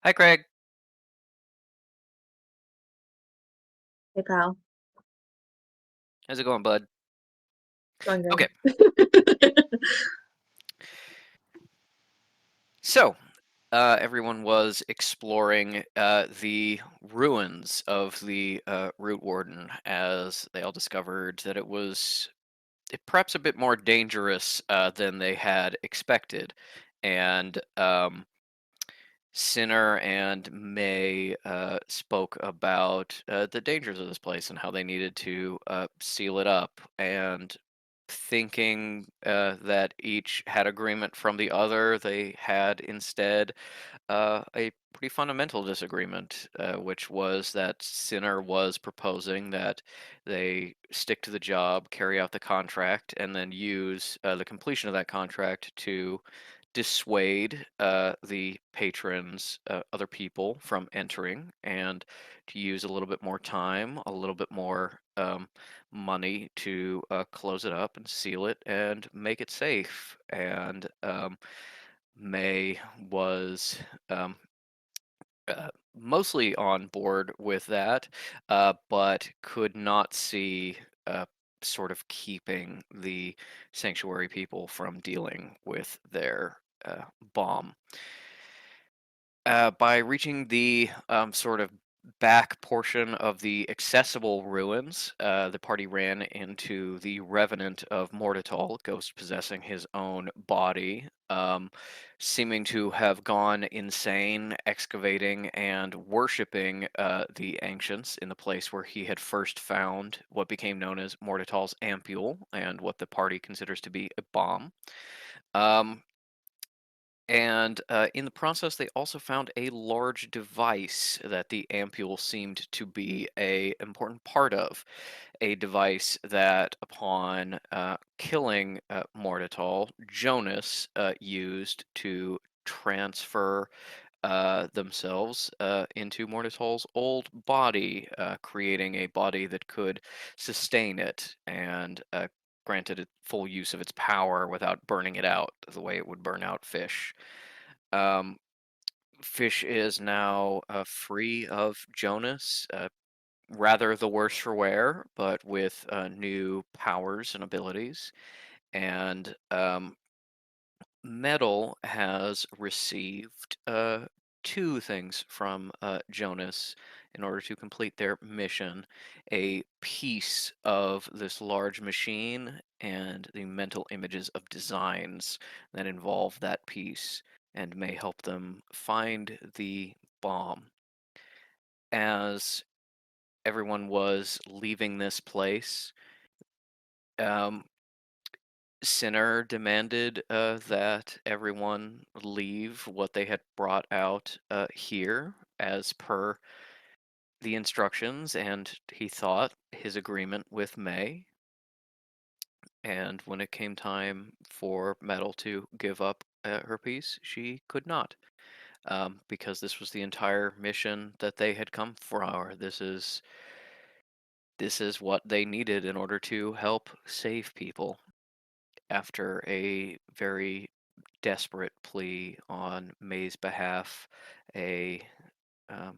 Hi, Craig. Hey, pal. How's it going, bud? Going Okay, good. so everyone was exploring the ruins of the Root Warden as they all discovered that it was perhaps a bit more dangerous than they had expected. And Sinner and May spoke about the dangers of this place and how they needed to seal it up. And thinking that each had agreement from the other, they had instead a pretty fundamental disagreement, which was that Sinner was proposing that they stick to the job, carry out the contract, and then use the completion of that contract to dissuade the patrons, other people, from entering, and to use a little bit more time, a little bit more money to close it up and seal it and make it safe. And May was um, mostly on board with that, but could not see sort of keeping the sanctuary people from dealing with their bomb. By reaching the sort of back portion of the accessible ruins, the party ran into the Revenant of Mordital, ghost possessing his own body, seeming to have gone insane, excavating and worshipping the ancients in the place where he had first found what became known as Mordital's ampule and what the party considers to be a bomb. Um, and in the process, they also found a large device that the ampule seemed to be a important part of. A device that, upon killing Mordital, Jonas used to transfer themselves into Mordital's old body, creating a body that could sustain it and granted it full use of its power without burning it out the way it would burn out fish. Um, Fish is now free of Jonas, rather the worse for wear, but with new powers and abilities. And Metal has received two things from Jonas in order to complete their mission: a piece of this large machine and the mental images of designs that involve that piece and may help them find the bomb. As everyone was leaving this place, um, Sinner demanded that everyone leave what they had brought out here as per the instructions, and he thought his agreement with May. And when it came time for Metal to give up her piece, she could not, because this was the entire mission that they had come for. This is what they needed in order to help save people after a very desperate plea on May's behalf, a um,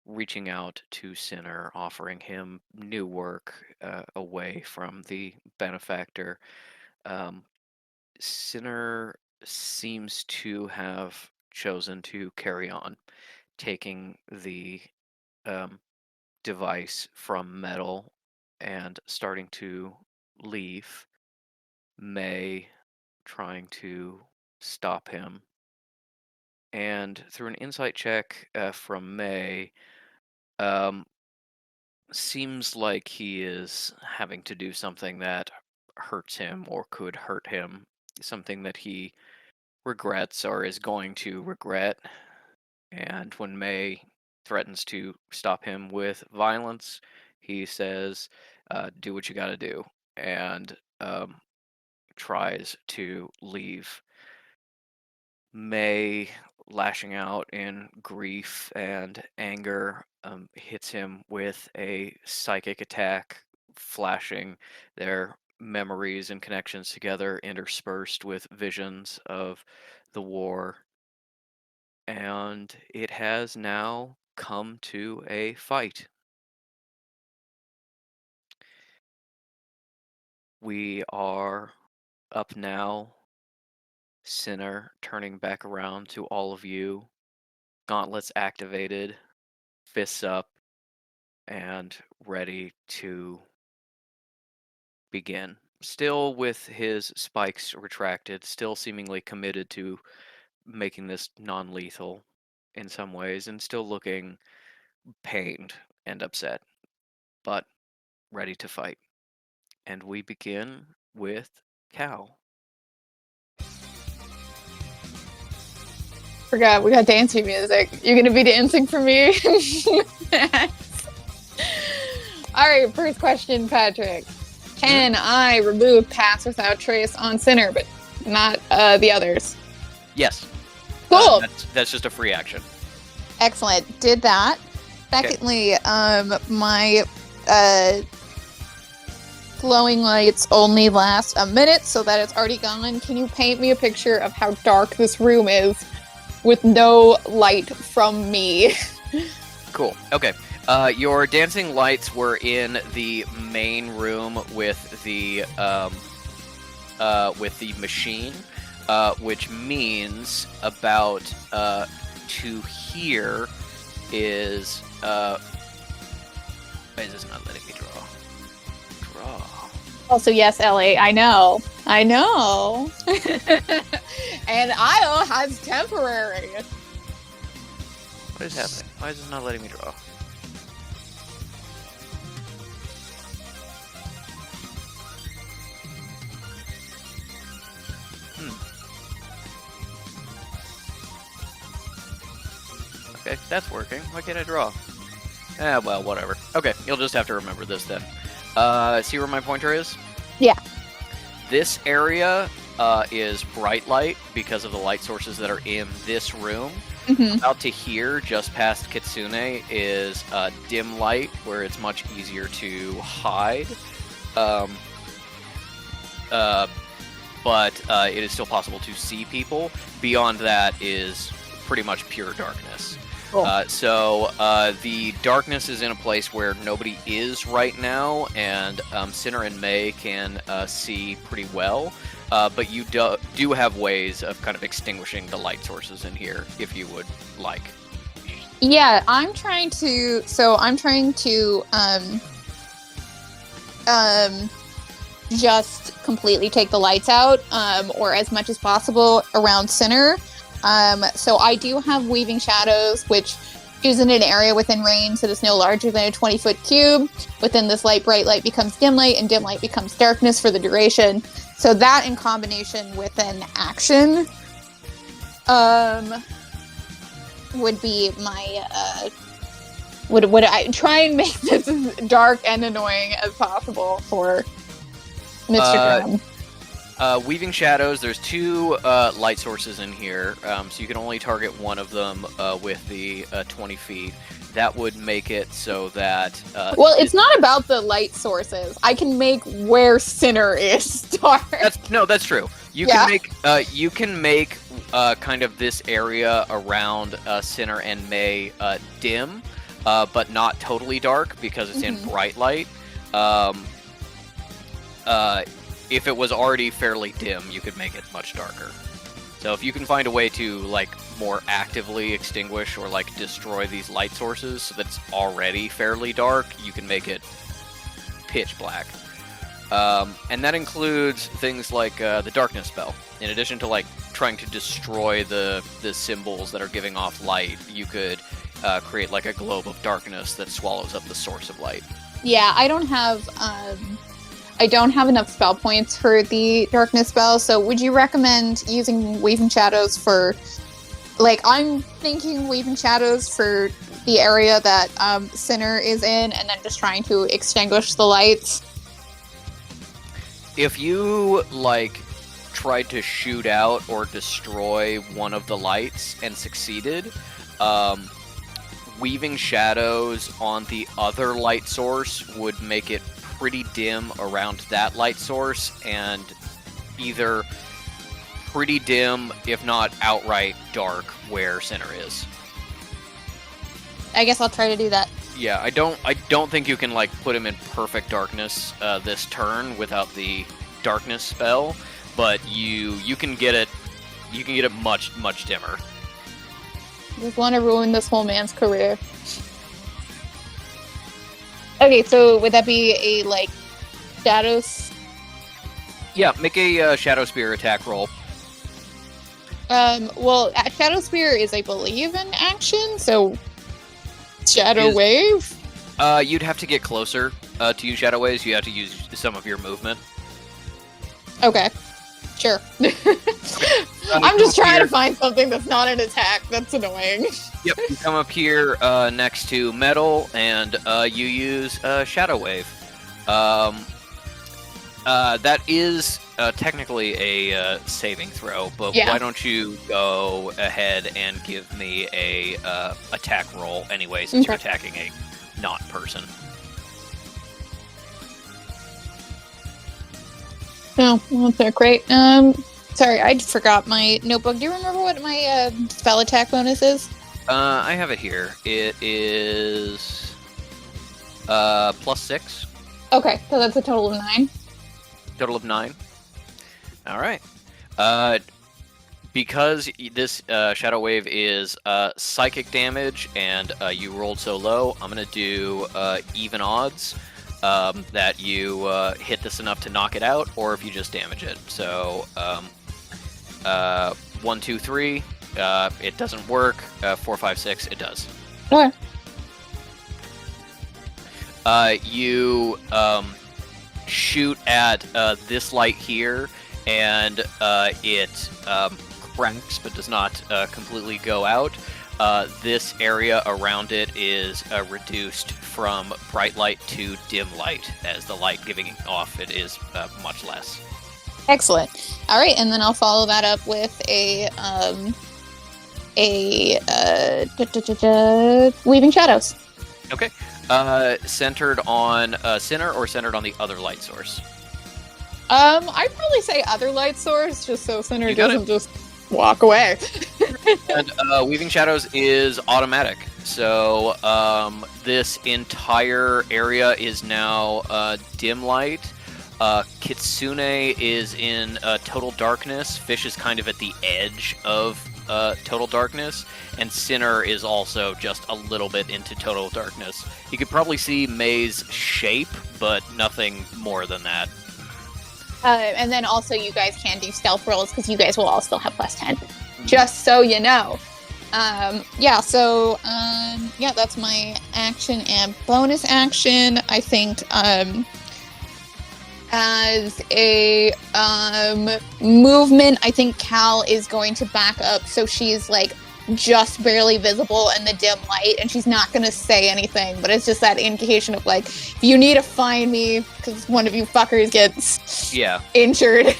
reaching out to Sinner, offering him new work away from the benefactor. Um, Sinner seems to have chosen to carry on, taking the um, device from Metal and starting to leave. May trying to stop him. And through an insight check from May, um, seems like he is having to do something that hurts him or could hurt him, something that he regrets or is going to regret. And when May threatens to stop him with violence, he says, "Do what you got to do," and tries to leave. May, lashing out in grief and anger, hits him with a psychic attack, flashing their memories and connections together, interspersed with visions of the war. and it has now come to a fight. We are up now, Sinner turning back around to all of you, gauntlets activated, fists up, and ready to begin. Still with his spikes retracted, still seemingly committed to making this non lethal in some ways, and still looking pained and upset, but ready to fight. And we begin with Cal. Forgot we got dancing music. You gonna be dancing for me? All right, first question, Patrick. Can I remove Pass Without Trace on Sinner, but not the others? Yes. Cool. That's just a free action. Excellent. Did that. Secondly, my glowing lights only last a minute, so that it's already gone. Can you paint me a picture of how dark this room is with no light from me? Cool. Okay. Your dancing lights were in the main room with the machine, which means about to here is why is this not letting me draw? Also, yes, Ellie, I know. And Io has temporary. What is happening? Why is this not letting me draw? Okay, that's working. Why can't I draw? Well, whatever. Okay, you'll just have to remember this then. See where my pointer is? Yeah. This area is bright light because of the light sources that are in this room. Mm-hmm. Out to here, just past Kitsune, is dim light, where it's much easier to hide. But it is still possible to see people. Beyond that is pretty much pure darkness. Cool. So the darkness is in a place where nobody is right now, and Sinner and May can see pretty well. But you do have ways of kind of extinguishing the light sources in here, if you would like. Yeah, I'm trying to just completely take the lights out, or as much as possible around Sinner. So I do have Weaving Shadows, which is in an area within range that is no larger than a 20-foot cube. Within this light, bright light becomes dim light, and dim light becomes darkness for the duration. So that in combination with an action would be my would I try and make this as dark and annoying as possible for Mr. Graham. Weaving Shadows, there's two light sources in here, so you can only target one of them with the 20 feet. That would make it so that... well, it's not about the light sources. I can make where Sinner is dark. That's true. You can make kind of this area around Sinner and May dim, but not totally dark because it's in bright light. If it was already fairly dim, you could make it much darker. So if you can find a way to like more actively extinguish or like destroy these light sources so that it's already fairly dark, you can make it pitch black. And that includes things like the darkness spell. In addition to like trying to destroy the symbols that are giving off light, you could create like a globe of darkness that swallows up the source of light. Yeah, I don't have enough spell points for the darkness spell, so would you recommend using Weaving Shadows for, like, I'm thinking Weaving Shadows for the area that Sinner is in, and then just trying to extinguish the lights? If you, like, tried to shoot out or destroy one of the lights and succeeded, Weaving Shadows on the other light source would make it pretty dim around that light source and either pretty dim, if not outright dark, where Sinner is. I guess I'll try to do that. Yeah, I don't think you can like put him in perfect darkness this turn without the darkness spell, but you can get it much dimmer. Just want to ruin this whole man's career. Okay, so would that be a like shadows? Yeah, make a Shadow Spear attack roll. Well, Shadow Spear is, I believe, an action, so Shadow Wave? You'd have to get closer to use Shadow Waves. You have to use some of your movement. Okay, sure. I'm just trying to find something that's not an attack. That's annoying. Yep, you come up here next to Metal, and you use Shadow Wave. That is technically a saving throw, but Yeah. why don't you go ahead and give me a attack roll anyway, since you're Okay. attacking a not person. Oh, well, that's great. Sorry, I forgot my notebook. Do you remember what my spell attack bonus is? I have it here. It is +6. Okay, so that's a total of 9. Total of 9. All right. Because this Shadow Wave is psychic damage, and you rolled so low, I'm gonna do even odds that you hit this enough to knock it out, or if you just damage it. So 1, 2, 3, it doesn't work. 4, 5, 6, it does. Okay. You shoot at this light here, and it cracks but does not completely go out. This area around it is reduced from bright light to dim light, as the light giving off it is much less. Excellent. All right, and then I'll follow that up with a Weaving Shadows. Okay. Centered on Sinner or centered on the other light source? I'd probably say other light source, just so Sinner You got doesn't just walk away. And Weaving Shadows is automatic. So this entire area is now dim light. Kitsune is in total darkness. Fish is kind of at the edge of total darkness. And Sinner is also just a little bit into total darkness. You could probably see May's shape, but nothing more than that. And then also you guys can do stealth rolls because you guys will all still have +10. Just so you know. Yeah, that's my action and bonus action. I think as a movement, I think Cal is going to back up so she's like just barely visible in the dim light, and she's not going to say anything, but it's just that indication of like, if you need to find me because one of you fuckers gets injured,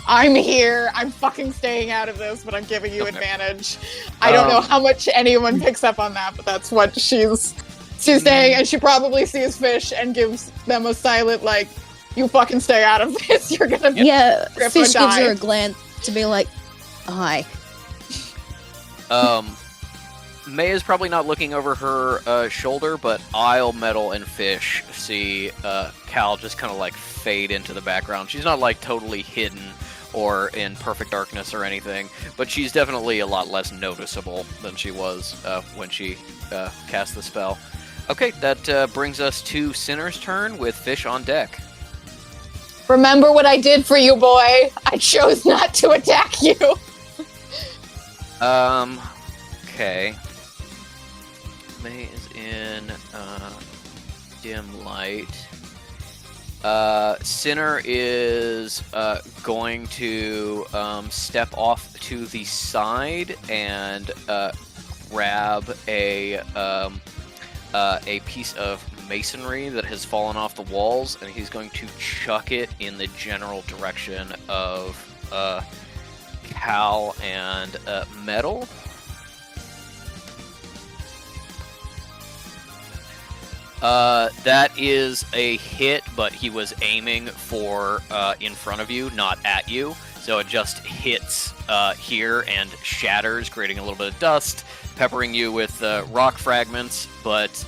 I'm here. I'm fucking staying out of this, but I'm giving you advantage. I don't know how much anyone picks up on that, but that's what she's saying, and she probably sees Fish and gives them a silent like, you fucking stay out of this. You're gonna Fish gives her a glance to be like, hi. May is probably not looking over her shoulder, but Isle, Metal, and Fish see Cal just kind of like fade into the background. She's not like totally hidden or in perfect darkness or anything, but she's definitely a lot less noticeable than she was when she cast the spell. Okay, that brings us to Sinner's turn with Fish on deck. Remember what I did for you, boy. I chose not to attack you. Okay. May is in dim light. Sinner is going to step off to the side and grab a piece of masonry that has fallen off the walls, and he's going to chuck it in the general direction of Cal and Metal. That is a hit, but he was aiming for in front of you, not at you. So it just hits here and shatters, creating a little bit of dust, peppering you with rock fragments, but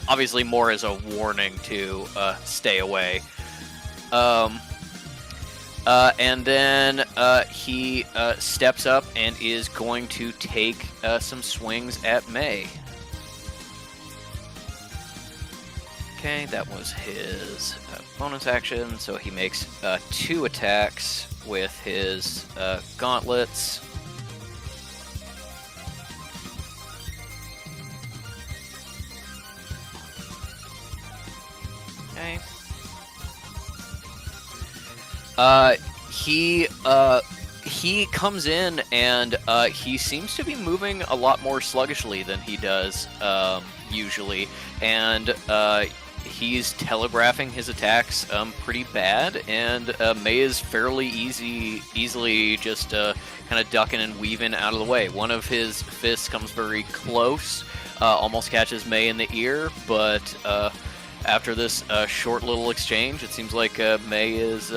obviously more as a warning to stay away. And then he steps up and is going to take some swings at May. Okay, that was his bonus action, so he makes 2 attacks with his gauntlets. Okay. He comes in and he seems to be moving a lot more sluggishly than he does usually, and he's telegraphing his attacks pretty bad, and May is fairly easily just kind of ducking and weaving out of the way. One of his fists comes very close, almost catches May in the ear, but after this short little exchange, it seems like May is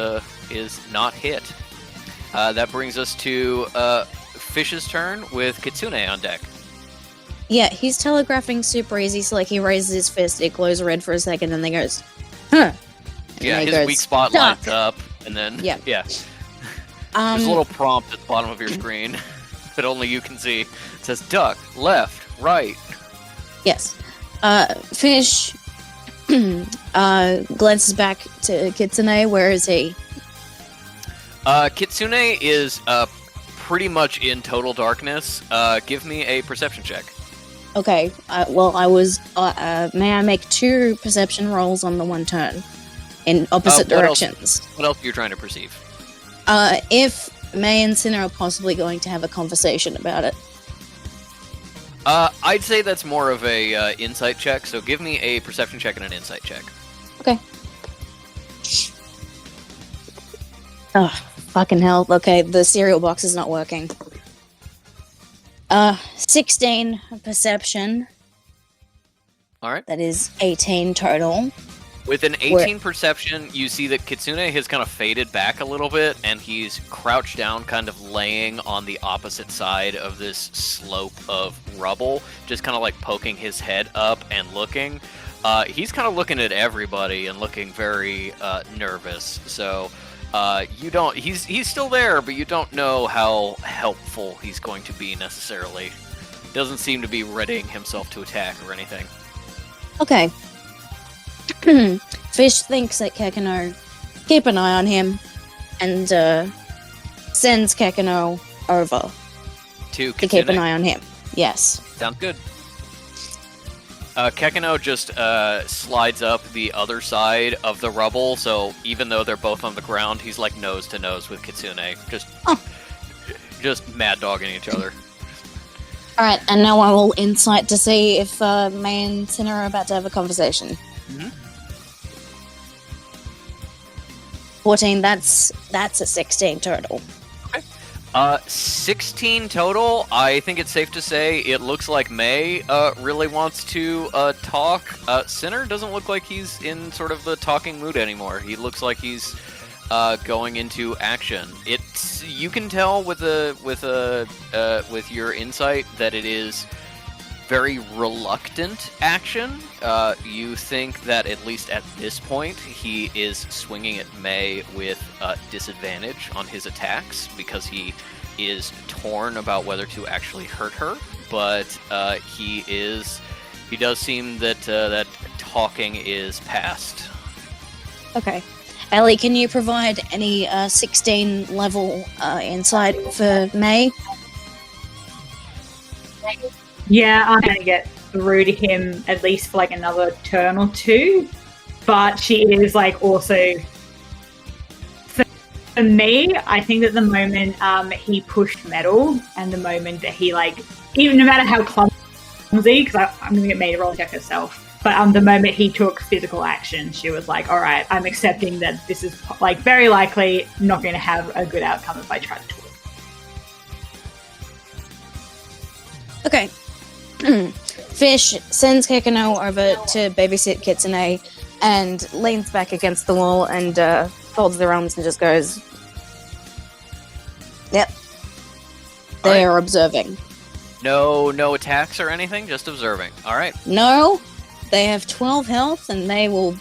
not hit. That brings us to Fish's turn with Kitsune on deck. Yeah, he's telegraphing super easy, so like he raises his fist, it glows red for a second, and then goes, huh. And Yeah, then he his goes, weak spot "Duck." lights up, and then Yeah. There's a little Um, prompt at the bottom of your screen that only you can see. It says duck, left, right. yes. Fish glances back to Kitsune. Where is he? Kitsune is pretty much in total darkness. Give me a perception check. Okay, well, I was. May I make 2 perception rolls on the one turn in opposite what else? directions? What else are you trying to perceive? If May and Sinner are possibly going to have a conversation about it. I'd say that's more of a insight check, so give me a perception check and an insight check. Okay. Oh, fucking hell. Okay, the cereal box is not working. 16 perception. Alright. That is 18 total. With an 18 perception, you see that Kitsune has kind of faded back a little bit, and he's crouched down, kind of laying on the opposite side of this slope of rubble, just kind of like poking his head up and looking. He's kind of looking at everybody and looking very nervous. So you don't. He's still there, but you don't know how helpful he's going to be necessarily. Doesn't seem to be readying himself to attack or anything. Okay. Fish thinks that Kekano keep an eye on him and sends Kekano over To to keep an Kitsune. eye on him. Yes. Sounds good. Kekano just slides up the other side of the rubble, so even though they're both on the ground, he's like nose to nose with Kitsune, just mad dogging each other. Alright, and now I will insight to see if May and Sinner are about to have a conversation. Mhm. 14, that's a 16 total. 16 total. I think it's safe to say it looks like May really wants to talk. Sinner doesn't look like he's in sort of the talking mood anymore. He looks like he's going into action. You can tell with your insight that it is very reluctant action. You think that at least at this point he is swinging at May with disadvantage on his attacks because he is torn about whether to actually hurt her. But he does seem that that talking is past. Okay. Ellie, can you provide any 16 level insight for May? Yeah, I'm going to get through to him at least for like another turn or two. But she is like also... For me, I think that the moment he pushed metal and the moment that he like... Even no matter how clumsy, because I'm going to get May to roll a check herself. But the moment he took physical action, she was like, all right, I'm accepting that this is like very likely not going to have a good outcome if I try to talk. Okay. Fish sends Kekano over to babysit Kitsune and leans back against the wall and folds their arms and just goes, They're observing. No attacks or anything, just observing. All right, No, they have 12 health and they will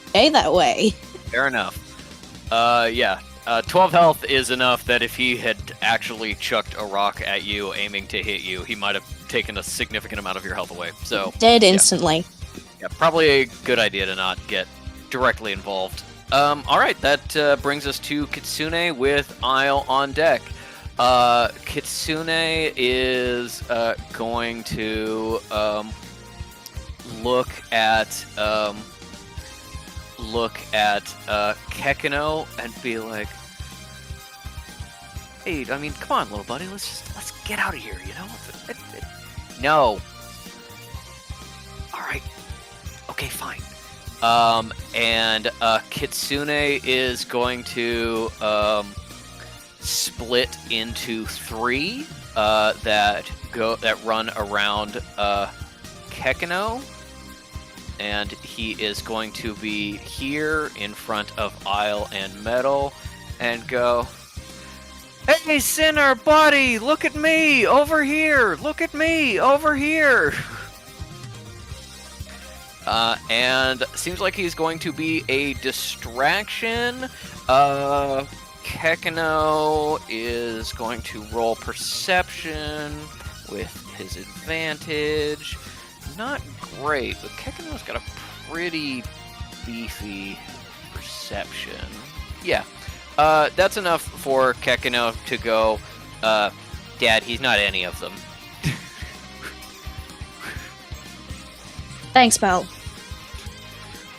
stay that way. fair enough. Yeah. 12 health is enough that if he had actually chucked a rock at you, aiming to hit you, he might have taken a significant amount of your health away. So, Dead instantly. yeah, probably a good idea to not get directly involved. All right, that brings us to Kitsune with Isle on deck. Kitsune is going to look at Kekino and be like, "Hey, I mean, come on, little buddy, let's get out of here, you know?" No. All right. Okay, fine. And Kitsune is going to split into 3 that run around Kekino, and he is going to be here in front of Isle and Metal and go, "Hey, Sinner, buddy, look at me over here! Look at me over here!" And seems like he's going to be a distraction. Kekino is going to roll perception with his advantage. Not great, but Kekino's got a pretty beefy perception. Yeah, that's enough for Kekino to go, "Dad, he's not any of them." Thanks, pal.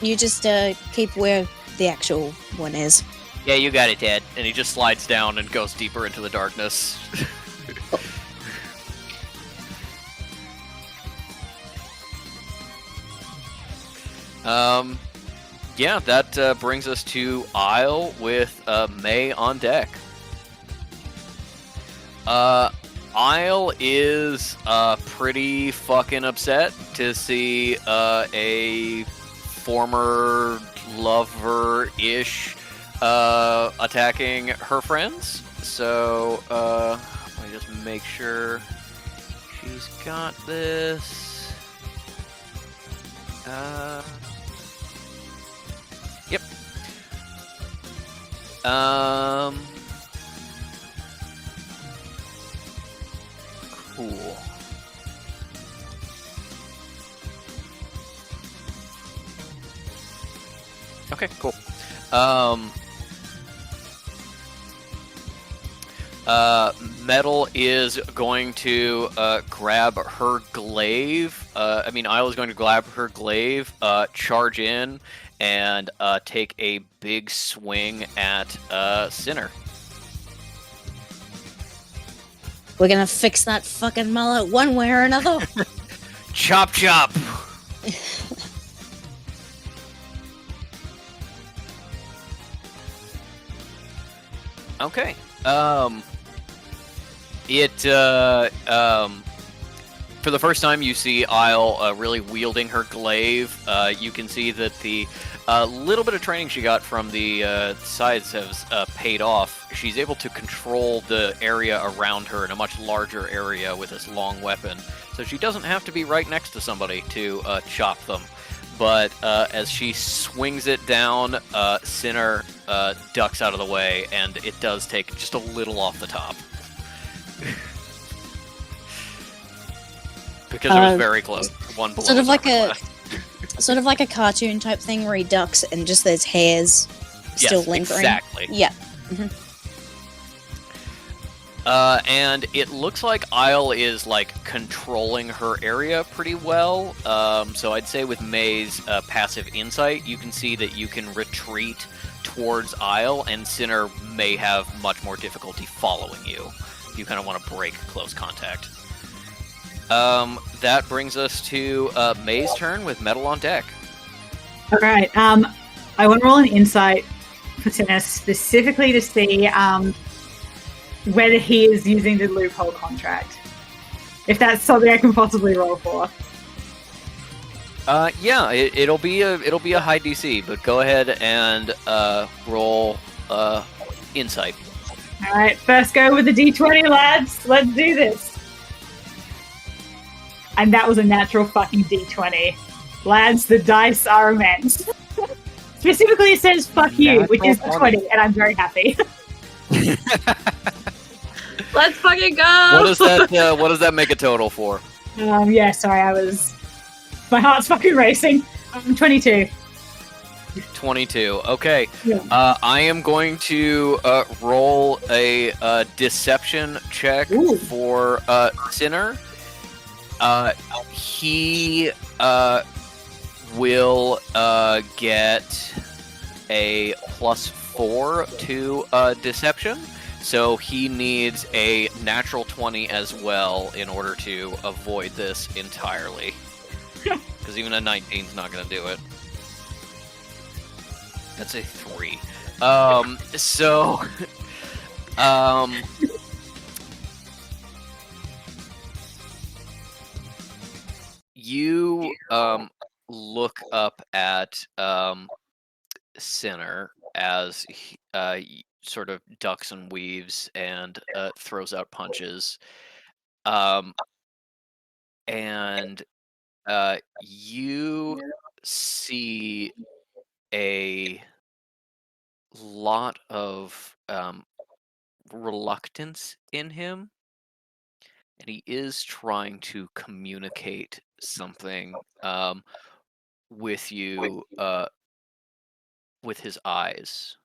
You just keep where the actual one is. Yeah, you got it, Dad. And he just slides down and goes deeper into the darkness. Yeah, that brings us to Isle with May on deck. Isle is pretty fucking upset to see a former lover-ish attacking her friends. So let me just make sure she's got this. Yep. Cool. Okay, cool. Metal is going to grab her glaive. Isle is going to grab her glaive, charge in, and take a big swing at Sinner. We're gonna fix that fucking mullet one way or another. Chop chop! Okay. For the first time you see Isle really wielding her glaive. You can see that the little bit of training she got from the sides has paid off. She's able to control the area around her in a much larger area with this long weapon. So she doesn't have to be right next to somebody to chop them. But as she swings it down, Sinner ducks out of the way, and it does take just a little off the top. Because it was very close. One blow Sort of like over a sort of like a cartoon type thing where he ducks and just there's hairs still yes, lingering. Exactly. Yeah. And it looks like Isle is like controlling her area pretty well. So I'd say with May's passive insight, you can see that you can retreat towards Isle, and Sinner may have much more difficulty following you. You kind of want to break close contact. That brings us to May's turn with Metal on deck. Alright, I want to roll an insight for Sinner specifically to see whether he is using the loophole contract. If that's something I can possibly roll for. Yeah, it'll be a high DC, but go ahead and roll insight. All right, first go with the D20, lads. Let's do this. And that was a natural fucking D20. Lads, the dice are immense. Specifically, it says "fuck you," which is the 20, and I'm very happy. Let's fucking go. What does that? What does that make a total for? Yeah, sorry, my heart's fucking racing. 22. 22. Okay. Yeah. I am going to roll a deception check Ooh. for Sinner. He will get a +4 to deception. So he needs a natural 20 as well in order to avoid this entirely. Because even a 19 is not going to do it. That's a 3. You look up at Sinner as he sort of ducks and weaves and throws out punches. And you see a lot of reluctance in him, and he is trying to communicate something with you with his eyes.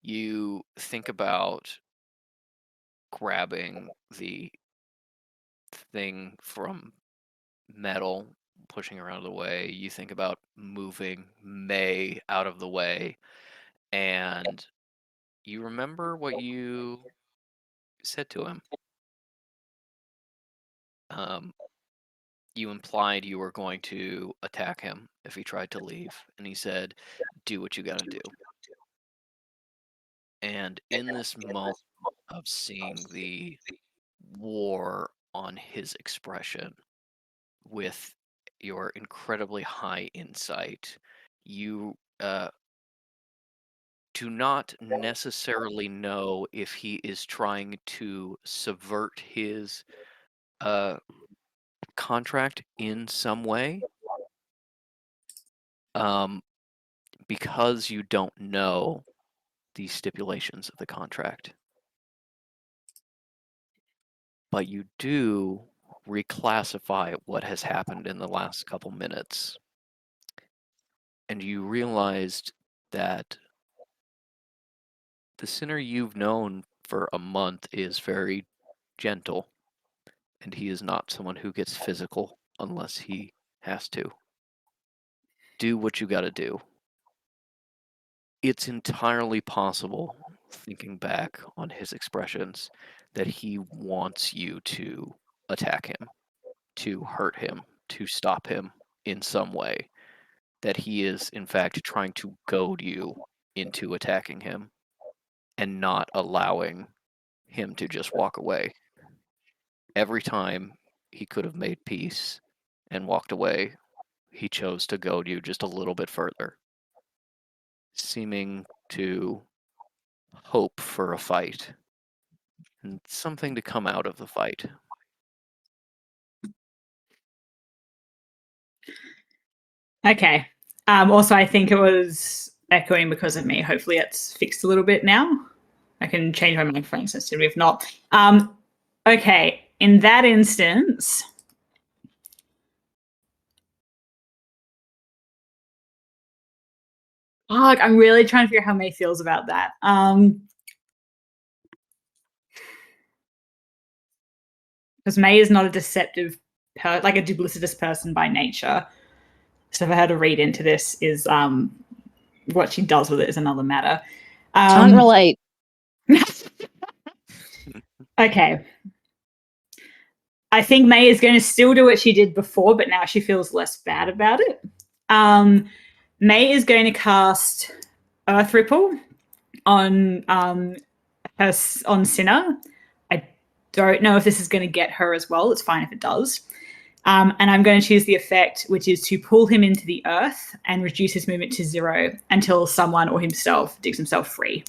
You think about grabbing the thing from metal, pushing her out of the way. You think about moving May out of the way, and you remember what you said to him. You implied you were going to attack him if he tried to leave, and he said, "Do what you gotta do." And in this moment of seeing the war on his expression with your incredibly high insight, you do not necessarily know if he is trying to subvert his contract in some way, because you don't know the stipulations of the contract. But you do reclassify what has happened in the last couple minutes, and you realized that the Sinner you've known for a month is very gentle, and he is not someone who gets physical unless he has to. Do what you gotta do. It's entirely possible, thinking back on his expressions, that he wants you to attack him, to hurt him, to stop him in some way. That he is, in fact, trying to goad you into attacking him and not allowing him to just walk away. Every time he could have made peace and walked away, he chose to goad you just a little bit further, seeming to hope for a fight and something to come out of the fight. Okay. Also, I think it was echoing because of me. Hopefully it's fixed a little bit now. I can change my microphone sensitivity if not. Okay. In that instance, I'm really trying to figure out how May feels about that. Because May is not a deceptive, like a duplicitous person by nature. So for her to read into this is what she does with it is another matter. Can't relate. Okay. I think May is going to still do what she did before, but now she feels less bad about it. May is going to cast Earth Ripple on Sinner. I don't know if this is going to get her as well. It's fine if it does. And I'm going to choose the effect, which is to pull him into the earth and reduce his movement to 0 until someone or himself digs himself free.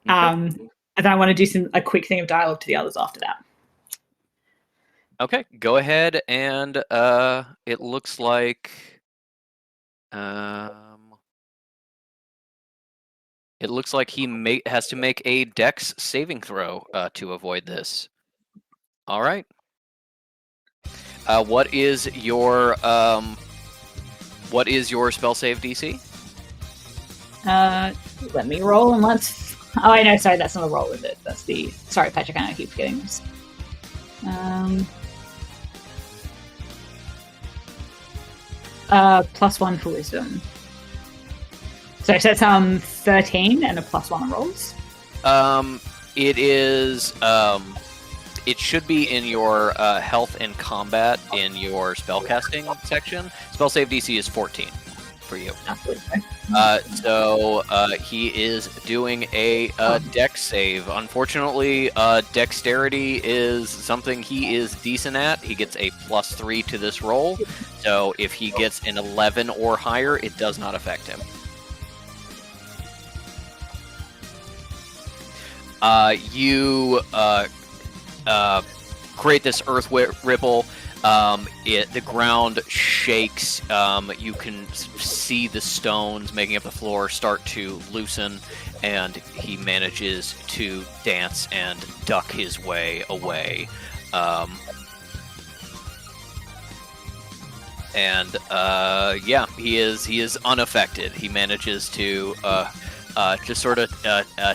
Okay. And then I want to do a quick thing of dialogue to the others after that. Okay, go ahead, and it looks like he has to make a Dex saving throw to avoid this. All right. What is your spell save DC? Let me roll and let's. Oh, I know. Sorry, that's not a roll, is it? That's the. Sorry, Patrick. I keep forgetting this. +1 for wisdom. So that's 13 and a +1 on rolls. It is. It should be in your health and combat in your spellcasting section. Spell save DC is 14 for you. So he is doing a Dex save. Unfortunately, dexterity is something he is decent at. He gets a +3 to this roll. So if he gets an 11 or higher, it does not affect him. You create this earth ripple. The ground shakes. You can see the stones making up the floor start to loosen, and he manages to dance and duck his way away. He is unaffected. He manages to just sort of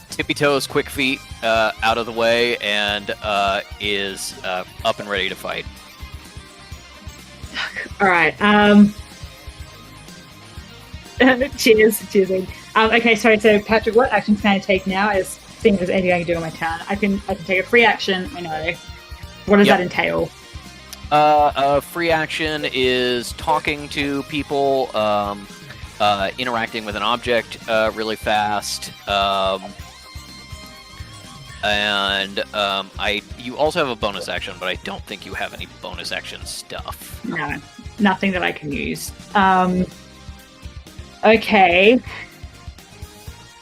tippy toes, quick feet out of the way, and is up and ready to fight. All right. Cheers. Okay, sorry. So, Patrick, what actions can I take now? As seeing if there's anything I can do on my turn, I can take a free action. I know. What does that entail? A free action is talking to people, interacting with an object really fast, you also have a bonus action, but I don't think you have any bonus action stuff. No, nothing that I can use. Okay.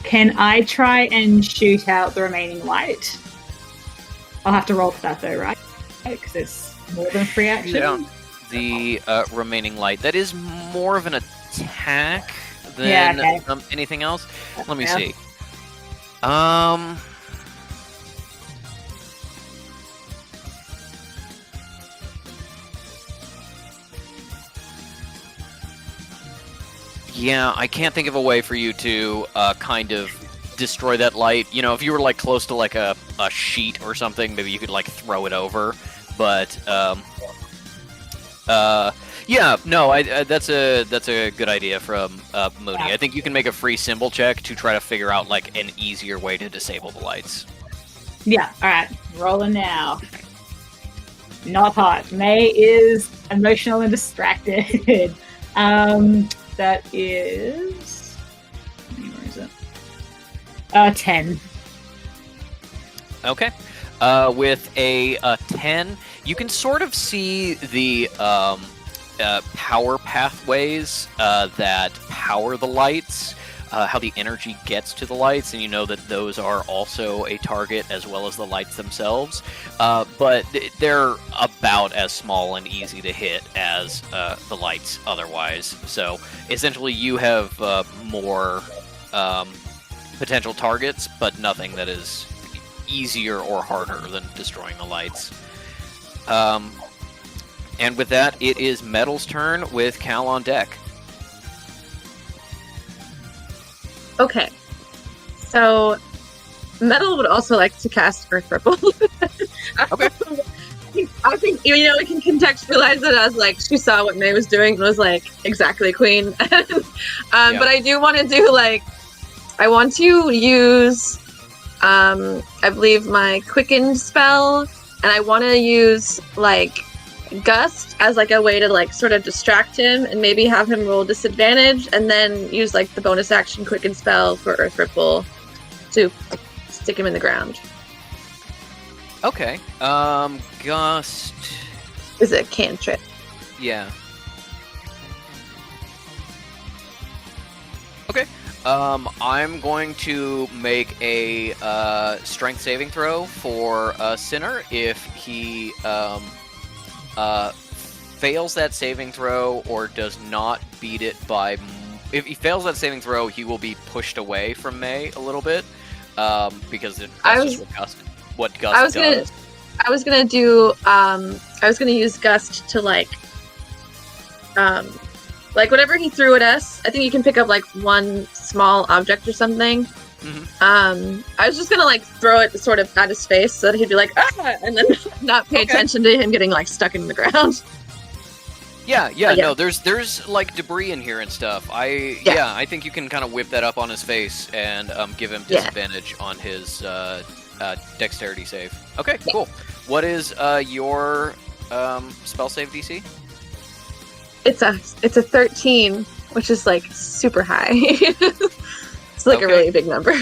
Can I try and shoot out the remaining light? I'll have to roll for that though, right? Because it's more than free action. Yeah. The remaining light. That is more of an attack than anything else. Let me see. Yeah, I can't think of a way for you to kind of destroy that light. You know, if you were like close to like a sheet or something, maybe you could like throw it over. But that's a good idea from Mooney. I think you can make a free symbol check to try to figure out like an easier way to disable the lights. Yeah. All right. Rolling now. Not hot. May is emotional and distracted. That is. Where is it? 10. Okay. With a 10, you can sort of see the power pathways that power the lights, how the energy gets to the lights, and you know that those are also a target as well as the lights themselves. But they're about as small and easy to hit as the lights otherwise. So essentially you have more potential targets, but nothing that is easier or harder than destroying the lights. And with that, it is Metal's turn with Cal on deck. Okay. So, Metal would also like to cast Earth Ripple. Okay. I think, you know, we can contextualize it as, like, she saw what May was doing and was like, exactly, queen. But I do want to do, like, I want to use, I believe, my Quicken spell, and I want to use, like, Gust as like a way to like sort of distract him and maybe have him roll disadvantage, and then use like the bonus action Quicken spell for Earth Ripple to stick him in the ground. Okay. Gust is a cantrip. Yeah. Okay. I'm going to make a strength saving throw for Sinner. If he fails that saving throw or does not beat it by... If he fails that saving throw, he will be pushed away from May a little bit, because that's just what Gust does. I was gonna do. I was gonna use Gust to like whatever he threw at us. I think you can pick up like one small object or something. Mm-hmm. I was just gonna like throw it sort of at his face so that he'd be like, ah, and then not pay attention to him getting like stuck in the ground. Yeah, no, there's like debris in here and stuff. I think you can kind of whip that up on his face and give him disadvantage on his dexterity save. Okay, cool. What is your spell save DC? It's a 13, which is like super high. It's like a really big number.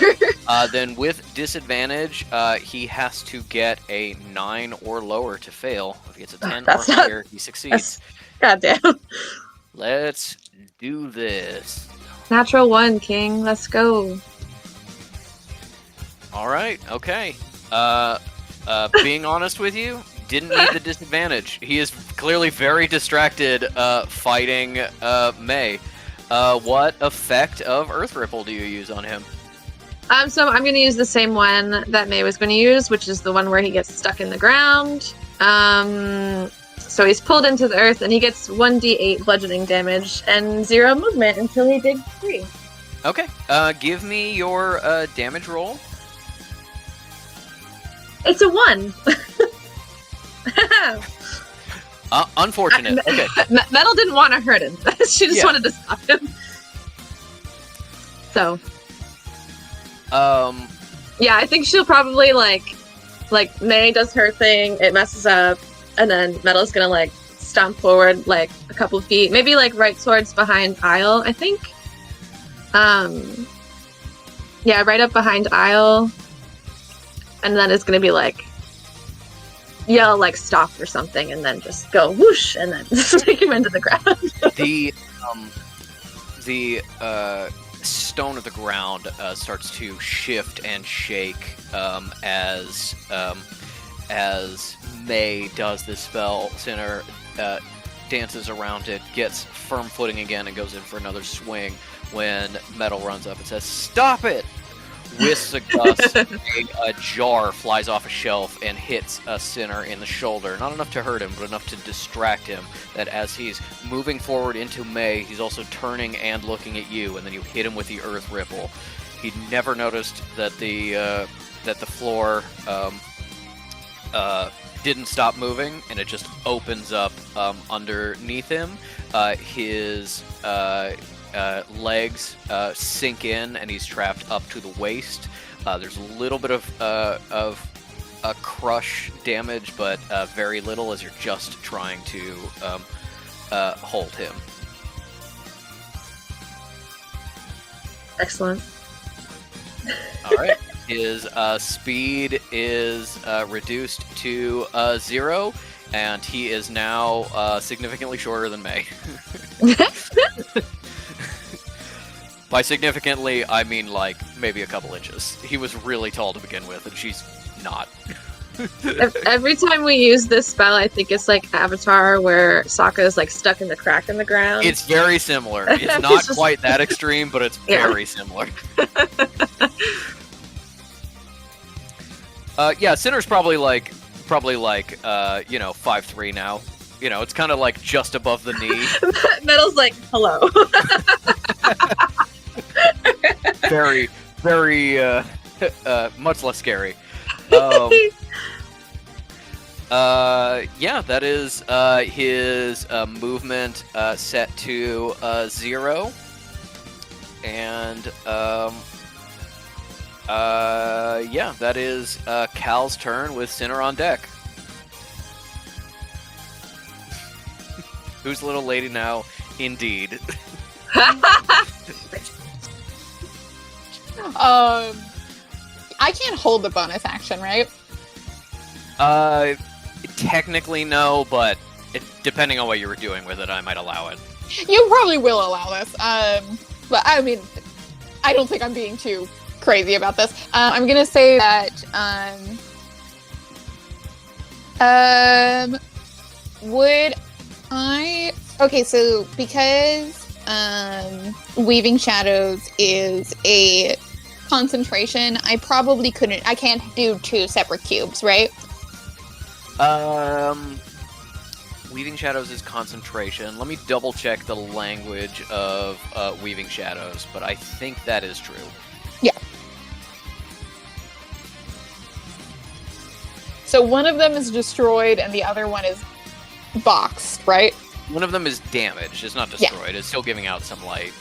Then with disadvantage, he has to get a 9 or lower to fail. If he gets a 10 or higher, he succeeds. Goddamn. Let's do this. Natural 1, King. Let's go. All right. Okay. Being honest with you, didn't need the disadvantage. He is clearly very distracted fighting May. What effect of Earth Ripple do you use on him? So I'm going to use the same one that May was going to use, which is the one where he gets stuck in the ground. So he's pulled into the earth, and he gets 1d8 bludgeoning damage and 0 movement until he digs free. Okay. Give me your damage roll. It's a 1. Unfortunate. Okay. Metal didn't want to hurt him. She just wanted to stop him. So. Yeah, I think she'll probably like May does her thing, it messes up, and then Metal's gonna like stomp forward like a couple feet, maybe like right towards behind Isle, I think. Yeah, right up behind Isle, and then it's gonna be like yell like stop or something, and then just go whoosh, and then take him into the ground. The stone of the ground starts to shift and shake as May does this spell. Sinner dances around it, gets firm footing again, and goes in for another swing when Metal runs up and says, "Stop it!" Whisks a gust, a jar flies off a shelf and hits a Sinner in the shoulder. Not enough to hurt him, but enough to distract him, that as he's moving forward into May, he's also turning and looking at you, and then you hit him with the Earth Ripple. He'd never noticed that the floor didn't stop moving, and it just opens up underneath him. His legs sink in, and he's trapped up to the waist. There's a little bit of a crush damage, but very little, as you're just trying to hold him. Excellent. All right. His speed is reduced to 0, and he is now significantly shorter than May. By significantly, I mean like maybe a couple inches. He was really tall to begin with, and she's not. Every time we use this spell, I think it's like Avatar, where Sokka is like stuck in the crack in the ground. It's very similar. It's not quite that extreme, but it's very similar. Yeah, Sinner's probably like 5'3" now. You know, it's kind of like just above the knee. Metal's like, hello. Very, very, much less scary. Yeah, that is his movement set to 0. And, yeah, that is Cal's turn with Sinner on deck. Who's the little lady now? Indeed. I can't hold the bonus action, right? Technically no, but depending on what you were doing with it, I might allow it. You probably will allow this. But I mean, I don't think I'm being too crazy about this. I'm gonna say that would I? Okay, so because Weaving Shadows is a concentration, I probably couldn't. I can't do 2 separate cubes, right? Weaving Shadows is concentration. Let me double check the language of Weaving Shadows, but I think that is true. Yeah. So one of them is destroyed and the other one is boxed, right? One of them is damaged. It's not destroyed. It's still giving out some light.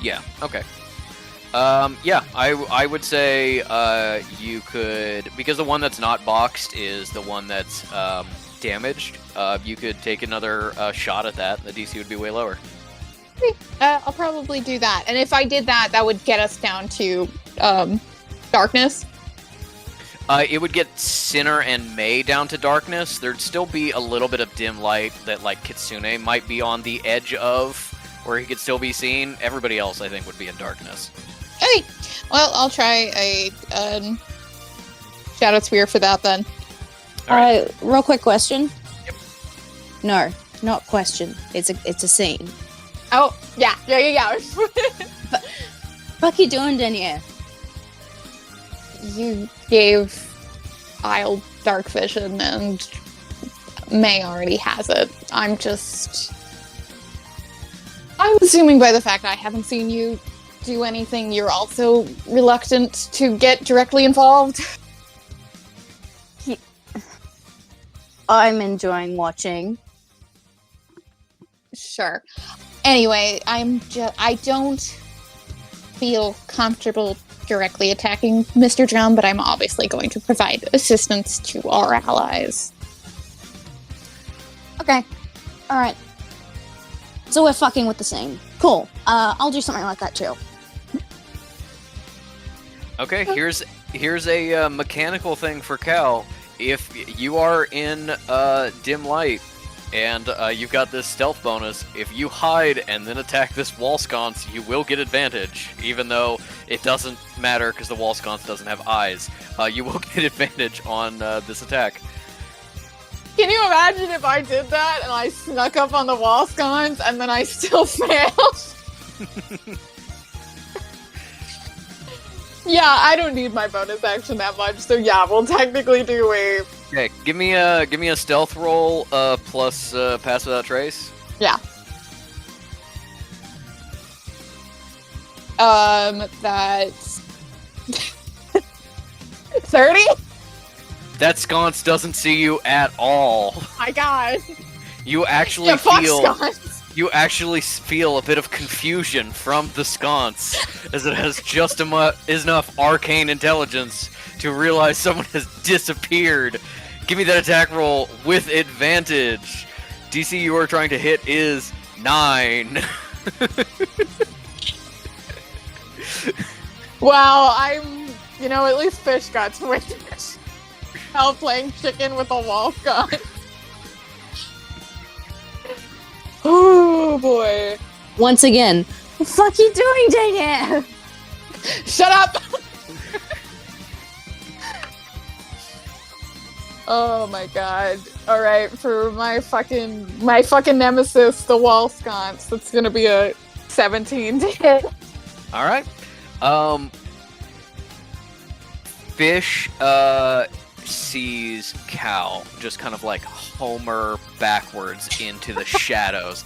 Yeah, okay. Yeah, I would say you could, because the one that's not boxed is the one that's damaged, you could take another shot at that, and the DC would be way lower. I'll probably do that. And if I did that, that would get us down to darkness. It would get Sinner and Mei down to darkness. There'd still be a little bit of dim light that, like, Kitsune might be on the edge of, where he could still be seen. Everybody else, I think, would be in darkness. Okay, well, I'll try a Shadow Spear for that then. All right. Real quick question. Yep. No, not question. It's a scene. Oh, yeah. Fuck you doing, Danielle? You gave Isle Dark Vision and May already has it. I'm assuming by the fact I haven't seen you do anything, you're also reluctant to get directly involved. I'm enjoying watching. Sure. Anyway, I don't feel comfortable directly attacking Mr. Drum, but I'm obviously going to provide assistance to our allies. Okay. Alright. So we're fucking with the same. Cool. I'll do something like that too. Okay, here's a mechanical thing for Cal. If you are in dim light and you've got this stealth bonus, if you hide and then attack this wall sconce, you will get advantage, even though it doesn't matter because the wall sconce doesn't have eyes. You will get advantage on this attack. Can you imagine if I did that and I snuck up on the wall sconce and then I still failed? Yeah, I don't need my bonus action that much, so yeah, we'll technically do a... Okay, give me a stealth roll plus pass without trace. Yeah. That's 30? That sconce doesn't see you at all. My God. You actually Yeah, fuck feel sconce. you actually feel a bit of confusion from the sconce, as it has just enough arcane intelligence to realize someone has disappeared. Give me that attack roll with advantage. DC you are trying to hit is 9. Wow, at least Fish got to witness how playing chicken with a wall sconce. Oh boy. Once again, what the fuck you doing, Danielle? Shut up! Oh my god. Alright, for my fucking nemesis, the wall sconce, that's gonna be a 17 to hit. Alright. Fish sees Cal just kind of like Homer backwards into the shadows,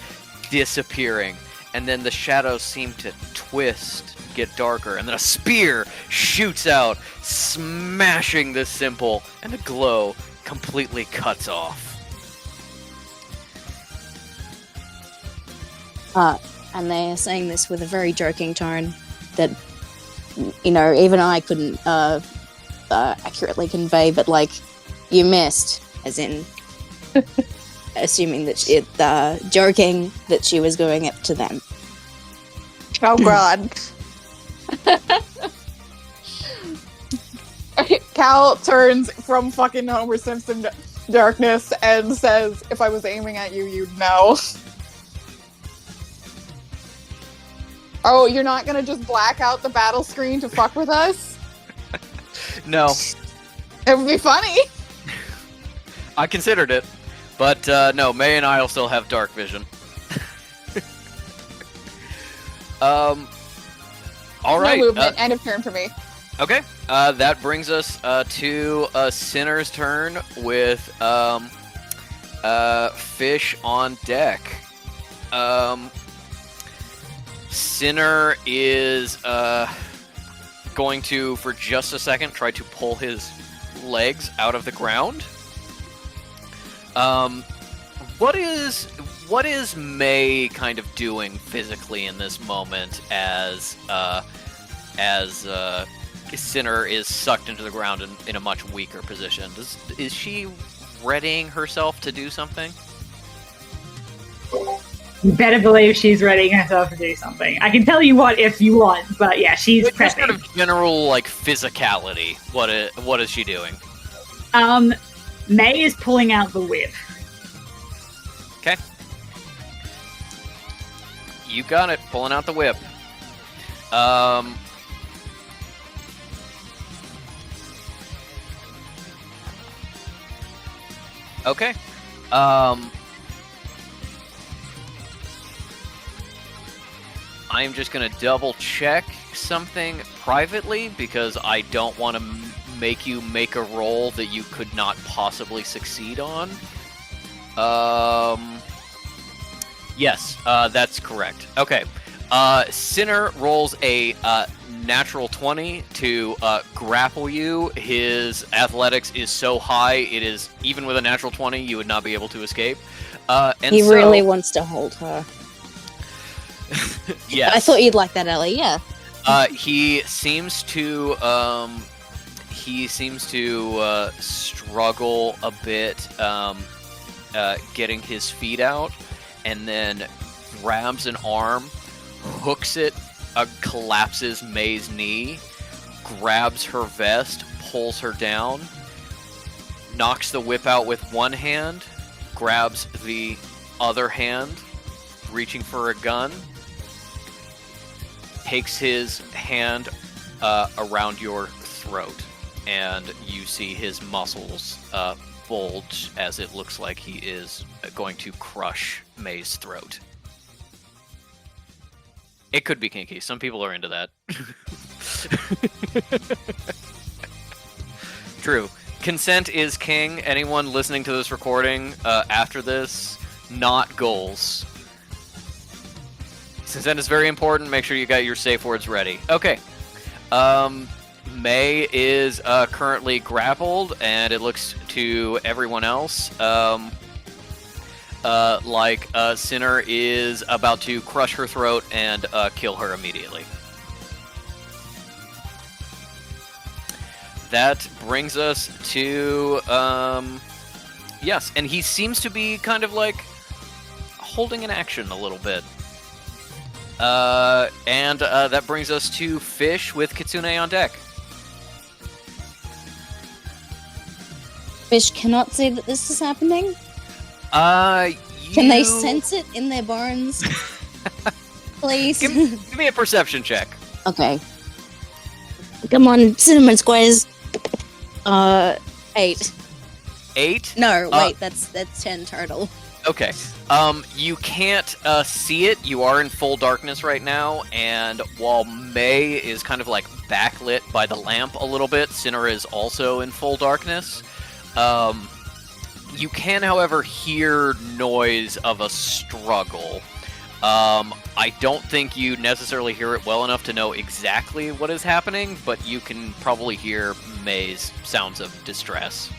disappearing, and then the shadows seem to twist, get darker, and then a spear shoots out, smashing this simple, and the glow completely cuts off. And they're saying this with a very joking tone that, even I couldn't accurately convey, but like, you missed, as in assuming that joking that she was going up to them. Oh god. Cal turns from fucking Homer Simpson to, darkness and says, if I was aiming at you, you'd know. Oh, you're not gonna just black out the battle screen to fuck with us? No, It would be funny. I considered it, but no, May and I will still have dark vision. All right. No movement. End of turn for me. Okay, that brings us to Sinner's turn with Fish on deck. Sinner is going to, for just a second, try to pull his legs out of the ground. What is May kind of doing physically in this moment as Sinner is sucked into the ground in a much weaker position? Is she readying herself to do something? You better believe she's readying herself to do something. I can tell you what if you want, but yeah, she's Just prepping. kind of general like physicality. What is she doing? May is pulling out the whip. Okay. You got it. Pulling out the whip. Okay. I'm just gonna double check something privately because I don't want to make you make a roll that you could not possibly succeed on. Yes, that's correct. Okay. Sinner rolls a natural 20 to grapple you. His athletics is so high, it is, even with a natural 20, you would not be able to escape. And He so, really wants to hold her. yes. I thought you'd like that, Ellie. Yeah. He seems to struggle a bit getting his feet out, and then grabs an arm, hooks it, collapses May's knee, grabs her vest, pulls her down, knocks the whip out with one hand, grabs the other hand, reaching for a gun, takes his hand around your throat, and you see his muscles bulge as it looks like he is going to crush May's throat. It could be kinky. Some people are into that. True. Consent is king. Anyone listening to this recording after this, not goals. Consent is very important. Make sure you got your safe words ready. Okay. May is currently grappled, and it looks to everyone else like Sinner is about to crush her throat and kill her immediately. That brings us to yes, and he seems to be kind of like holding an action a little bit. And that brings us to Fish with Kitsune on deck. Fish cannot see that this is happening. Can they sense it in their bones? Please. Give me a perception check. Okay. Come on, cinnamon squares. 8. 8? No, wait, that's 10 total. Okay. You can't see it. You are in full darkness right now, and while May is kind of like backlit by the lamp a little bit, Sinner is also in full darkness. You can, however, hear noise of a struggle. I don't think you necessarily hear it well enough to know exactly what is happening, but you can probably hear May's sounds of distress.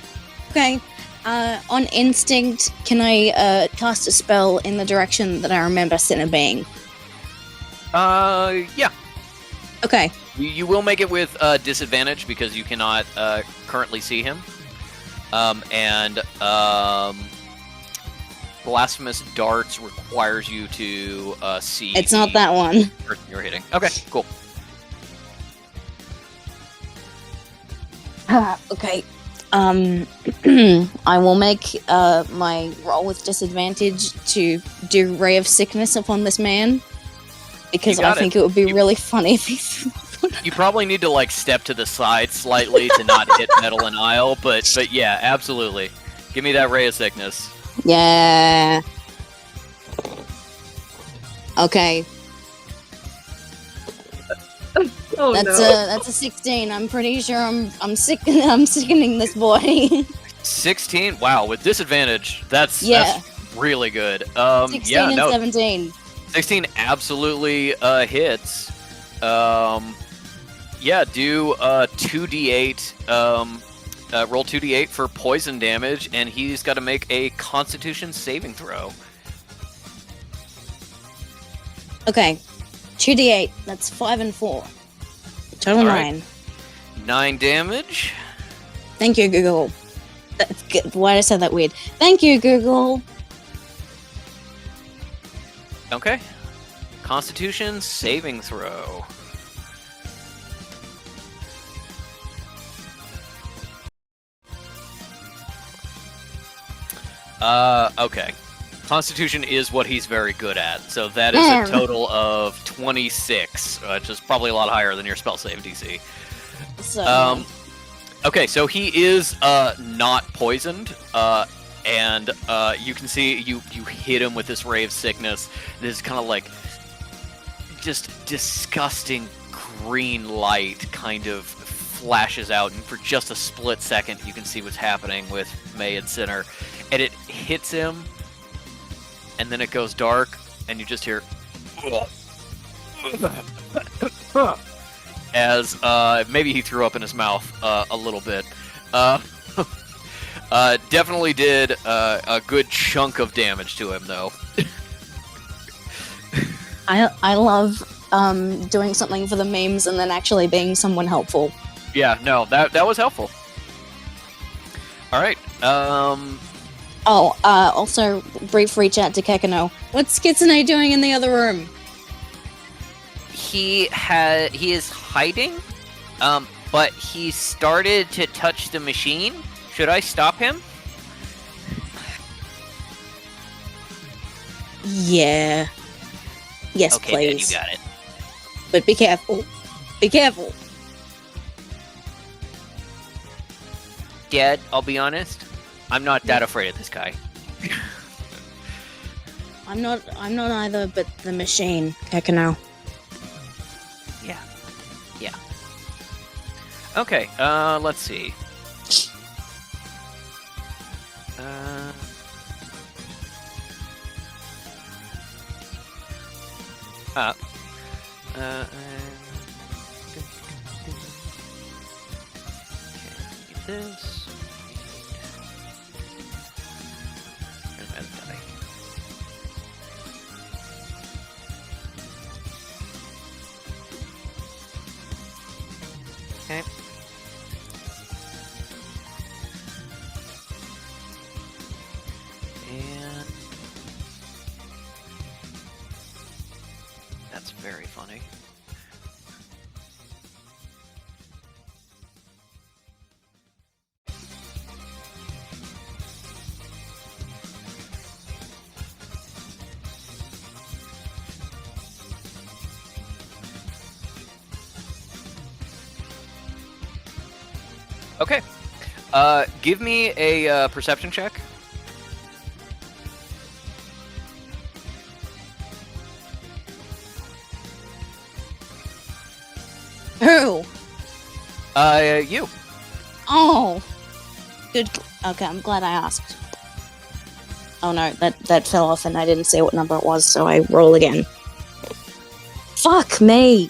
Okay. On instinct, can I cast a spell in the direction that I remember Sinner being? Yeah. Okay. You will make it with disadvantage because you cannot currently see him. And Blasphemous Darts requires you to see. It's not that one. Person you're hitting. Okay, cool. Okay. I will make my roll with disadvantage to do Ray of Sickness upon this man. Because You got I think it would be You- really funny if he You probably need to like step to the side slightly to not hit Metal and Isle, but yeah, absolutely. Give me that ray of sickness. Yeah. Okay, Oh that's a 16. I'm pretty sure I'm sickening this boy. 16. Wow, with disadvantage, that's really good. 16 yeah, and no, 17. 16 absolutely hits. Yeah, do 2d8. Roll 2d8 for poison damage, and he's got to make a Constitution saving throw. Okay, 2d8. That's 5 and 4. Total All 9. right. 9 damage. Thank you, Google. That's good. Why did I say that weird? Thank you, Google. Okay. Constitution saving throw. Okay. Constitution is what he's very good at, so that is a total of 26, which is probably a lot higher than your spell save DC. So, Okay, so he is not poisoned, and you can see you hit him with this ray of sickness. This kind of like just disgusting green light kind of flashes out, and for just a split second, you can see what's happening with May and Sinner, and it hits him, and then it goes dark, and you just hear as maybe he threw up in his mouth a little bit. Definitely did a good chunk of damage to him, though. I love doing something for the memes and then actually being someone helpful. Yeah, no, that was helpful. All right. Also, brief reach out to Kekano. What's Kitsune doing in the other room? He is hiding, but he started to touch the machine. Should I stop him? Yeah. Yes, Okay, please. then you got it. But be careful. Be careful. Dad, I'll be honest. I'm not that afraid of this guy. I'm not either, but the machine, Kekano. Yeah. Okay, let's see. Okay, this. And then die. Okay. And that's very funny. Okay. Give me a perception check. Who? You. Oh. Good. Okay, I'm glad I asked. Oh no, that fell off and I didn't see what number it was, so I roll again. Fuck me!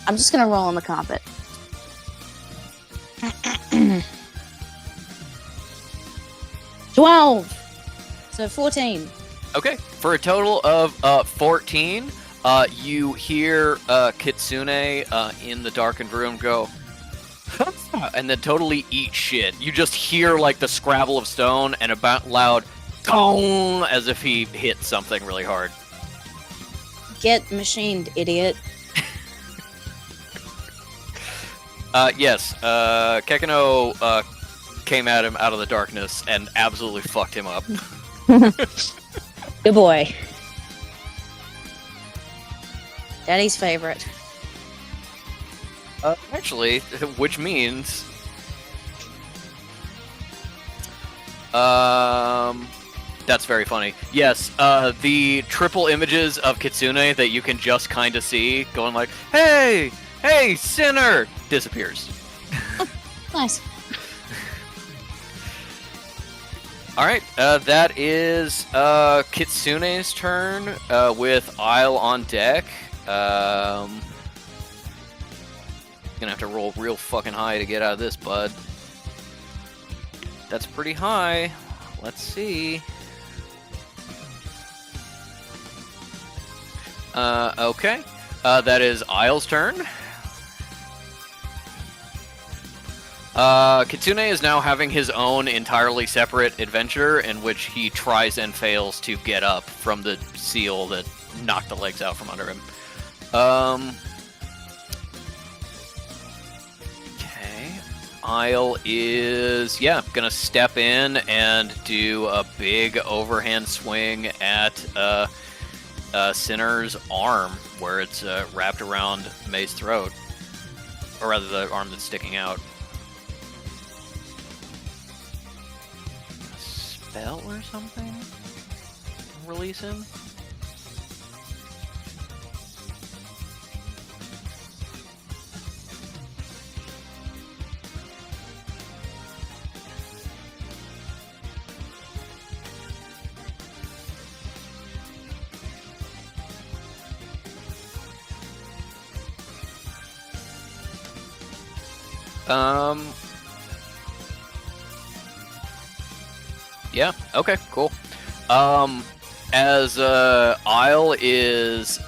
I'm just gonna roll on the carpet. 12! So 14. Okay. For a total of 14, you hear Kitsune in the darkened room go, and then totally eat shit. You just hear like the scrabble of stone and a loud gong as if he hit something really hard. Get machined, idiot. Yes. Kekino came at him out of the darkness and absolutely fucked him up. Good boy. Daddy's favorite. Actually, which means, that's very funny. Yes, the triple images of Kitsune that you can just kind of see going like, "Hey, hey, sinner," disappears. Nice. All right, that is Kitsune's turn with Isle on deck. Gonna have to roll real fucking high to get out of this, bud. That's pretty high. Let's see. Okay. That is Isle's turn. Kitsune is now having his own entirely separate adventure in which he tries and fails to get up from the seal that knocked the legs out from under him. Okay. Isle is, gonna step in and do a big overhand swing at Sinner's arm, where it's wrapped around May's throat. Or rather, the arm that's sticking out. Spell or something? Release him? Yeah, okay, cool. As Isle is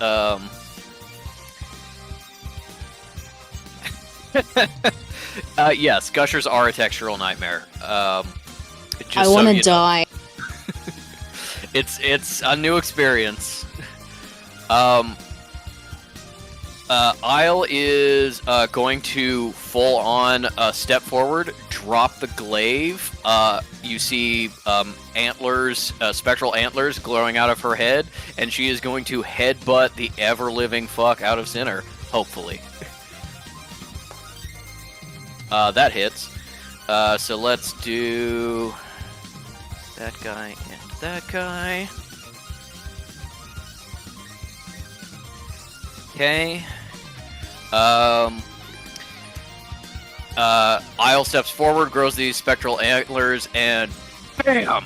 yes, gushers are a textural nightmare. Just I so want to you know. die. It's a new experience. Isle is going to full on step forward, drop the glaive. You see antlers, spectral antlers glowing out of her head, and she is going to headbutt the ever-living fuck out of Sinner, hopefully. That hits. So let's do that guy and that guy. Okay. Isle steps forward, grows these spectral antlers, and bam!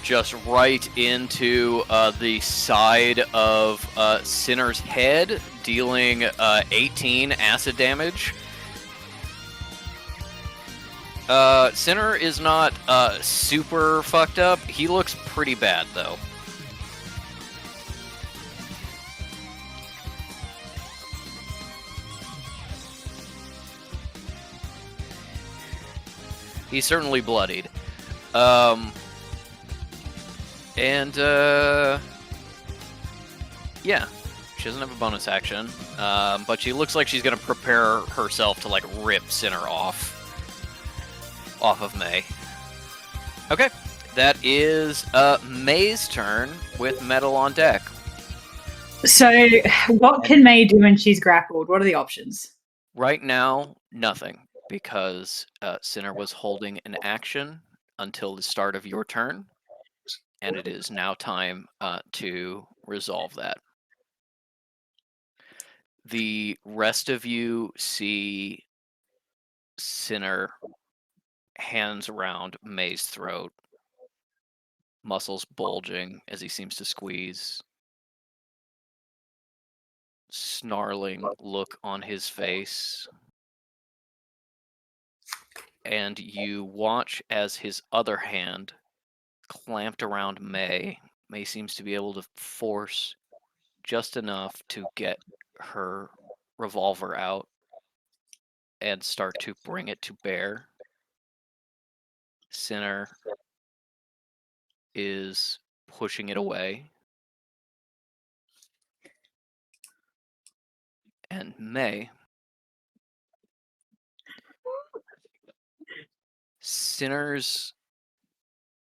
Just right into the side of Sinner's head, dealing 18 acid damage. Sinner is not super fucked up. He looks pretty bad, though. He's certainly bloodied. Yeah, she doesn't have a bonus action, but she looks like she's gonna prepare herself to like rip Sinner off of May. Okay, that is May's turn with Metal on deck. So, what can May do when she's grappled? What are the options? Right now, nothing, because Sinner was holding an action until the start of your turn, and it is now time to resolve that. The rest of you see Sinner hands around May's throat, muscles bulging as he seems to squeeze, snarling look on his face. And you watch as his other hand, clamped around May, seems to be able to force just enough to get her revolver out and start to bring it to bear. Sinner is pushing it away. And May Sinner's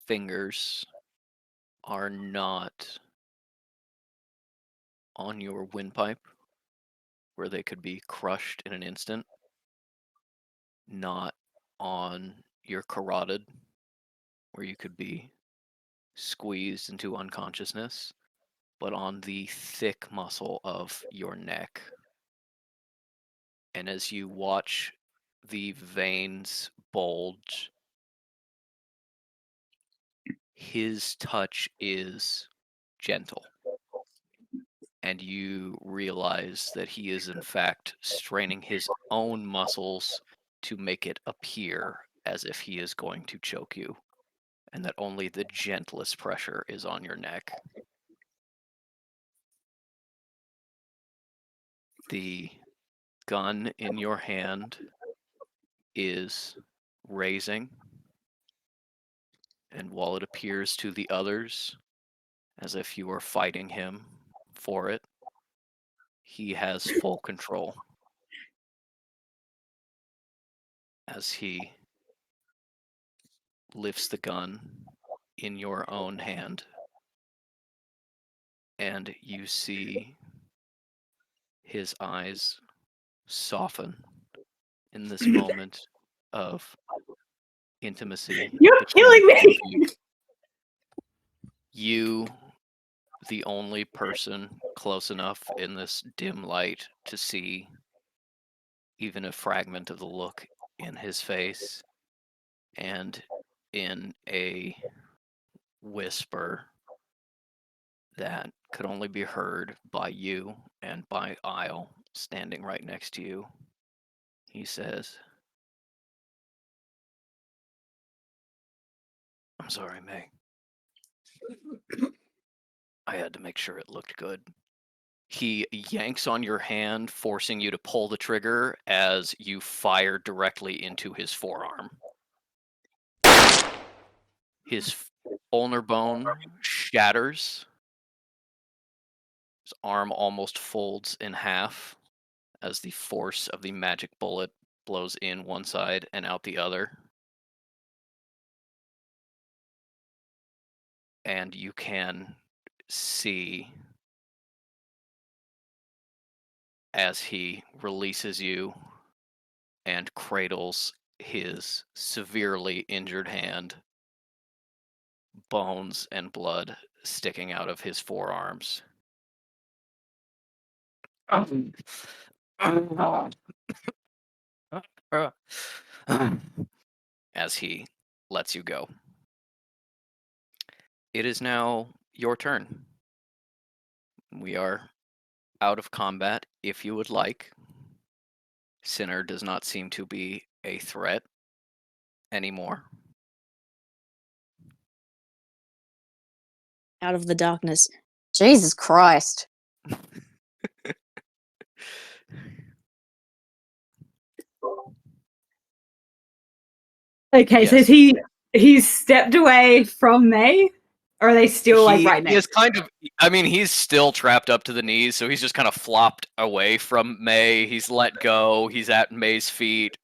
fingers are not on your windpipe, where they could be crushed in an instant, not on your carotid, where you could be squeezed into unconsciousness, but on the thick muscle of your neck. And as you watch the veins bulge, his touch is gentle. And you realize that he is in fact straining his own muscles to make it appear as if he is going to choke you, and that only the gentlest pressure is on your neck. The gun in your hand is raising, and while it appears to the others as if you are fighting him for it, he has full control. As he lifts the gun in your own hand, and you see his eyes soften in this moment of intimacy. You're between killing the two me! of you. You, the only person close enough in this dim light to see even a fragment of the look in his face, and in a whisper that could only be heard by you and by Isle standing right next to you, he says, "I'm sorry, May. I had to make sure it looked good." He yanks on your hand, forcing you to pull the trigger as you fire directly into his forearm. His ulnar bone shatters. His arm almost folds in half as the force of the magic bullet blows in one side and out the other. And you can see as he releases you and cradles his severely injured hand, bones and blood sticking out of his forearms. As he lets you go. It is now your turn. We are out of combat if you would like. Sinner does not seem to be a threat anymore. Out of the darkness. Jesus Christ. Okay, so Yes. he's stepped away from May? Or are they still like right He is next? kind of, I mean, he's still trapped up to the knees, so he's just kind of flopped away from May. He's let go. He's at May's feet,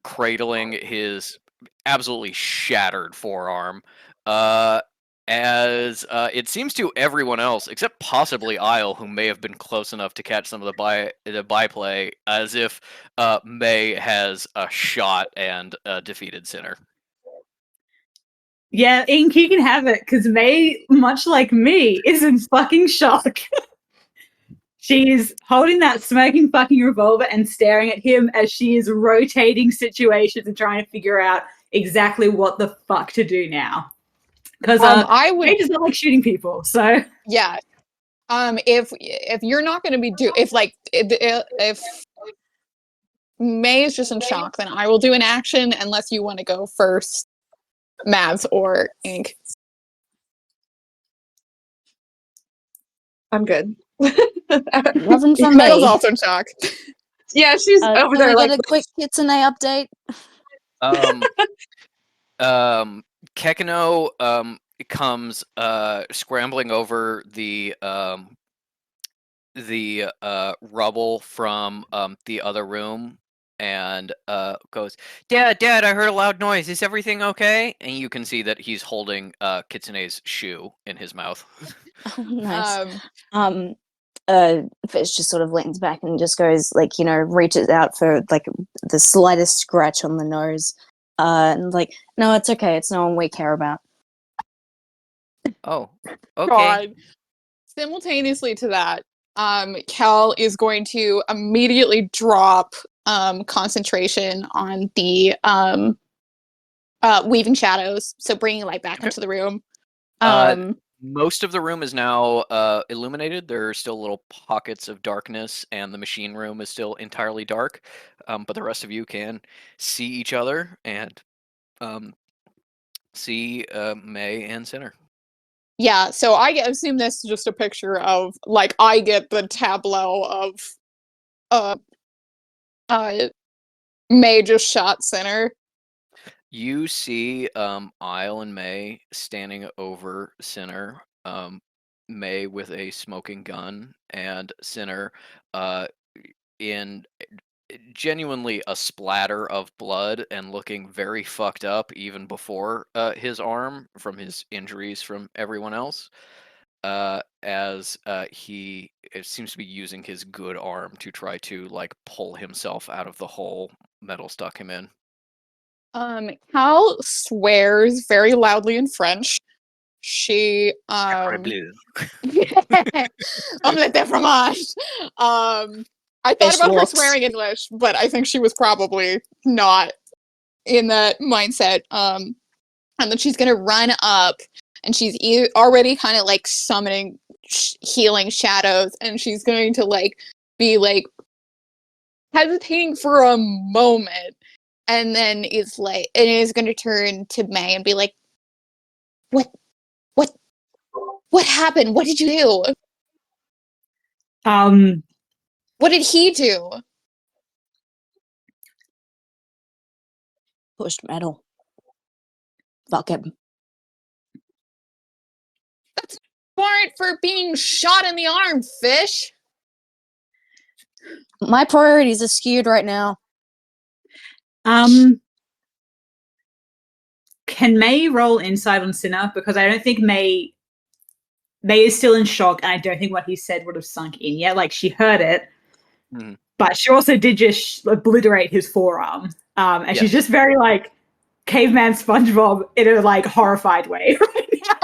cradling his absolutely shattered forearm. As it seems to everyone else, except possibly Isle, who may have been close enough to catch some of the byplay, as if May has shot and defeated Sinner. Yeah, Ink, you can have it, because May, much like me, is in fucking shock. She's holding that smoking fucking revolver and staring at him as she is rotating situations and trying to figure out exactly what the fuck to do now. Because I would, May does not like shooting people, so yeah. If you're not going to be if May is just in shock, then I will do an action unless you want to go first, Mavs or Ink. I'm good. Nothing from Metal's me. also in shock. Yeah, she's over Can there we like get a quick Kitsune update? Kekino comes scrambling over the rubble from the other room and goes, Dad, I heard a loud noise. Is everything okay? And you can see that he's holding Kitsune's shoe in his mouth. Oh, nice. Um, Fish just sort of leans back and just goes, like, reaches out for like the slightest scratch on the nose. And like, no, it's okay. It's no one we care about. Oh, okay. God. Simultaneously to that, Cal is going to immediately drop concentration on the weaving shadows, so bringing light back Okay. into the room. Most of the room is now illuminated. There are still little pockets of darkness, and the machine room is still entirely dark. But the rest of you can see each other and see May and Sinner. Yeah, so assume this is just a picture of, like, I get the tableau of May just shot Sinner. You see Isle and May standing over Sinner, May with a smoking gun, and Sinner in genuinely a splatter of blood and looking very fucked up even before his arm from his injuries from everyone else. As he seems to be using his good arm to try to like pull himself out of the hole Metal stuck him in. Cal swears very loudly in French. She Bleu. omelette de fromage. I thought Fish about her walks. swearing English, but I think she was probably not in that mindset. And then she's gonna run up, and she's already kind of like summoning healing shadows, and she's going to like be like hesitating for a moment, and then is going to turn to May and be like, what happened? What did you do? What did he do? Pushed Metal. Fuck him. Warrant for being shot in the arm, Fish. My priorities are skewed right now. Can May roll insight on Sinner? Because I don't think May is still in shock, and I don't think what he said would have sunk in yet. Like, she heard it, but she also did just obliterate his forearm. And Yes. she's just very like caveman SpongeBob in a like horrified way right now.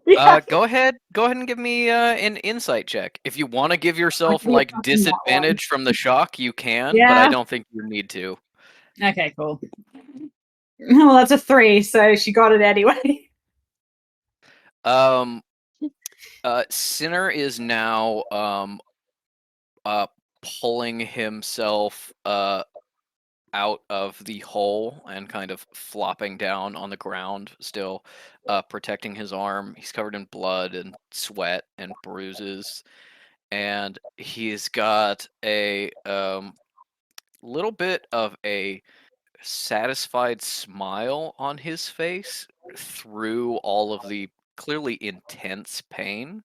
Yeah. Go ahead and give me an insight check. If you want to give yourself can like fucking that disadvantage from the shock, you can, but Yeah. I don't think you need to. Okay, cool. Well, that's a 3, so she got it anyway. Sinner is now pulling himself out of the hole and kind of flopping down on the ground, still protecting his arm. He's covered in blood and sweat and bruises, and he's got a little bit of a satisfied smile on his face through all of the clearly intense pain,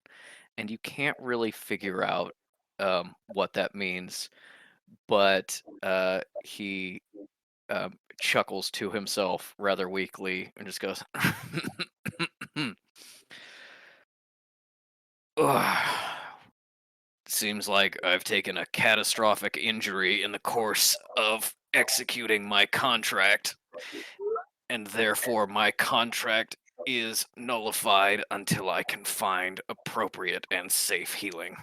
and you can't really figure out what that means, but he chuckles to himself rather weakly and just goes, "Ugh. Seems like I've taken a catastrophic injury in the course of executing my contract, and therefore my contract is nullified until I can find appropriate and safe healing."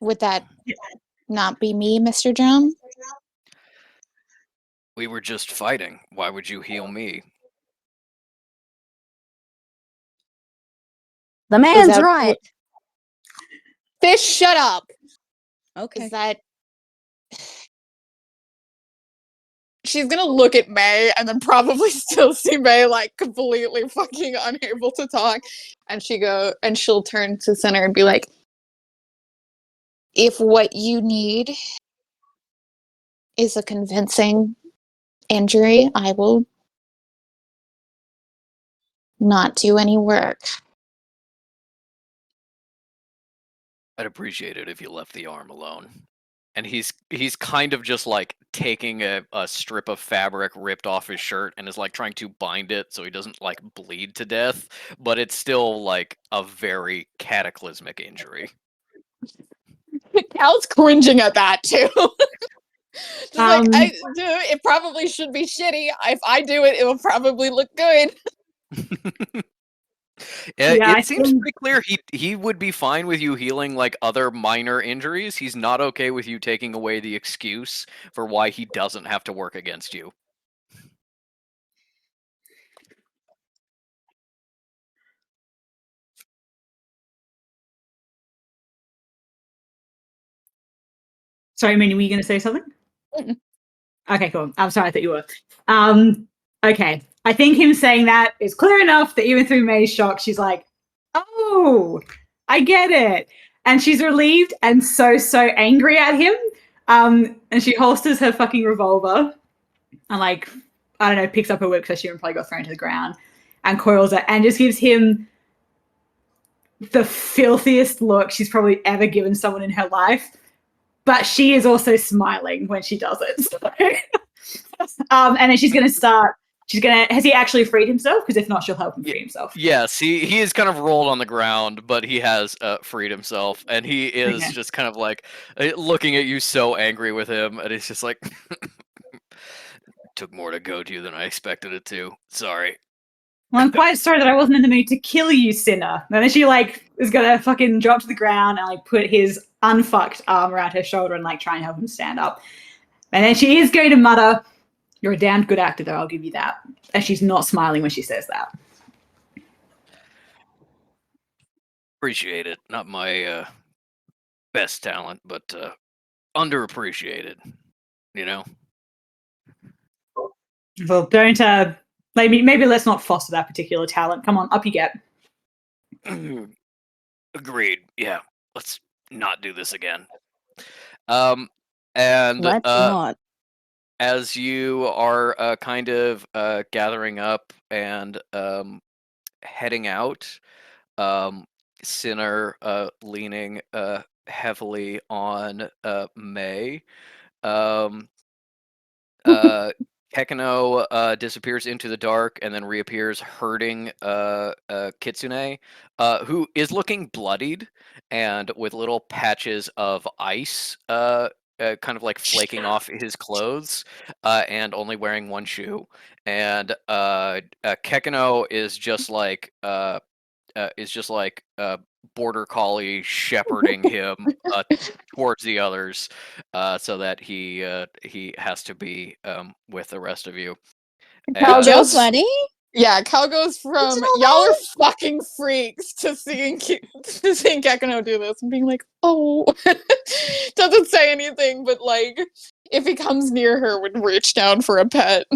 Would that not be me, Mr. Drum? We were just fighting. Why would you heal me? The man's that right. Fish, shut up. Okay. Is that... She's gonna look at May and then probably still see May like completely fucking unable to talk, and she'll turn to Sinner and be like, if what you need is a convincing injury, I will not do any work. I'd appreciate it if you left the arm alone. and he's kind of just like taking a strip of fabric ripped off his shirt and is like trying to bind it so he doesn't like bleed to death, but it's still like a very cataclysmic injury. Cal's cringing at that too. Just like, Um, it probably should be shitty. If I do it, it will probably look good. I It seems think- pretty clear he would be fine with you healing like other minor injuries. He's not okay with you taking away the excuse for why he doesn't have to work against you. Sorry, Minnie, were you going to say something? Mm-mm. Okay, cool. I'm sorry, I thought you were. Okay. I think him saying that is clear enough that even through May's shock, she's like, oh, I get it. And she's relieved and so angry at him. And she holsters her fucking revolver and, like, I don't know, picks up her whip because she probably got thrown to the ground and coils it and just gives him the filthiest look she's probably ever given someone in her life. But she is also smiling when she does it. So. And then she's going to start. Has he actually freed himself? Because if not, she'll help him free himself. Yes, he is kind of rolled on the ground, but he has freed himself, and he is Okay. just kind of like looking at you so angry with him, and he's just like, took more to go to you than I expected it to. Sorry. Well, I'm quite sorry that I wasn't in the mood to kill you, sinner. And then she is gonna fucking drop to the ground and put his unfucked arm around her shoulder and try and help him stand up. And then she is going to mutter, "You're a damned good actor, though. I'll give you that." And she's not smiling when she says that. Appreciate it. Not my best talent, but underappreciated. You know. Well, don't. Maybe let's not foster that particular talent. Come on, up you get. Agreed. Yeah. Let's not do this again. And Let's not. as you are kind of gathering up and heading out, Sinner leaning heavily on May. Kekino disappears into the dark and then reappears hurting Kitsune, who is looking bloodied and with little patches of ice kind of like flaking off his clothes and only wearing one shoe. And Kekino is just like border collie shepherding him towards the others so that he has to be with the rest of you. Cal And, goes, buddy. yeah, Cal goes from y'all are fucking freaks to seeing Kekino do this and being like, oh, doesn't say anything, but like if he comes near her, would reach down for a pet.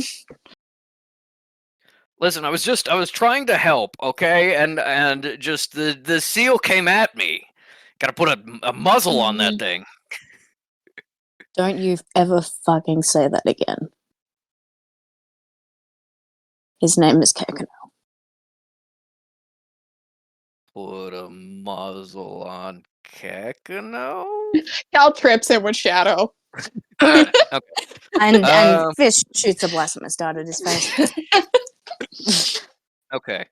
listen, I was trying to help, okay, and just the seal came at me. Got to put a muzzle on that thing. Don't you ever fucking say that again. His name is Kekino. Put a muzzle on Kekino? Cal trips him with Shadow. Okay. And Fish shoots a blasphemous dart at his face. Okay.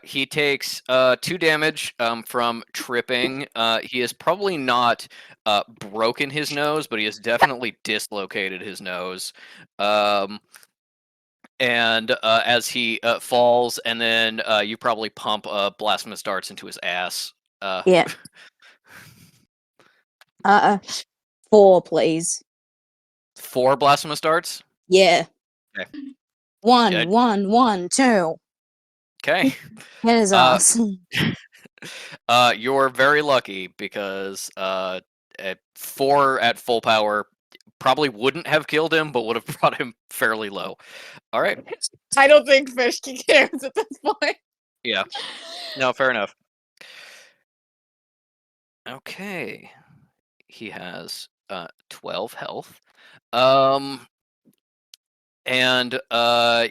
He takes 2 damage from tripping. He has probably not broken his nose, but he has definitely dislocated his nose. And as he falls, and then you probably pump blasphemous darts into his ass. Yeah. 4, please. 4 blasphemous darts? Yeah. Okay. 1, Good. 1, 1, 2. Okay. Hit his ass. You're very lucky because 4 at full power probably wouldn't have killed him, but would have brought him fairly low. All right. I don't think Fish cares at this point. Yeah. No, fair enough. Okay. He has 12 health. And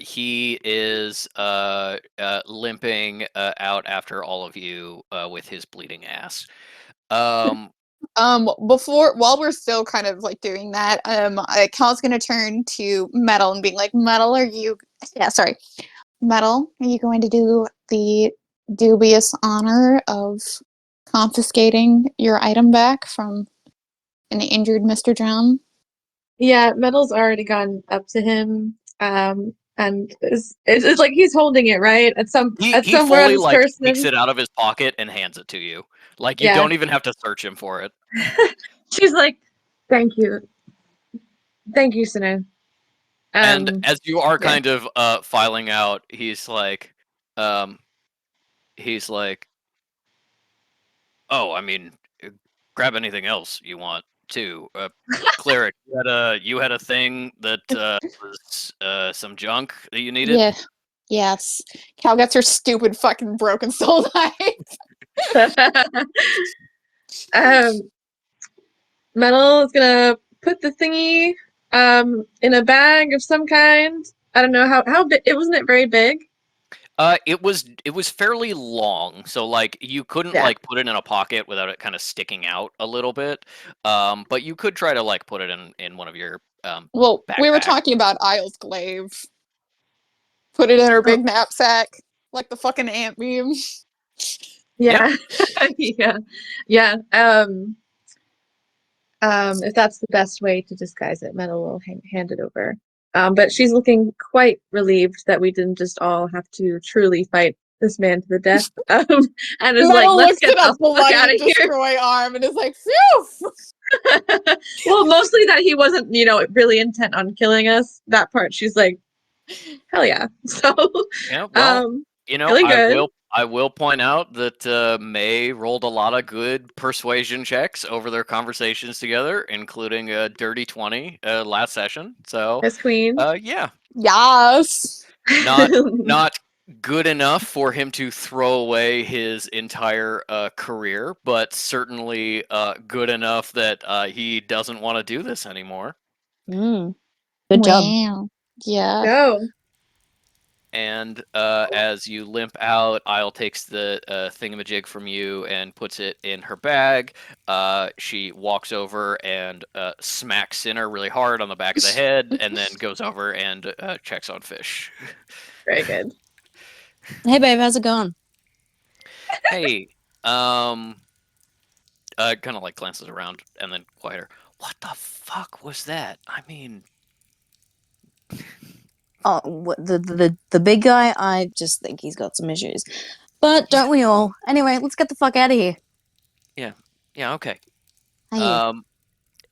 he is limping out after all of you with his bleeding ass. While we're still kind of like doing that, Cal's gonna turn to Metal and being like, Metal, Metal, are you going to do the dubious honor of confiscating your item back from an injured Mr. Drum? Yeah, Metal's already gone up to him, and it's like he's holding it right at He somewhere on fully his like person. takes it out of his pocket and hands it to you. Like you Yeah. don't even have to search him for it. She's like, "Thank you, Sinner." And as you are yeah. kind of filing out, he's like, "Oh, I mean, grab anything else you want too." Cleric, you had a thing that was some junk that you needed. Yeah. Yes. Cal gets her stupid fucking broken soul knife. Metal is gonna put the thingy in a bag of some kind. I don't know how big. It wasn't very big. It was fairly long, so like you couldn't Yeah. like put it in a pocket without it kind of sticking out a little bit. But you could try to like put it in one of your Well, we were backpacks. talking about Isle's glaive. Put it in her big knapsack, like the fucking ant beam. Yeah. Yeah. If that's the best way to disguise it, Metal will hand it over. But she's looking quite relieved that we didn't just all have to truly fight this man to the death. And is like, Metal let's looks get at the a fuck bloody out of here. destroy arm and is like, phew! Well, mostly that he wasn't, really intent on killing us. That part, she's like, hell yeah. So, Yeah, well, really good. I will point out that May rolled a lot of good persuasion checks over their conversations together, including a dirty 20 last session. So, As queen. yeah, Yes. not good enough for him to throw away his entire career, but certainly good enough that he doesn't want to do this anymore. Good job. Wow. Yeah. Go. And as you limp out, Isle takes the thingamajig from you and puts it in her bag. She walks over and smacks Sinner really hard on the back of the head, and then goes over and checks on Fish. Very good. Hey, babe, how's it going? Hey, kind of like glances around and then quieter. What the fuck was that? I mean, Oh, the big guy? I just think he's got some issues. But don't we all? Anyway, let's get the fuck out of here. yeah, okay. Hey,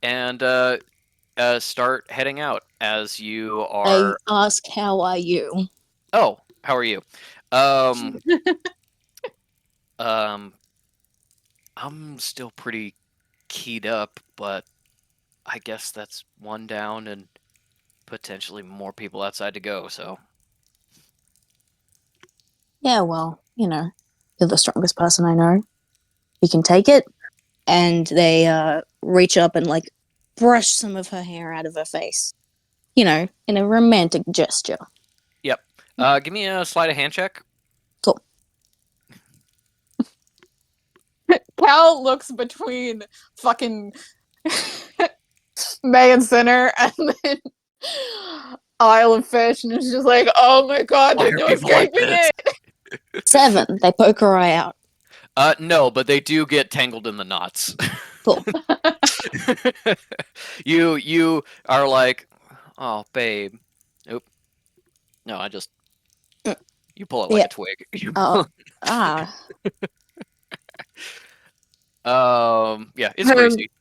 And start heading out as you I are. ask, how are you? Oh, how are you? I'm still pretty keyed up, but I guess that's one down and potentially more people outside to go, so. Yeah, well, you're the strongest person I know. You can take it. And they reach up and like brush some of her hair out of her face. In a romantic gesture. Yep. Give me a sleight of hand check. Cool. Cal looks between fucking May and Sinner and then Isle of Fish, and it's just like, oh my god, Why there's are no people like escaping this? it. 7. They poke her eye out. No, but they do get tangled in the knots. Cool. You are like, oh, babe. Oop. No, I just. You pull it like Yeah. a twig. Oh. Yeah, it's greasy.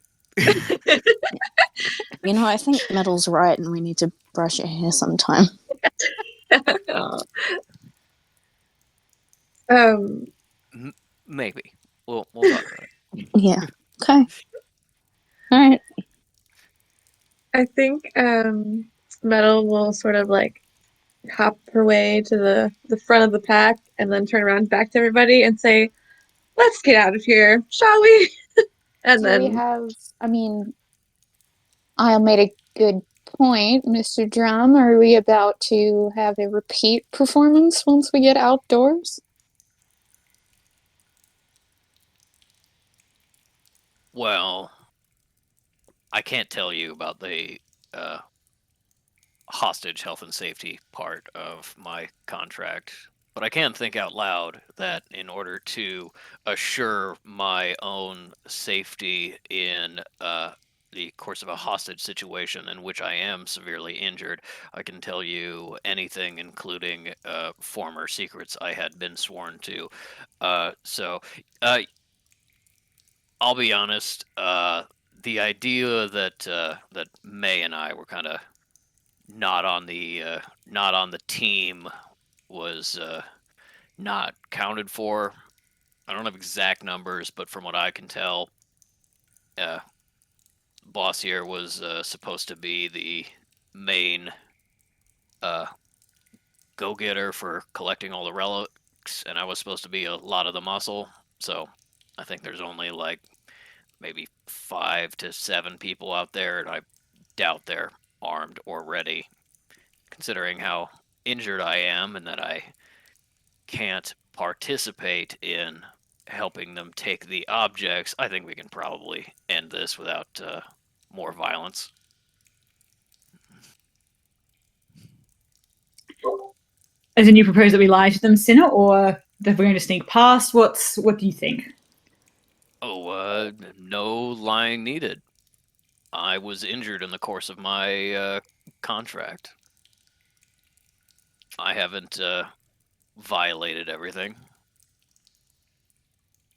I think Metal's right, and we need to brush your hair sometime. Maybe. We'll talk about it. Yeah. Okay. All right. I think Metal will sort of like hop her way to the front of the pack and then turn around back to everybody and say, let's get out of here, shall we? And Do then we have, Isle made a good point, Mr. Drum. Are we about to have a repeat performance once we get outdoors? Well, I can't tell you about the uh, hostage health and safety part of my contract, but I can think out loud that in order to assure my own safety in the course of a hostage situation in which I am severely injured, I can tell you anything, including former secrets I had been sworn to. So, uh, I'll be honest. The idea that May and I were kind of not on the team was not counted for. I don't have exact numbers, but from what I can tell, uh, Boss here was supposed to be the main uh, go-getter for collecting all the relics, and I was supposed to be a lot of the muscle. So I think there's only like maybe 5 to 7 people out there, and I doubt they're armed or ready, considering how injured I am and that I can't participate in helping them take the objects. I think we can probably end this without more violence. As in, you propose that we lie to them, Sinner, or that we're going to sneak past? What do you think? Oh, no lying needed. I was injured in the course of my contract. I haven't violated everything.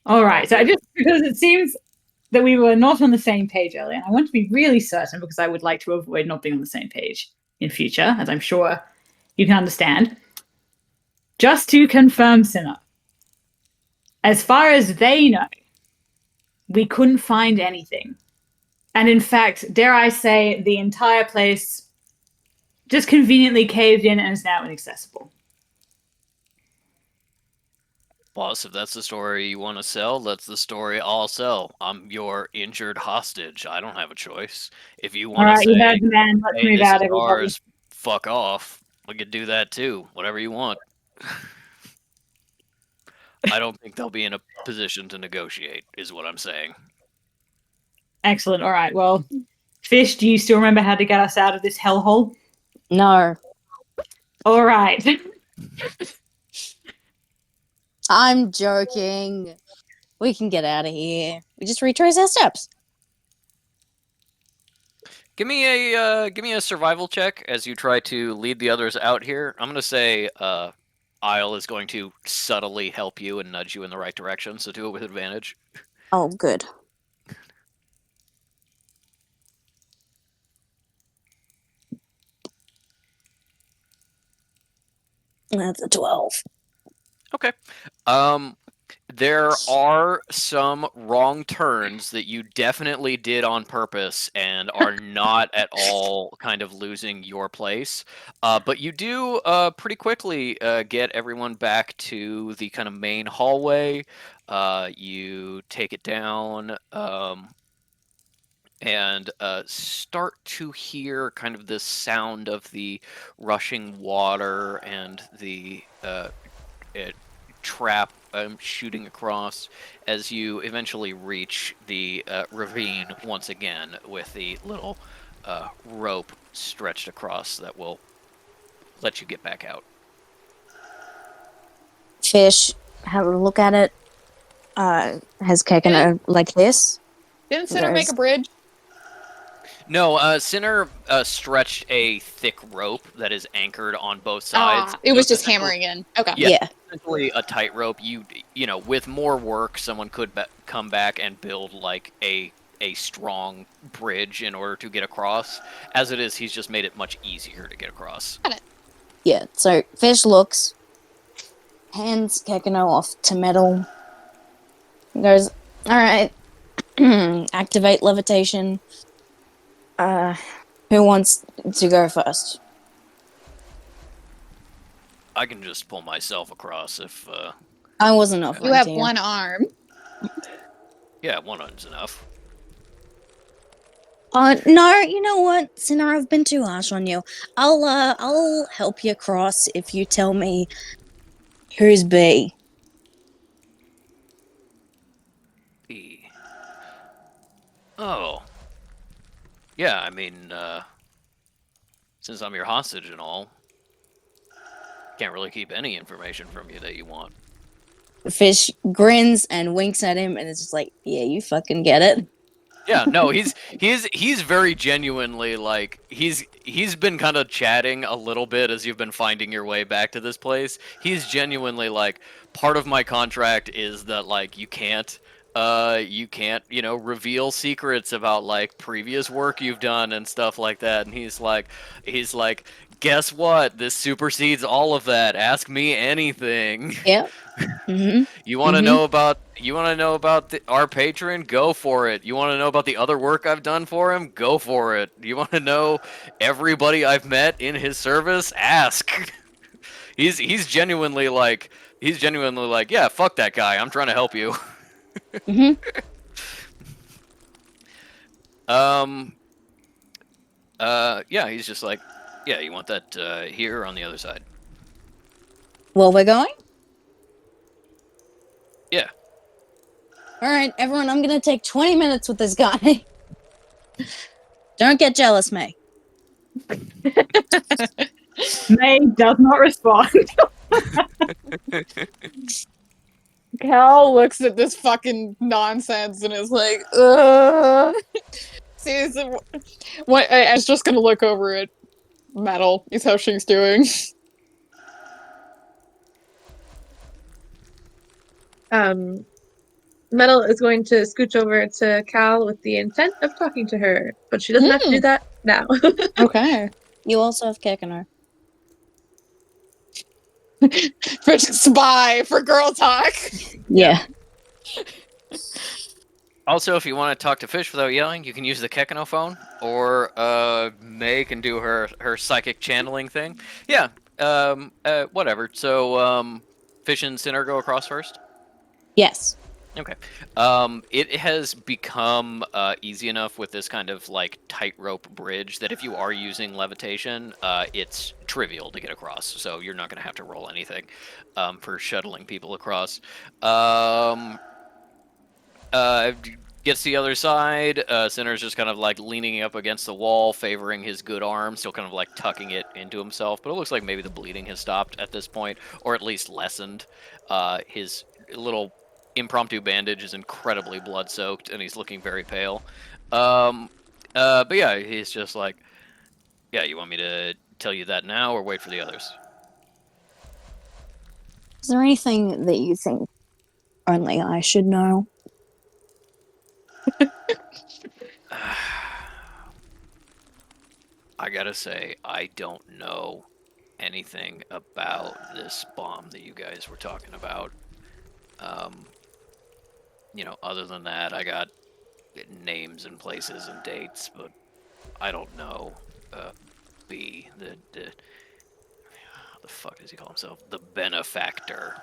All right. So because it seems that we were not on the same page earlier, and I want to be really certain because I would like to avoid not being on the same page in future, as I'm sure you can understand. Just to confirm, Sinner, as far as they know, we couldn't find anything. And in fact, dare I say, the entire place just conveniently caved in and is now inaccessible. Boss, if that's the story you want to sell, that's the story I'll sell. I'm your injured hostage. I don't have a choice. If you All want right, to you say, heard the man. Let's hey, move this out, is everybody. ours, fuck off, we could do that too. Whatever you want. I don't think they'll be in a position to negotiate, is what I'm saying. Excellent. All right. Well, Fish, do you still remember how to get us out of this hellhole? No, All right. I'm joking. We can get out of here. We just retrace our steps. Give me a survival check as you try to lead the others out here. I'm gonna say Isle is going to subtly help you and nudge you in the right direction, so do it with advantage. Oh, good. That's a 12. Okay. There are some wrong turns that you definitely did on purpose and are not at all kind of losing your place. But you do pretty quickly get everyone back to the kind of main hallway. You take it down. And start to hear kind of the sound of the rushing water and the trap shooting across as you eventually reach the ravine once again with the little rope stretched across that will let you get back out. Fish, have a look at it. Has Kekano like this? Didn't Sinner make There's- a bridge? No, Sinner stretched a thick rope that is anchored on both sides. It So was it's just essentially- hammering in. Okay. Yeah. Essentially a tightrope. You know, with more work, someone could come back and build like a strong bridge in order to get across. As it is, he's just made it much easier to get across. Yeah, so Fish looks, hands Kekano off to Metal, goes, alright, activate levitation. Who wants to go first? I can just pull myself across if. I wasn't offering You have to one arm. Yeah, one arm's enough. No, you know what, Sinner, I've been too harsh on you. I'll help you cross if you tell me who's B. B. Oh, yeah. I mean, since I'm your hostage and all, can't really keep any information from you that you want. Fish grins and winks at him, and it's just like, yeah, you fucking get it. Yeah, no, he's very genuinely like he's been kind of chatting a little bit as you've been finding your way back to this place. He's genuinely like, part of my contract is that like you can't, reveal secrets about like previous work you've done and stuff like that. And he's like, guess what? This supersedes all of that. Ask me anything. Yep. Mm-hmm. You want to Mhm. know about our patron? Go for it. You want to know about the other work I've done for him? Go for it. You want to know everybody I've met in his service? Ask. he's genuinely like yeah, fuck that guy. I'm trying to help you. Mhm. Yeah, he's just like, yeah, you want that here or on the other side? Well, we're going. Yeah. All right, everyone. I'm gonna take 20 minutes with this guy. Don't get jealous, May. May does not respond. Cal looks at this fucking nonsense and is like, ugh. See, what? I was just gonna look over at Metal. Is how she's doing. Metal is going to scooch over to Cal with the intent of talking to her, but she doesn't have to do that now. Okay. You also have Kekano. For spy for girl talk. Yeah. Also, if you want to talk to Fish without yelling, you can use the Kekano phone, or May can do her psychic channeling thing. Yeah, whatever. So, Fish and Sinner go across first. Yes. Okay. It has become easy enough with this kind of like tightrope bridge that if you are using levitation, it's trivial to get across. So you're not going to have to roll anything for shuttling people across. Gets to the other side. Sinner's just kind of like leaning up against the wall, favoring his good arm, still kind of like tucking it into himself. But it looks like maybe the bleeding has stopped at this point, or at least lessened. His little impromptu bandage is incredibly blood soaked, and he's looking very pale. But yeah, he's just like, yeah, you want me to tell you that now, or wait for the others? Is there anything that you think only I should know? I gotta say, I don't know anything about this bomb that you guys were talking about. Other than that, I got names and places and dates, but I don't know. B, the how the fuck does he call himself? The benefactor,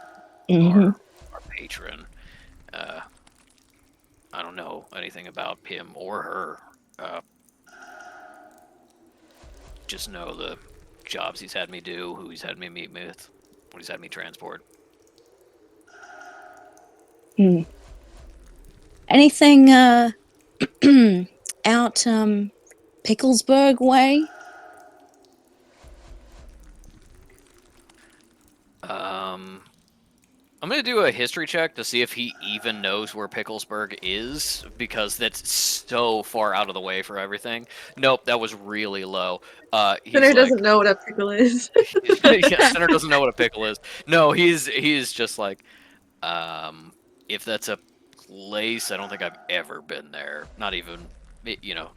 Mm-hmm. our patron. I don't know anything about him or her. Just know the jobs he's had me do, who he's had me meet with, what he's had me transport. Hmm. Anything out Picklesburg way? I'm gonna do a history check to see if he even knows where Picklesburg is, because that's so far out of the way for everything. Nope, that was really low. He's Sinner like, doesn't know what a pickle is. yeah, Center doesn't know what a pickle is. No, he's just like, if that's a place, I don't think I've ever been there. Not even,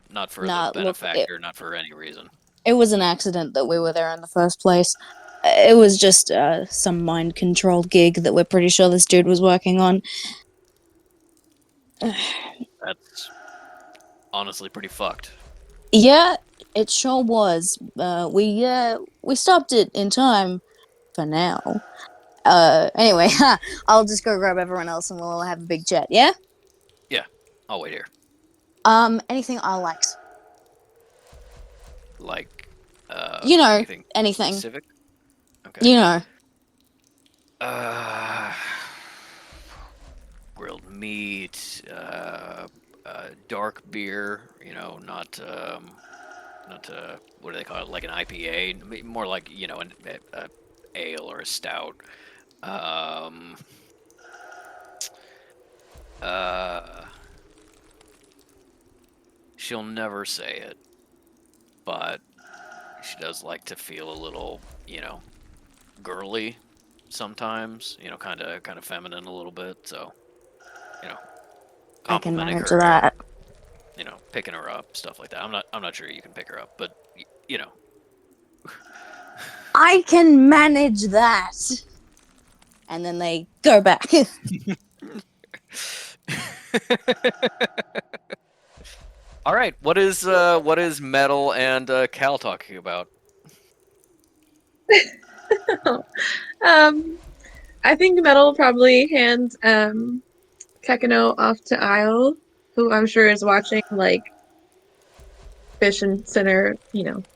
not for Nah, the look, benefactor, not for any reason. It was an accident that we were there in the first place. It was just some mind-controlled gig that we're pretty sure this dude was working on. That's honestly pretty fucked. Yeah, it sure was. We stopped it in time for now. Anyway, I'll just go grab everyone else and we'll all have a big chat. Yeah. Yeah, I'll wait here. Anything I liked. Like, Anything. specific? Okay. You know. Grilled meat, dark beer. Not what do they call it? Like an IPA, more like a ale or a stout. Um, she'll never say it, but she does like to feel a little, girly sometimes. Kind of feminine a little bit. So, you know, I can complimenting manage her, that. picking her up, stuff like that. I'm not sure you can pick her up, but I can manage that. And then they go back. All right, what is Metal and Cal talking about? I think Metal will probably hand Kekino off to Isle, who I'm sure is watching like Fish and Sinner,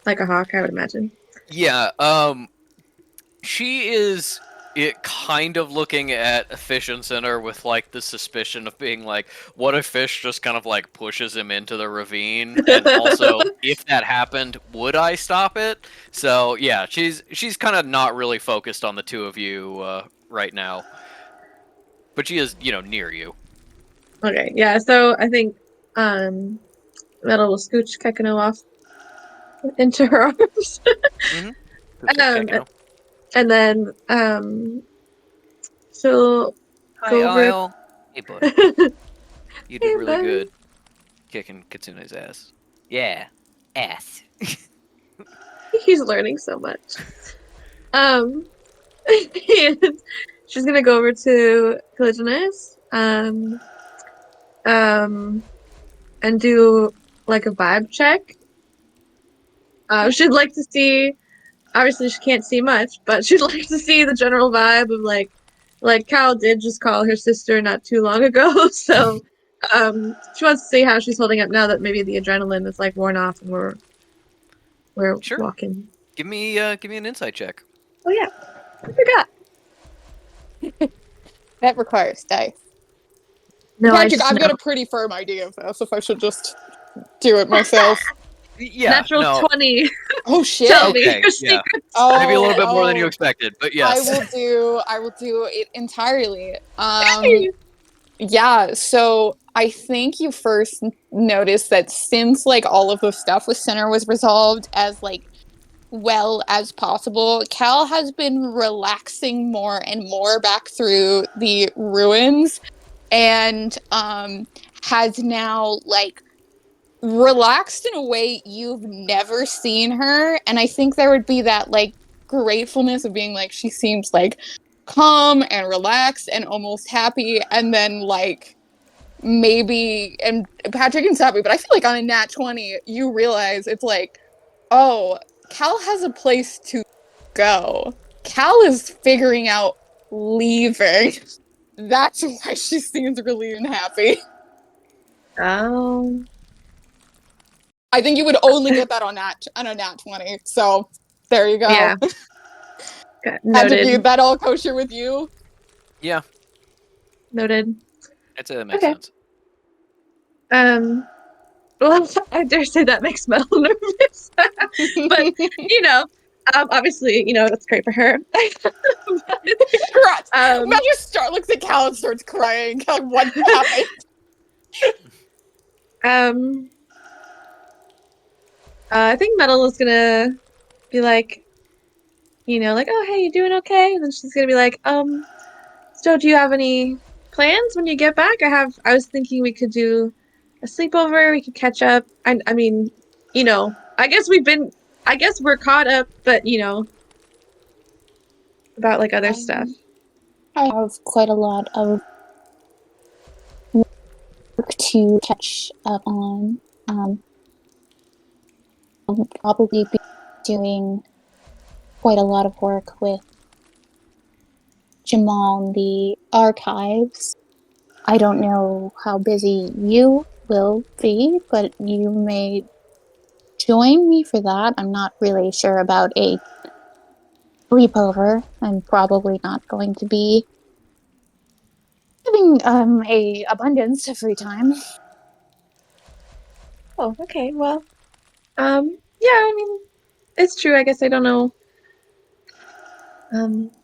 like a hawk, I would imagine. Yeah, she is kind of looking at Fish and Center with like the suspicion of being like, what if Fish just kind of like pushes him into the ravine? And also, if that happened, would I stop it? So yeah, she's kind of not really focused on the two of you right now, but she is near you. Okay, yeah. So I think Metal will scooch Kekino off into her arms. And then she'll Hi, go over. Isle. Hey, buddy. You did Hey, really buddy. good kicking Kitsune's ass. Yeah, ass. He's learning so much. And she's gonna go over to Caligines, and do like a vibe check. She'd like to see. Obviously, she can't see much, but she'd like to see the general vibe of like Cal did just call her sister not too long ago. So, she wants to see how she's holding up now that maybe the adrenaline is like worn off and we're Sure. walking. Give me an insight check. Oh yeah, I forgot. That requires dice. No, Patrick, I've got a pretty firm idea of this. If I should just do it myself. Yeah, natural no. 20. Oh shit! Tell me Okay, your yeah. secrets. Maybe a little bit more than you expected, but yes. I will do it entirely. Yeah, so I think you first noticed that since like all of the stuff with Sinner was resolved as like well as possible, Cal has been relaxing more and more back through the ruins and has now like relaxed in a way you've never seen her. And I think there would be that like gratefulness of being like, she seems like calm and relaxed and almost happy. And then like maybe, and Patrick can stop me, but I feel like on a nat 20, you realize it's like, oh, Cal has a place to go. Cal is figuring out leaving. That's why she seems really unhappy. Oh. I think you would only get that on a nat 20. So there you go. Yeah. Okay, Patrick, noted. that all kosher with you? Yeah, Noted. that makes Okay. sense. Well, I dare say that makes Mel nervous. But, obviously, that's great for her. Congrats! Imagine Star looks at Cal and starts crying. Like, what happened? I think Metal is gonna be like, oh, hey, you doing okay? And then she's gonna be like, so do you have any plans when you get back? I was thinking we could do a sleepover, we could catch up. I mean, I guess we're caught up, but, about like other stuff. I have quite a lot of work to catch up on. I'll probably be doing quite a lot of work with Jamal in the archives. I don't know how busy you will be, but you may join me for that. I'm not really sure about a sleepover. I'm probably not going to be having a abundance of free time. Oh, okay. Well, yeah. I mean, it's true. I guess I don't know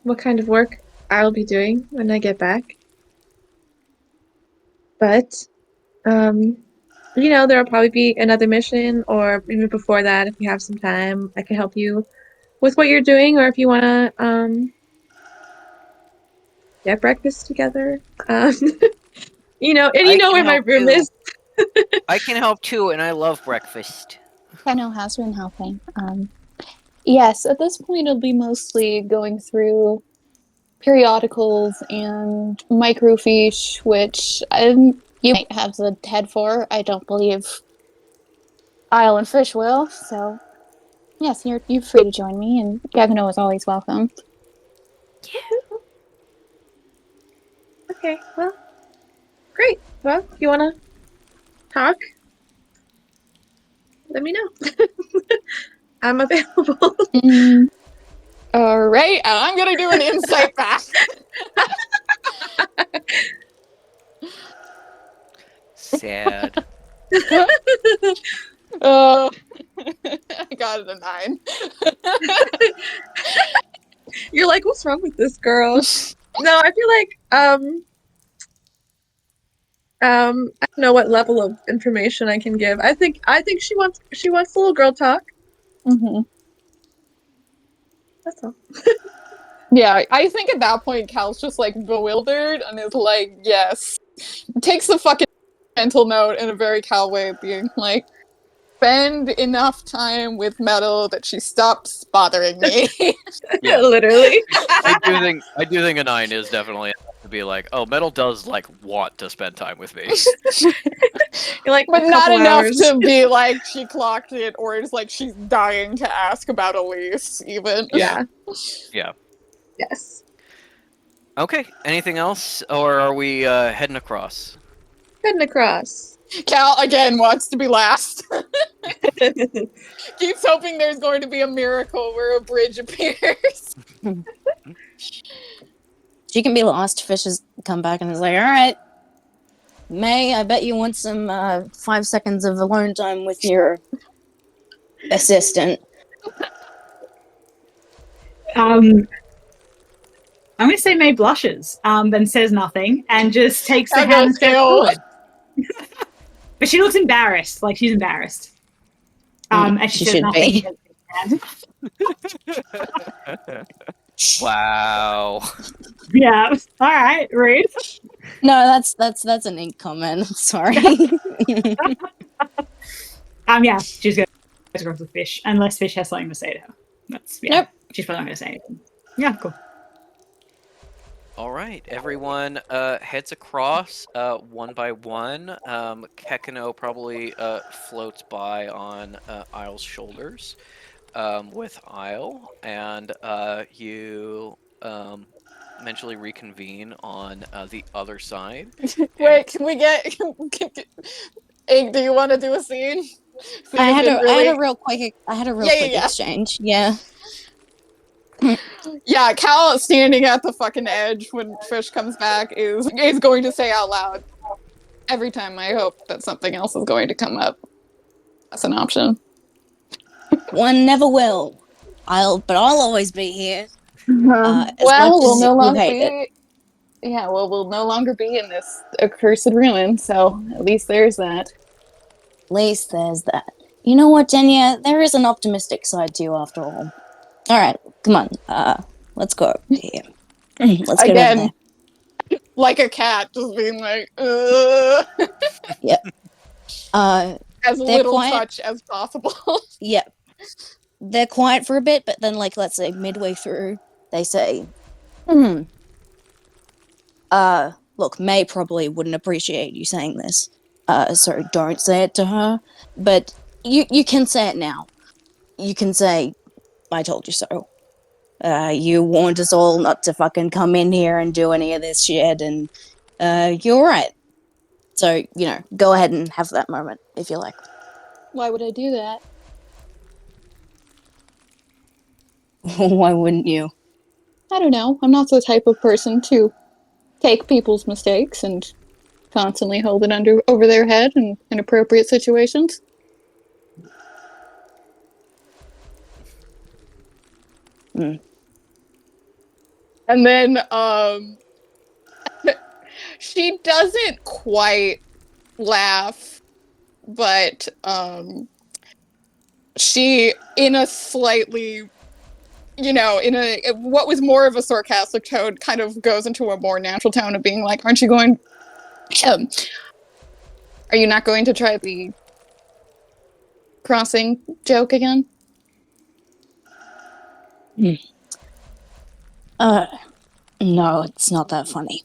what kind of work I'll be doing when I get back, but there'll probably be another mission, or even before that, if you have some time, I can help you with what you're doing, or if you want to get breakfast together. And I you know can where my help room too. is. I can help too, and I love breakfast. Kano has been helping. Yes, at this point it'll be mostly going through periodicals and microfiche, which you might have the head for. I don't believe Isle and Fish will, so yes, you're free to join me, and Gagano is always welcome. Okay, well, great. Well, you want to talk? Let me know. I'm available. All right, I'm gonna do an insight back. Sad. Oh, I got it a 9. You're like, what's wrong with this girl? No, I feel like I don't know what level of information I can give. I think she wants little girl talk. Mm-hmm. That's all. Yeah, I think at that point Cal's just like bewildered and is like, yes. Takes the fucking mental note in a very Cal way, being like, spend enough time with Metal that she stops bothering me. Yeah. Literally. I do think a 9 is definitely enough to be like, oh, Metal does like want to spend time with me. You're like, But a not couple enough hours. to be like she clocked it, or it's like she's dying to ask about Elise, even. Yeah. Yeah. Yes. Okay. Anything else, or are we heading across? Heading across. Cal, again, wants to be last. Keeps hoping there's going to be a miracle where a bridge appears. She can be lost. Fish has come back and is like, all right, May, I bet you want some 5 seconds of alone time with your assistant. I'm going to say May blushes, then says nothing, and just takes the That hand and goes steps Cal. forward. But she looks embarrassed, like she's embarrassed. And she She says should nothing. be. Wow. Yeah. All right, rude. No, that's an ink comment. Sorry. Yeah, she's going to go across with Fish, unless Fish has something to say to her. Nope. She's probably not going to say anything. Yeah, cool. All right, everyone heads across one by one. Kekino probably floats by on Isle's shoulders with Isle, and you eventually reconvene on the other side. Wait, can we get... Ink, do you want to do a scene? I had Really- a real quick Yeah. exchange. Yeah. Yeah, Cal standing at the fucking edge when Fish comes back is going to say out loud. Every time I hope that something else is going to come up. That's an option. One never will. I'll always be here. As Well, much we'll as no you longer hate be. Yeah, well, we'll no longer be in this accursed ruin, so at least there's that. At least there's that. You know what, Jenya? There is an optimistic side to you after all. All right, come on. Let's go over here. Let's get over Again, there. like a cat, just being like, as little quiet. touch as possible. Yep. They're quiet for a bit, but then, like, let's say midway through, they say, look, May probably wouldn't appreciate you saying this, so don't say it to her, but you can say it now. You can say, I told you so. You warned us all not to fucking come in here and do any of this shit, and, you're right. So, go ahead and have that moment, if you like. Why would I do that? Why wouldn't you? I don't know. I'm not the type of person to take people's mistakes and constantly hold it over their head in inappropriate situations. Mm. And then she doesn't quite laugh, but she, in a slightly, in a what was more of a sarcastic tone, kind of goes into a more natural tone of being like, "Aren't you going? Are you not going to try the crossing joke again?" No, it's not that funny.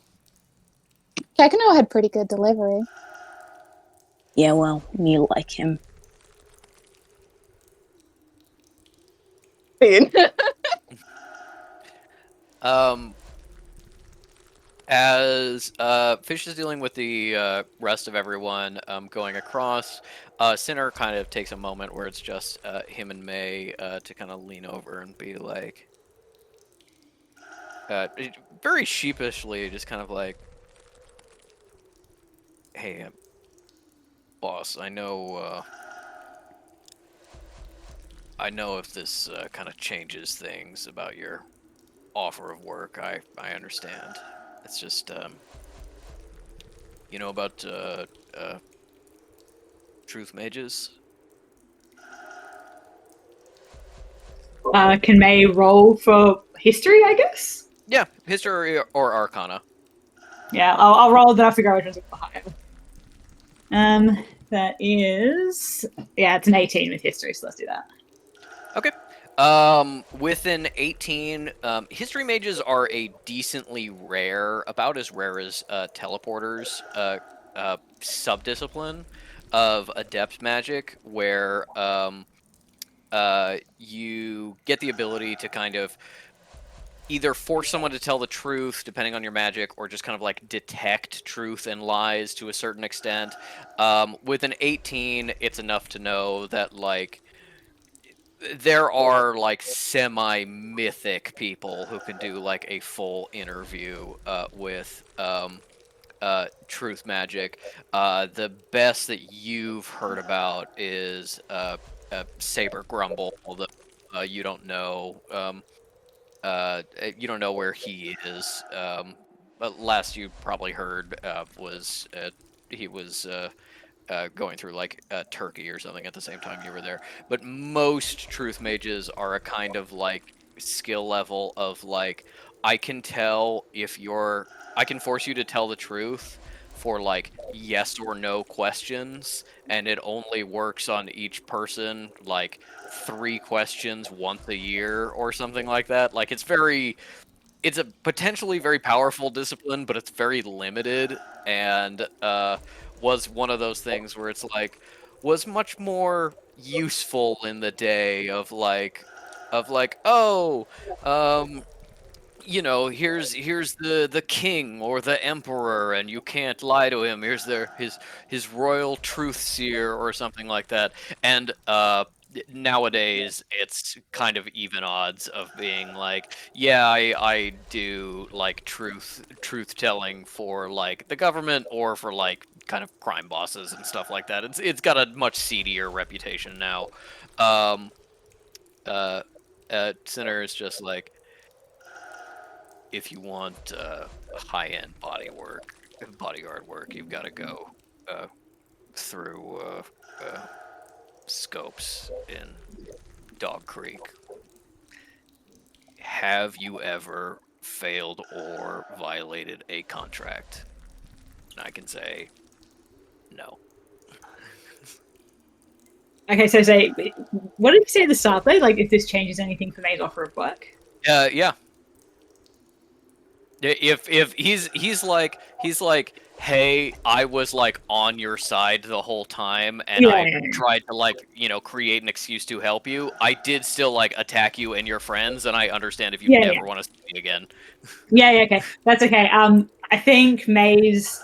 Tekno had pretty good delivery. Yeah, well, you like him. As Fish is dealing with the rest of everyone going across, Sinner kind of takes a moment where it's just him and May to kind of lean over and be like, very sheepishly, just kind of like, "Hey, boss, I know if this kind of changes things about your offer of work. I understand. It's just you know about truth mages." Can May roll for history, I guess? Yeah, history or arcana. Yeah, I'll roll, then I'll figure out which one's the higher. That is... Yeah, it's an 18 with history, so let's do that. Okay. With an 18, history mages are a decently rare, about as rare as teleporters, subdiscipline of adept magic, where you get the ability to kind of either force someone to tell the truth, depending on your magic, or just kind of like detect truth and lies to a certain extent. With an 18, it's enough to know that, like, there are like semi-mythic people who can do like a full interview with truth magic. The best that you've heard about is Saber Grumble, although you don't know where he is. But last you probably heard was he was going through like Turkey or something at the same time you were there. But most truth mages are a kind of like skill level of like, I can tell if I can force you to tell the truth for like yes or no questions, and it only works on each person like 3 questions once a year or something like that. Like it's a potentially very powerful discipline, but it's very limited, and was one of those things where it's like was much more useful in the day of like oh, here's the king or the emperor, and you can't lie to him. Here's his royal truth seer or something like that. And nowadays it's kind of even odds of being like, yeah, I do like truth telling for like the government or for like kind of crime bosses and stuff like that. It's got a much seedier reputation now. Sinner is just like, if you want high-end bodyguard work, you've got to go through Scopes in Dog Creek. Have you ever failed or violated a contract? And I can say no. Okay, so say, what did you say at the start though? Like, if this changes anything for May's offer of work? Yeah. If he's like, hey, I was like on your side the whole time, and I tried to like create an excuse to help you. I did still like attack you and your friends, and I understand if you never want to see me again. Yeah, okay, that's okay. I think May's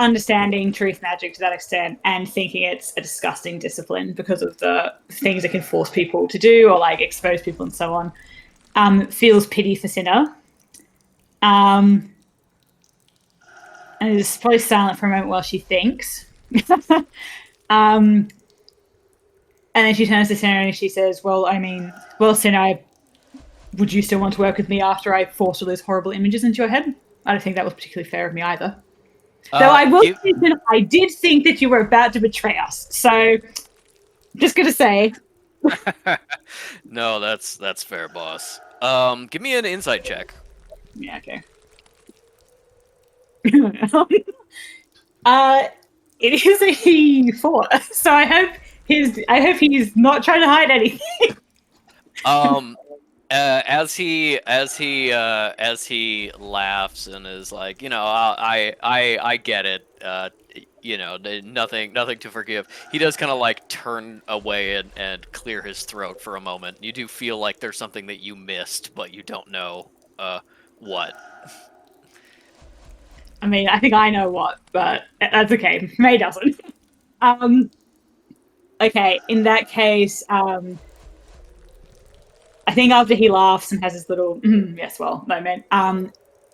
understanding truth magic to that extent and thinking it's a disgusting discipline because of the things it can force people to do or like expose people and so on. Feels pity for Sinner. And is probably silent for a moment while she thinks. And then she turns to Senna and she says, well, Senna, would you still want to work with me after I forced all those horrible images into your head? I don't think that was particularly fair of me either. Though I will say, Senna, I did think that you were about to betray us. So, just going to say. No, that's fair, boss. Give me an insight check. Yeah, okay. It is a 4, so I hope he's not trying to hide anything. As he laughs and is like, I get it. Nothing to forgive. He does kind of like turn away and clear his throat for a moment. You do feel like there's something that you missed, but you don't know what. I mean, I think I know what, but that's okay. May doesn't. Okay, in that case, I think after he laughs and has his little yes, well moment,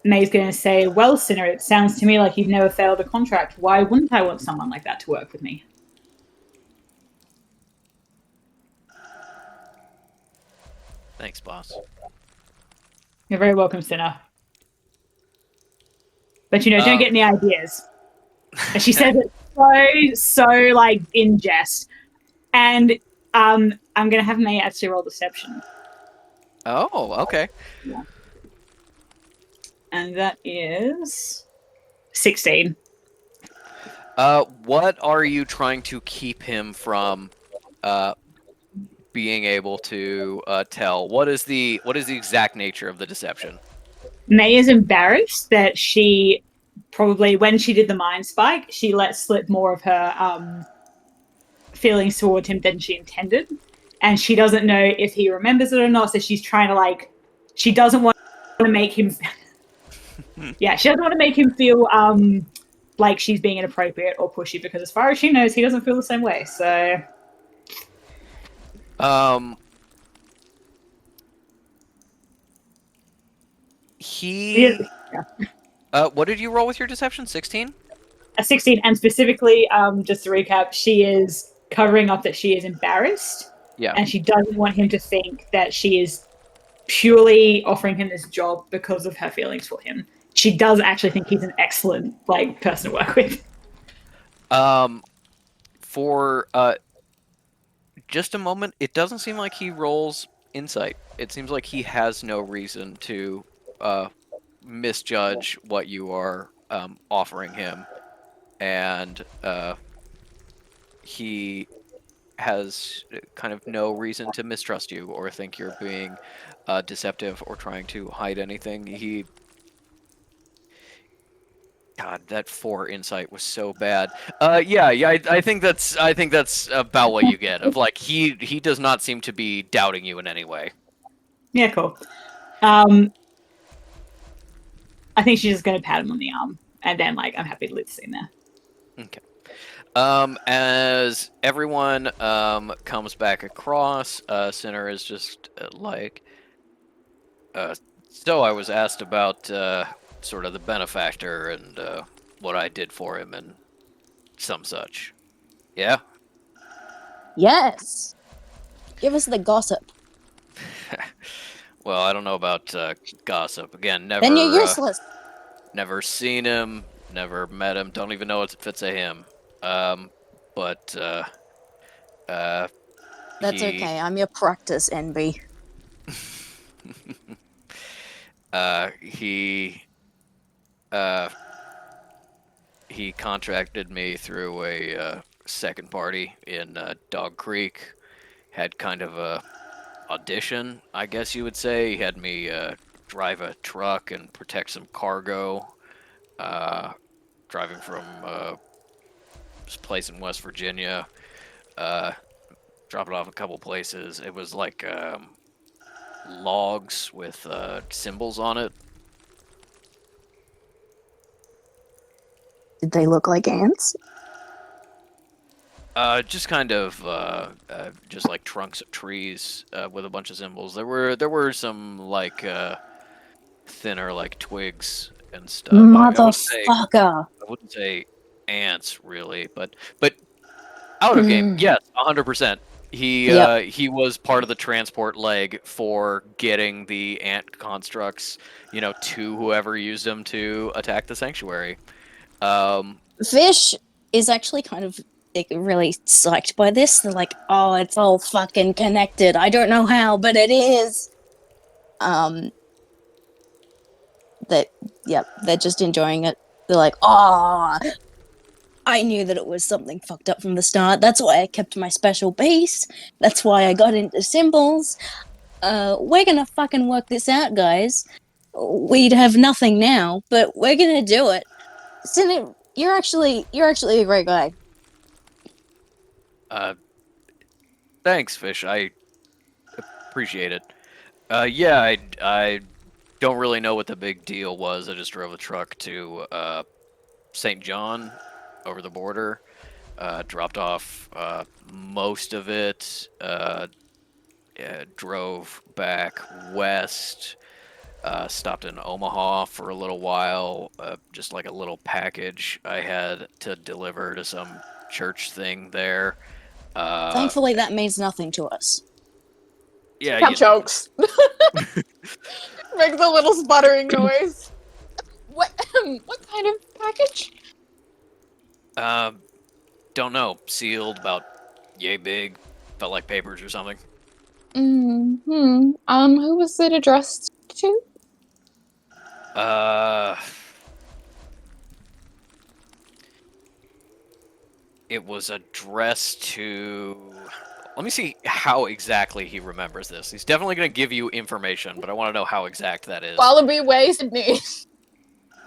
May's going to say, well, Sinner, it sounds to me like you've never failed a contract. Why wouldn't I want someone like that to work with me? Thanks, boss. You're very welcome, Sinner. But, don't get any ideas. And she says it so, like, in jest. And I'm going to have May actually roll deception. Oh, okay. Yeah. And that is 16. What are you trying to keep him from being able to tell? What is the exact nature of the deception? May is embarrassed that she probably, when she did the mind spike, she let slip more of her feelings towards him than she intended. And she doesn't know if he remembers it or not, so she's trying to, she doesn't want to make him... yeah, she doesn't want to make him feel like she's being inappropriate or pushy, because as far as she knows, he doesn't feel the same way, so... What did you roll with your deception? 16? A 16, and specifically, just to recap, she is covering up that she is embarrassed. Yeah. And she doesn't want him to think that she is purely offering him this job because of her feelings for him. She does actually think he's an excellent, person to work with. For just a moment, it doesn't seem like he rolls insight. It seems like he has no reason to misjudge what you are offering him, and he has kind of no reason to mistrust you or think you're being deceptive or trying to hide anything. God, that 4 insight was so bad. I think that's about what you get. Of he does not seem to be doubting you in any way. Yeah, cool. I think she's just gonna pat him on the arm, and then I'm happy to leave the scene there. Okay. As everyone comes back across, Sinner is just so I was asked about sort of the benefactor and what I did for him and some such. Yeah? Yes. Give us the gossip. Well, I don't know about gossip. Again, never. Then you're useless. Never seen him, never met him, don't even know if it's a him. But That's okay. I'm your practice envy. He contracted me through a second party in Dog Creek. Had kind of a audition, I guess you would say. He had me drive a truck and protect some cargo. Driving from this place in West Virginia, dropping off a couple places. It was logs with symbols on it. Did they look like ants? Just kind of just like trunks of trees with a bunch of symbols. There were some thinner twigs and stuff. Motherfucker! I wouldn't say ants really, but out of game, yes, 100%. He was part of the transport leg for getting the ant constructs, to whoever used them to attack the sanctuary. Fish is actually kind of like, really psyched by this. They're like, oh, it's all fucking connected. I don't know how, but it is. They're just enjoying it. They're like, oh, I knew that it was something fucked up from the start. That's why I kept my special base. That's why I got into symbols. We're gonna fucking work this out, guys. We'd have nothing now, but we're gonna do it. Sin, you're actually a great guy. Thanks, Fish. I appreciate it. Yeah, I don't really know what the big deal was. I just drove the truck to St. John over the border, dropped off most of it, drove back west, stopped in Omaha for a little while, just like a little package I had to deliver to some church thing there. Thankfully, that means nothing to us. Yeah, Cat jokes. Makes a little sputtering noise. What kind of package? Don't know. Sealed, about yay big, felt like papers or something. Who was it addressed to? It was addressed to... Let me see how exactly he remembers this. He's definitely going to give you information, but I want to know how exact that is. Wallaby Way, Sydney.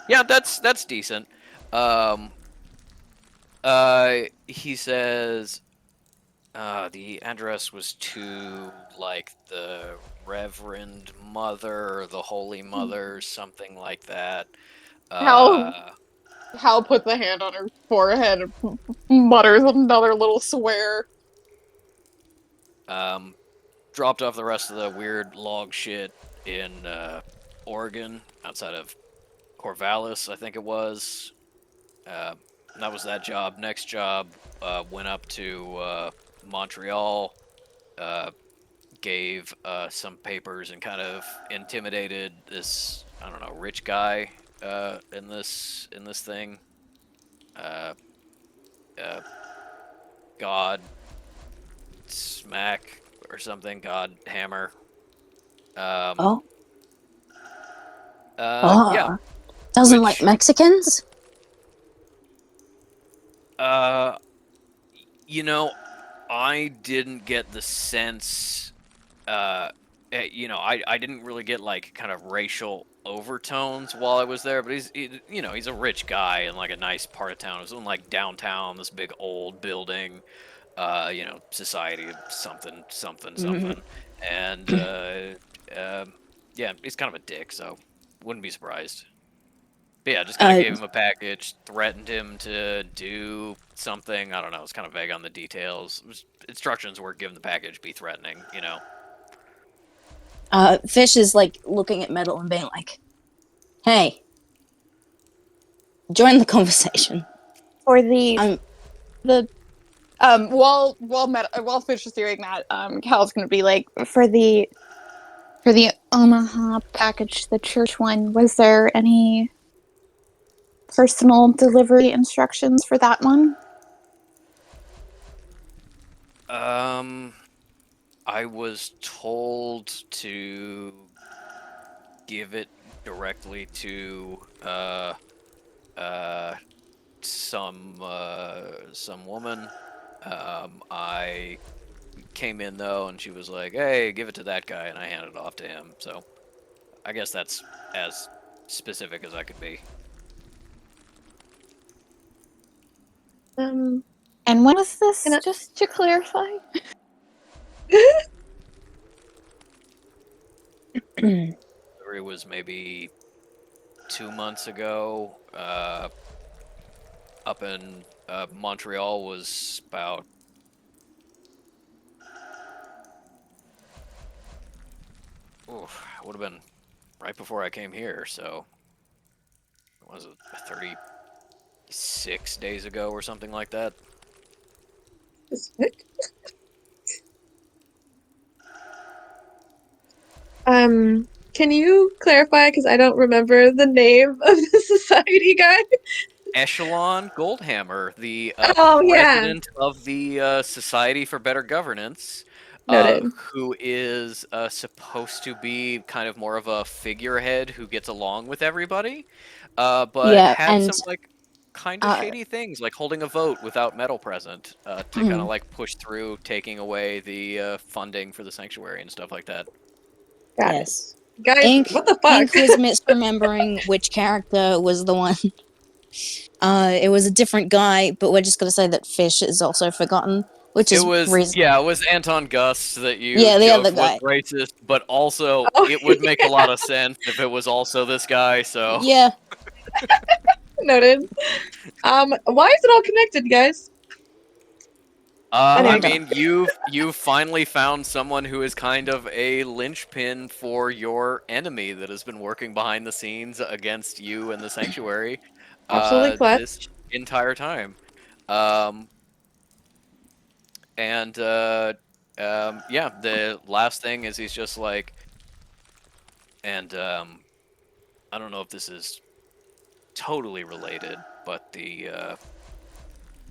Yeah, that's decent. He says the address was to, like, the Reverend Mother or the Holy Mother, something like that. Hal puts a hand on her forehead and mutters another little swear. Dropped off the rest of the weird log shit in Oregon, outside of Corvallis, I think it was. That was that job. Next job, went up to Montreal, gave some papers and kind of intimidated this, I don't know, rich guy in this thing. God Smack or something. God Hammer. Yeah. Doesn't Which- like Mexicans? I didn't get the sense, I didn't really get, like, kind of racial overtones while I was there, but he's a rich guy in, like, a nice part of town. It was in, like, downtown, this big old building, society of something. And, yeah, he's kind of a dick, so wouldn't be surprised. But yeah, just kind of gave him a package, threatened him to do something. I don't know. It's kind of vague on the details. Instructions were given the package, be threatening, Fish is like looking at Metal and being like, "Hey, join the conversation." For while Fish is doing that, Cal's gonna be like, for the Omaha package, the church one, was there any personal delivery instructions for that one? I was told to give it directly to some woman. I came in though, and she was like, "Hey, give it to that guy," and I handed it off to him. So I guess that's as specific as I could be. And when was this? Just to clarify. It was maybe 2 months ago. Up in Montreal was about would have been right before I came here, so what was it, 36 days ago or something like that? Can you clarify? Because I don't remember the name of the society guy. Echelon Goldhammer, the Oh yeah, president of the Society for Better Governance, noted. who is supposed to be kind of more of a figurehead who gets along with everybody, but Yeah, had and some like kind of shady things, like holding a vote without metal present to kind of like push through taking away the funding for the sanctuary and stuff like that. Got it. yes. Guys, Ink what the fuck? Ink was misremembering which character was the one. It was a different guy, but we're just gonna say that Fish is also forgotten, which It is was reason. yeah, it was Anton Gus that you Yeah, the other joked was guy. racist, but also Oh, it would make a lot of sense if it was also this guy. So Yeah, noted. Why is it all connected, guys? I Anyway. mean, you've finally found someone who is kind of a linchpin for your enemy that has been working behind the scenes against you and the sanctuary Absolutely clutch. this entire time. Um, and yeah, the last thing is he's just like, and I don't know if this is totally related, but the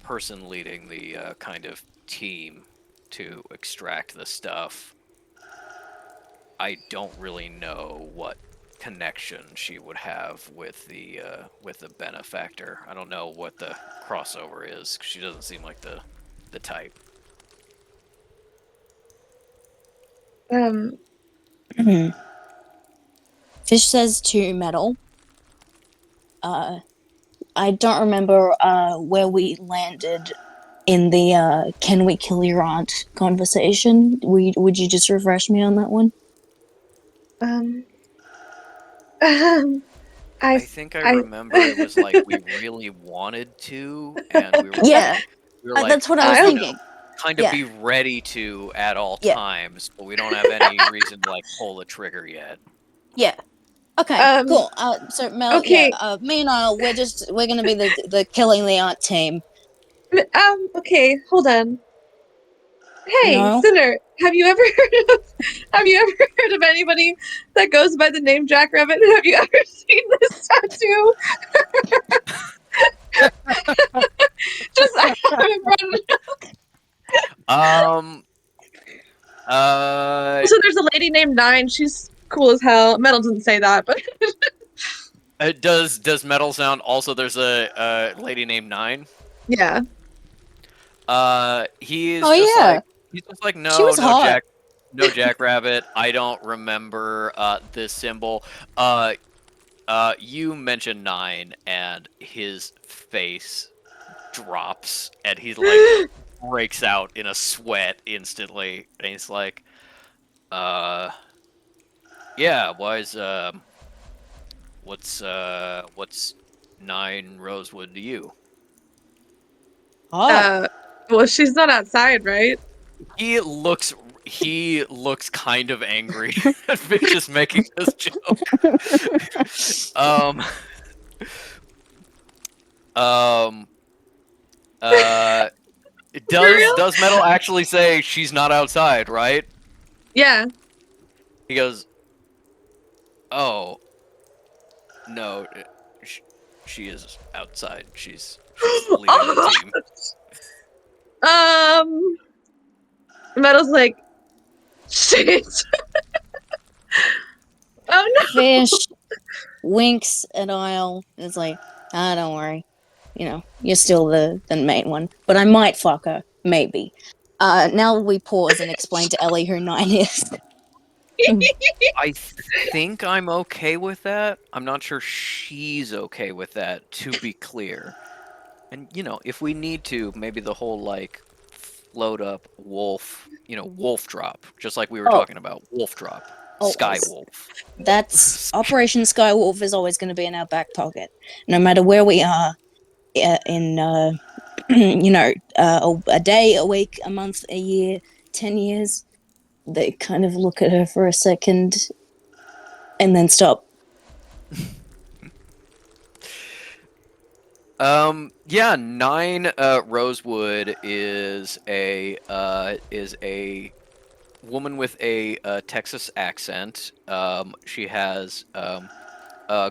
person leading the kind of team to extract the stuff, I don't really know what connection she would have with the benefactor. I don't know what the crossover is. 'Cause she doesn't seem like the type. Um, Fish says to Metal. I don't remember where we landed in the "Can we kill your aunt" conversation. Would you just refresh me on that one? I I think I remember it was like we really wanted to, and we were Yeah, like, that's what I was I- thinking. kind of Yeah. be ready to at all Yeah. times, but we don't have any reason to like pull the trigger yet. Yeah. Okay. Cool. So Mel, okay. yeah, me and Isle, we're gonna be the killing the aunt team. Okay, hold on. Hey, No? Sinner, have you ever heard of anybody that goes by the name Jack Rabbit? Have you ever seen this tattoo? Just I haven't brought it up. So there's a lady named Nine. She's cool as hell. Metal doesn't say that, but Does Metal Sound also? There's a lady named Nine. yeah. He is Oh, just yeah. like he's just like She was hot. No Jackrabbit. I don't remember this symbol. You mentioned 9, and his face drops, and he like breaks out in a sweat instantly, and he's like, yeah, what's 9 Rosewood to you? Oh. Well, she's not outside, right? He looks kind of angry at just making this joke. Does Metal actually say she's not outside, right? Yeah. He goes, "Oh, no, she is outside. She's leading the team." Metal's like, shit. Oh no. Fish winks at Isle. And it's like, don't worry. You know, you're still the main one. But I might fuck her. Maybe. Now we pause and explain to Ellie who 9 is. I think I'm okay with that. I'm not sure she's okay with that, to be clear. And, you know, if we need to, maybe the whole, like, float up wolf, wolf drop, just like we were talking about. Wolf drop. Sky Wolf. That's Operation Skywolf is always going to be in our back pocket. No matter where we are in, a day, a week, a month, a year, 10 years, they kind of look at her for a second and then stop. Yeah, 9 Rosewood is a woman with a Texas accent. She has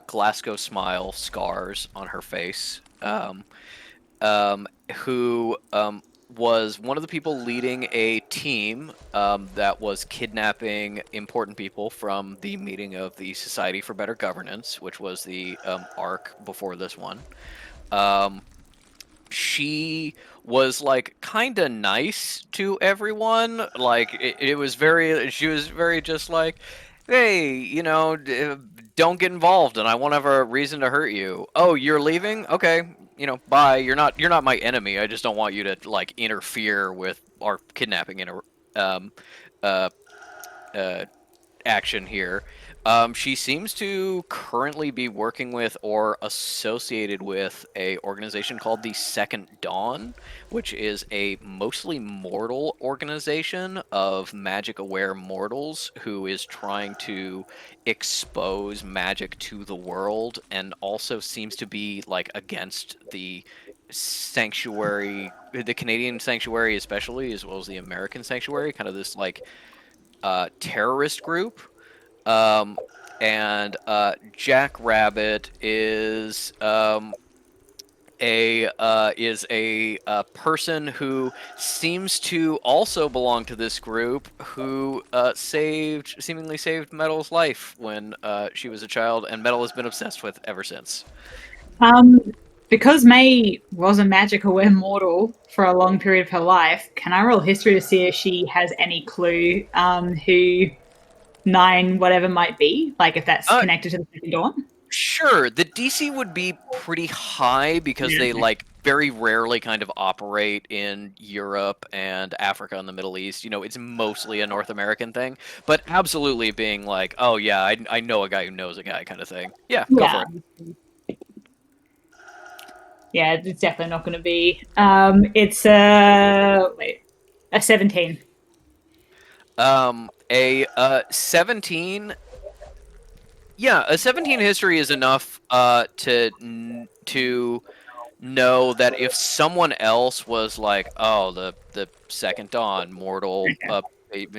Glasgow smile scars on her face. Who was one of the people leading a team that was kidnapping important people from the meeting of the Society for Better Governance, which was the arc before this one. She was like kind of nice to everyone. Like it was very, she was very just like, hey, you know, don't get involved, and I won't have a reason to hurt you. Oh, you're leaving? Okay, you know, bye. You're not my enemy. I just don't want you to like interfere with our kidnapping um, uh, action here. She seems to currently be working with or associated with a organization called the Second Dawn, which is a mostly mortal organization of magic-aware mortals who is trying to expose magic to the world, and also seems to be like against the sanctuary, the Canadian sanctuary especially, as well as the American sanctuary, kind of this like terrorist group. And Jack Rabbit is a person who seems to also belong to this group, who seemingly saved Metal's life when she was a child, and Metal has been obsessed with ever since. Because May was a magic-aware mortal for a long period of her life, can I roll history to see if she has any clue who 9 whatever might be? Like if that's connected to the Second Dawn? Sure. The DC would be pretty high because they like very rarely kind of operate in Europe and Africa and the Middle East. You know, it's mostly a North American thing, but absolutely being like, oh yeah, I know a guy who knows a guy kind of thing. Yeah, go for it. Yeah, it's definitely not going to be. It's a 17. A 17. Yeah, a 17 history is enough to know that if someone else was like, oh, the Second Dawn, mortal,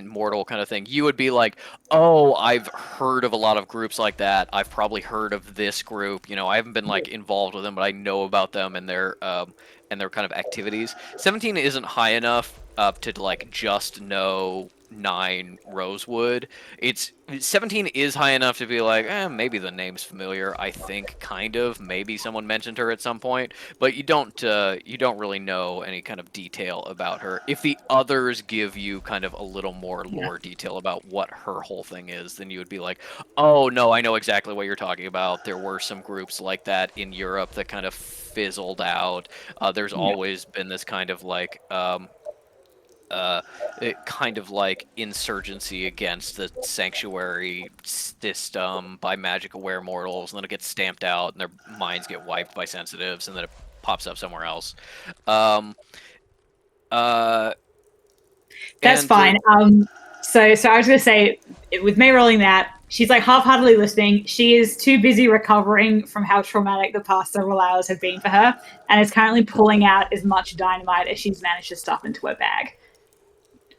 mortal kind of thing, you would be like, oh, I've heard of a lot of groups like that. I've probably heard of this group. You know, I haven't been like involved with them, but I know about them and their kind of activities. 17 isn't high enough to like just know 9 Rosewood. 17 is high enough to be like, maybe the name's familiar. I think kind of maybe someone mentioned her at some point, but you don't really know any kind of detail about her. If the others give you kind of a little more lore detail about what her whole thing is, then you would be like, oh no, I know exactly what you're talking about. There were some groups like that in Europe that kind of fizzled out. There's always been this kind of like insurgency against the sanctuary system by magic-aware mortals, and then it gets stamped out, and their minds get wiped by sensitives, and then it pops up somewhere else. That's fine. So I was going to say, with May rolling that, she's like half-heartedly listening. She is too busy recovering from how traumatic the past several hours have been for her, and is currently pulling out as much dynamite as she's managed to stuff into her bag.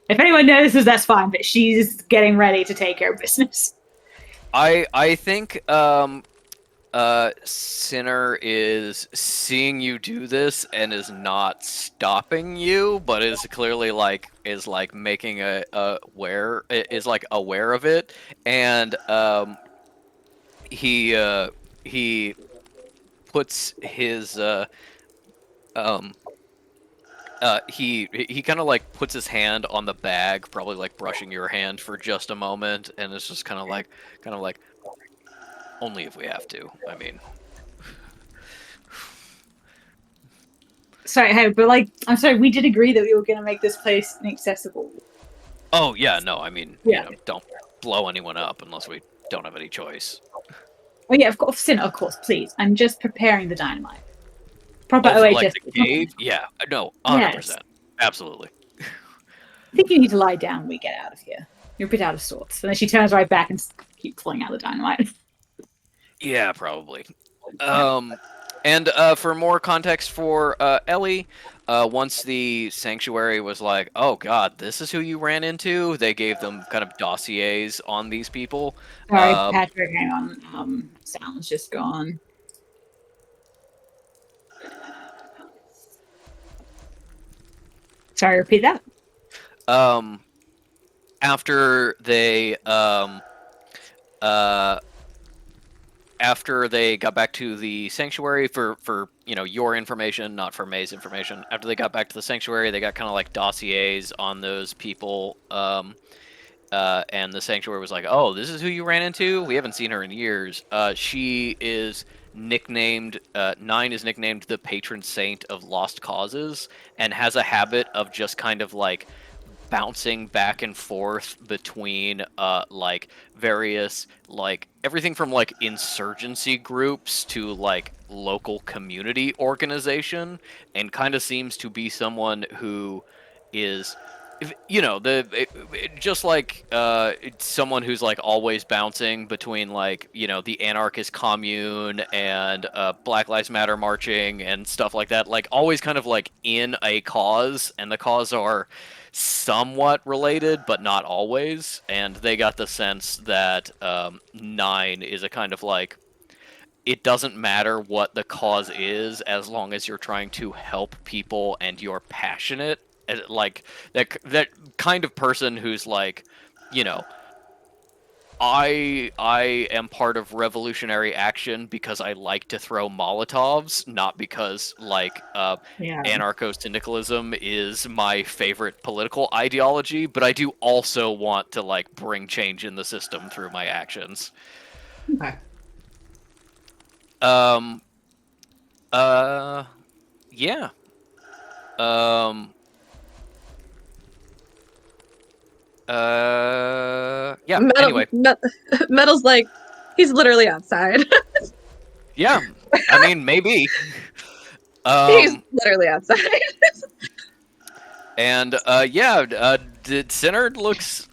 If anyone notices, that's fine, but she's getting ready to take care of business. I think Sinner is seeing you do this and is not stopping you, but is clearly like making aware of it, and he puts his he kind of like puts his hand on the bag, probably like brushing your hand for just a moment, and it's just kind of like only if we have to. I mean, sorry, hey, but like, I'm sorry, we did agree that we were going to make this place inaccessible. Oh yeah, no, I mean, you know, don't blow anyone up unless we don't have any choice. Oh yeah, of course, of course, please. I'm just preparing the dynamite. Proper Oh, OHS. like the cave? Yeah, no, 100%. Absolutely. I think you need to lie down when we get out of here. You're a bit out of sorts. And then she turns right back and keeps pulling out the dynamite. Yeah, probably. And for more context for Ellie, Once the sanctuary was like, "Oh God, this is who you ran into," they gave them kind of dossiers on these people. Sorry, Um, Patrick, hang on. Sound's just gone. Sorry, repeat that. After they after they got back to the sanctuary for your information, not for May's information. After they got back to the sanctuary, they got kind of like dossiers on those people. And the sanctuary was like, "Oh, this is who you ran into? We haven't seen her in years." She is nicknamed Nine is nicknamed the patron saint of lost causes, and has a habit of just kind of like bouncing back and forth between like various like everything from like insurgency groups to like local community organization, and kind of seems to be someone who is just like someone who's like always bouncing between like the anarchist commune and Black Lives Matter marching and stuff like that, like always kind of like in a cause, and the cause are somewhat related but not always, and they got the sense that Nine is a kind of like, it doesn't matter what the cause is as long as you're trying to help people and you're passionate. Like that kind of person who's like, I am part of revolutionary action because I like to throw Molotovs, not because like anarcho-syndicalism is my favorite political ideology, but I do also want to like bring change in the system through my actions. Okay. Yeah. Yeah. Anyway. Metal's like, he's literally outside. Yeah. I mean, maybe. He's literally outside. And Sinard looks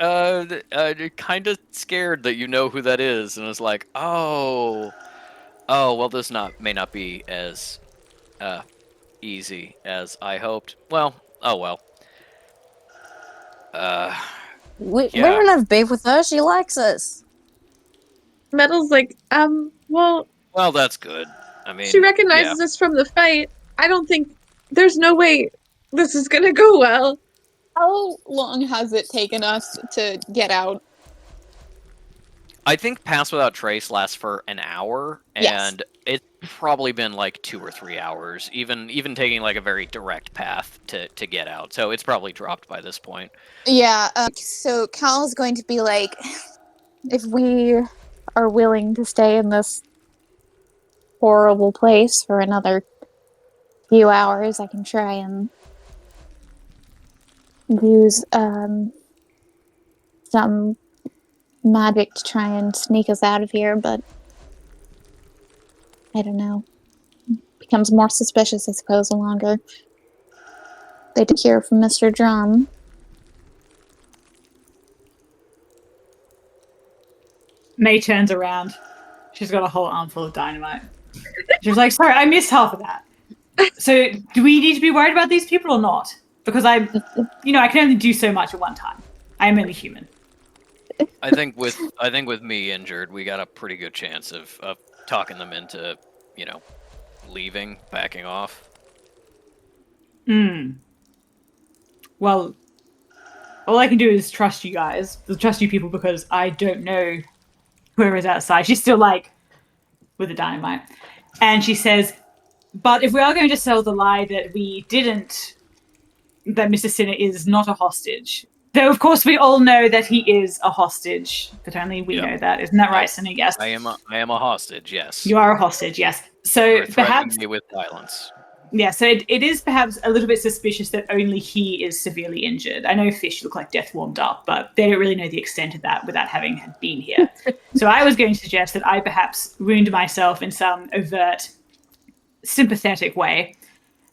kind of scared that you know who that is, and is like, oh, well, this may not be as easy as I hoped. Well, oh well. We're enough beef with her. She likes us. Metal's like, well, that's good. I mean, she recognizes us from the fight. I don't think there's no way this is gonna go well. How long has it taken us to get out? I think Pass Without Trace lasts for an hour, and it's probably been like 2 or 3 hours, even taking like a very direct path to get out. So it's probably dropped by this point. Yeah. So Cal's going to be like, if we are willing to stay in this horrible place for another few hours, I can try and use some magic to try and sneak us out of here, but I don't know. Becomes more suspicious, I suppose, the longer they hear from Mr. Drum. May turns around. She's got a whole armful of dynamite. She's like, sorry, I missed half of that. So do we need to be worried about these people or not? Because I can only do so much at one time. I am only human. I think with me injured, we got a pretty good chance of talking them into, leaving, backing off. Well, all I can do is trust you guys. Trust you people, because I don't know whoever is outside. She's still like with the dynamite. And she says, but if we are going to sell the lie that that Mr. Sinner is not a hostage, though of course we all know that he is a hostage, but only we know that. Isn't that right, Sinner? Yes. I am a hostage, yes. You are a hostage, yes. So You're perhaps me with violence. Yeah, so it is perhaps a little bit suspicious that only he is severely injured. I know Fish look like death warmed up, but they don't really know the extent of that without having been here. So I was going to suggest that I perhaps wound myself in some overt, sympathetic way.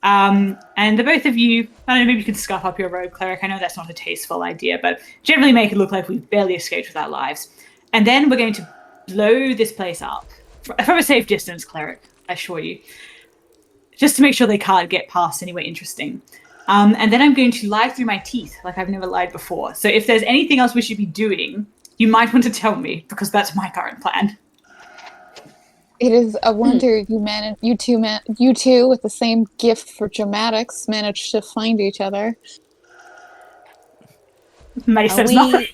And the both of you, I don't know, maybe you could scuff up your rogue cleric. I know that's not a tasteful idea, but generally make it look like we've barely escaped with our lives. And then we're going to blow this place up from a safe distance, cleric, I assure you. just to make sure they can't get past anywhere interesting. And then I'm going to lie through my teeth like I've never lied before. So if there's anything else we should be doing, you might want to tell me, because that's my current plan. It is a wonder you two with the same gift for dramatics managed to find each other. May says nothing.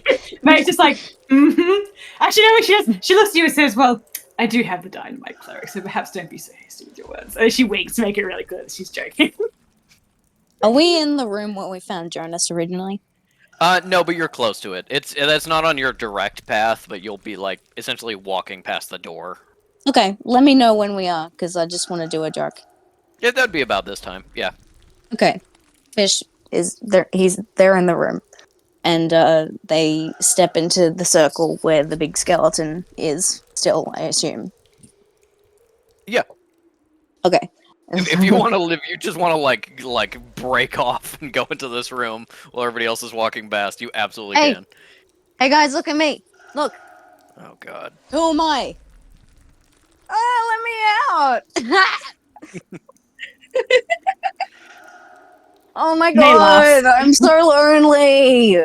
May's just like, Actually, no, she looks at you and says, well, I do have the dynamite cleric, so perhaps don't be so hasty with your words. And she winks to make it really clear that she's joking. Are we in the room where we found Jonas originally? No, but you're close to it. That's not on your direct path, but you'll be like essentially walking past the door. Okay, let me know when we are, because I just want to do a joke. Yeah, that'd be about this time. Yeah. Okay. Fish is there. He's there in the room. And they step into the circle where the big skeleton is still, I assume. Yeah. Okay. If you want to live, you just want to like break off and go into this room while everybody else is walking past. You absolutely Hey. can. Hey guys, look at me. Look. Oh God. Who am I? Oh, let me out. Oh my god, I'm so lonely.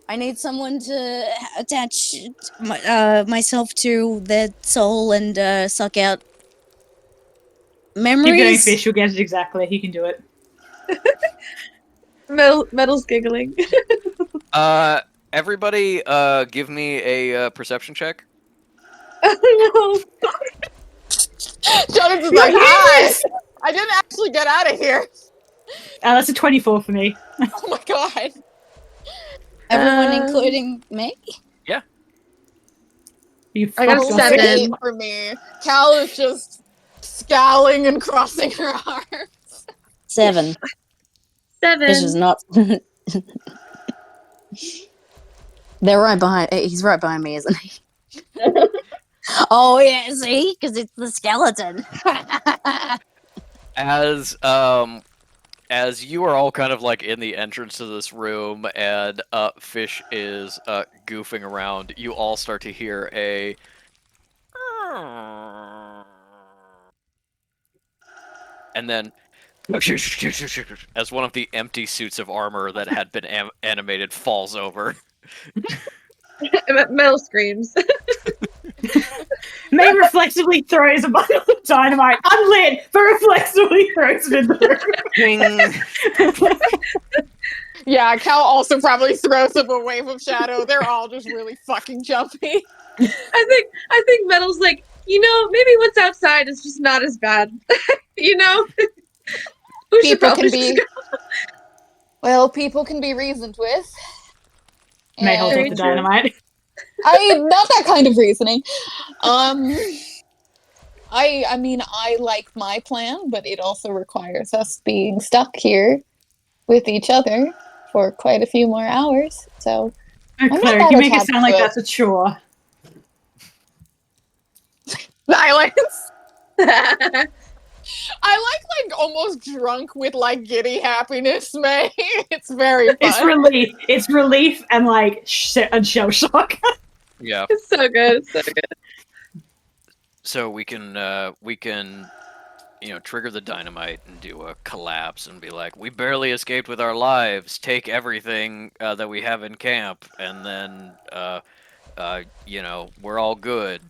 I need someone to attach myself to their soul and suck out memories. Keep going, Fish. You'll get it exactly. He can do it. Metal's giggling. Everybody, give me a perception check. Oh no. Jonas is like, hi! I didn't actually get out of here. That's a 24 for me. Oh my god. Everyone, including me? You I got a fucked off. 7. For me. Cal is just scowling and crossing her arms. 7. 7. This is not. They're right behind. He's right behind me, isn't he? Oh yeah, see, because it's the skeleton. As you are all kind of like in the entrance to this room and Fish is goofing around, you all start to hear a and then as one of the empty suits of armor that had been animated falls over. Metal screams. May reflexively throws a bundle of dynamite unlit, but reflexively throws it in the room. Yeah, Cal also probably throws up a wave of shadow. They're all just really fucking jumpy. I think Metal's like, maybe what's outside is just not as bad. We should People probably can be well, people can be reasoned with. May hold Very up the true. dynamite. Not that kind of reasoning. I mean, I like my plan, but it also requires us being stuck here with each other for quite a few more hours. So, Oh, not Cleric, that you make it attached sound like to it. that's a chore. silence. I like almost drunk with like giddy happiness, May. It's very fun. It's relief. It's relief and like and shell shock. Yeah. It's so good. It's so good. So we can trigger the dynamite and do a collapse and be like, we barely escaped with our lives. Take everything that we have in camp, and then we're all good.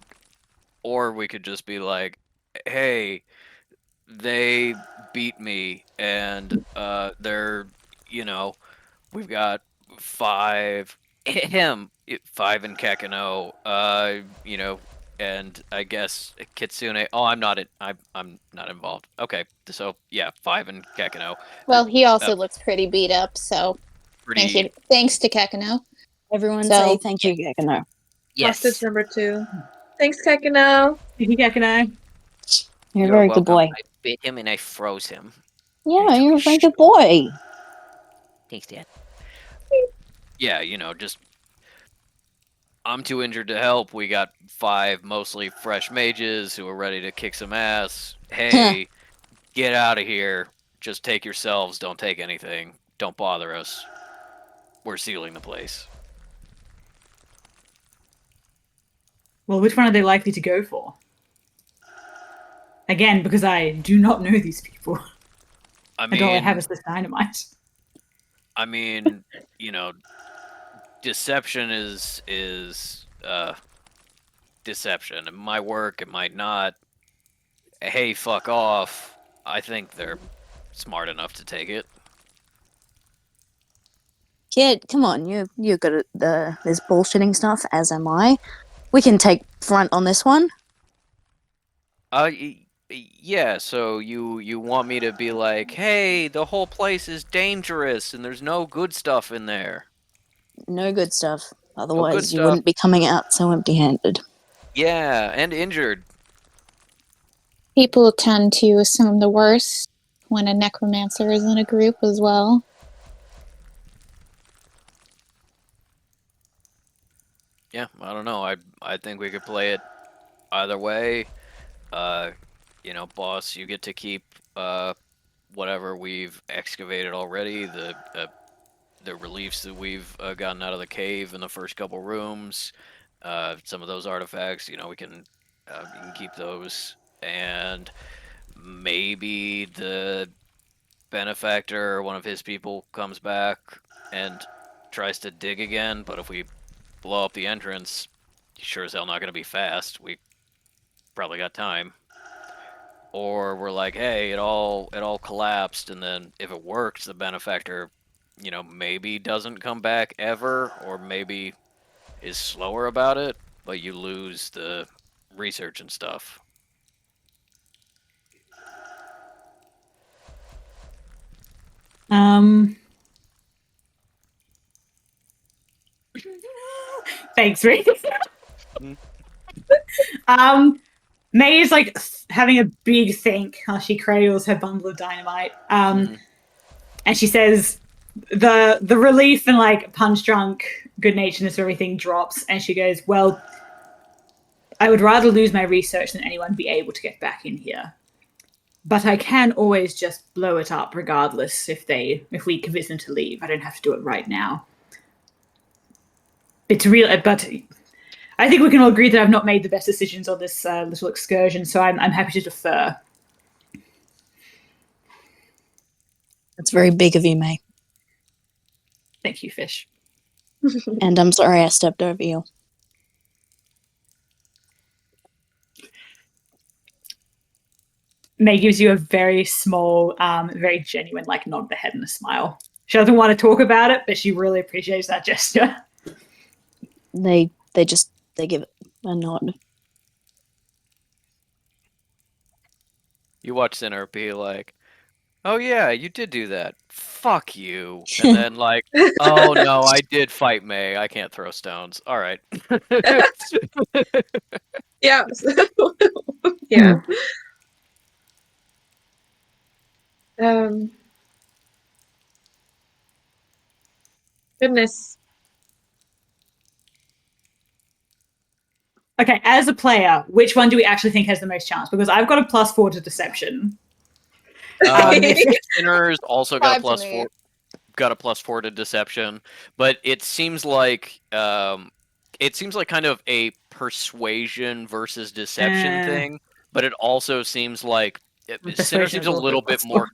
Or we could just be like, hey, they beat me, and we've got 5 in Kakano, and I guess Kitsune. Oh, I'm not involved. Okay, so yeah, 5 in Kakano. Well, he also looks pretty beat up, so Pretty. thanks to Kakano. Everyone So- say thank you, Gekino. Hostage number 2. Thanks, Kekino. Gekino. You're a very good boy. I bit him and I froze him. Yeah, you're a very good boy. Thanks, Dad. Yeah, just I'm too injured to help. We got 5 mostly fresh mages who are ready to kick some ass. Hey, get out of here. Just take yourselves. Don't take anything. Don't bother us. We're sealing the place. Well, which one are they likely to go for? Again, because I do not know these people. I And all I have mean, is this dynamite. you know, deception is deception. It might work, it might not. Hey, fuck off. I think they're smart enough to take it. Kid, come on, you're good at this bullshitting stuff, as am I. We can take front on this one. Yeah, so you want me to be like, hey, the whole place is dangerous and there's no good stuff in there. No good stuff. No Otherwise, good you stuff. wouldn't be coming out so empty-handed. Yeah, and injured. People tend to assume the worst when a necromancer is in a group as well. Yeah, I don't know. I think we could play it either way. Boss, you get to keep whatever we've excavated already, the reliefs that we've gotten out of the cave in the first couple rooms, some of those artifacts. We can keep those, and maybe the benefactor, one of his people, comes back and tries to dig again. But if we blow up the entrance, he's sure as hell not going to be fast. We probably got time. Or we're like, hey, it all collapsed, and then if it works, the benefactor, maybe doesn't come back ever, or maybe is slower about it, but you lose the research and stuff. Thanks, Reese. May is like having a big think as she cradles her bundle of dynamite. And she says the relief and like punch drunk good naturedness of everything drops, and she goes, well, I would rather lose my research than anyone be able to get back in here. But I can always just blow it up regardless if we convince them to leave. I don't have to do it right now. It's real, but I think we can all agree that I've not made the best decisions on this little excursion, so I'm happy to defer. That's very big of you, May. Thank you, Fish. And I'm sorry I stepped over you. May gives you a very small, very genuine, like, nod of the head and a smile. She doesn't want to talk about it, but she really appreciates that gesture. They give it a nod. You watch Sinner be like, oh yeah, you did do that. Fuck you. And then like, oh no, I did fight May. I can't throw stones. All right. Yeah. Yeah. Goodness. Okay, as a player, which one do we actually think has the most chance? Because I've got a +4 to deception. Sinner's also got a +4. Got a +4 to deception, but it seems like kind of a persuasion versus deception thing. But it also seems like Sinner seems a little bit more.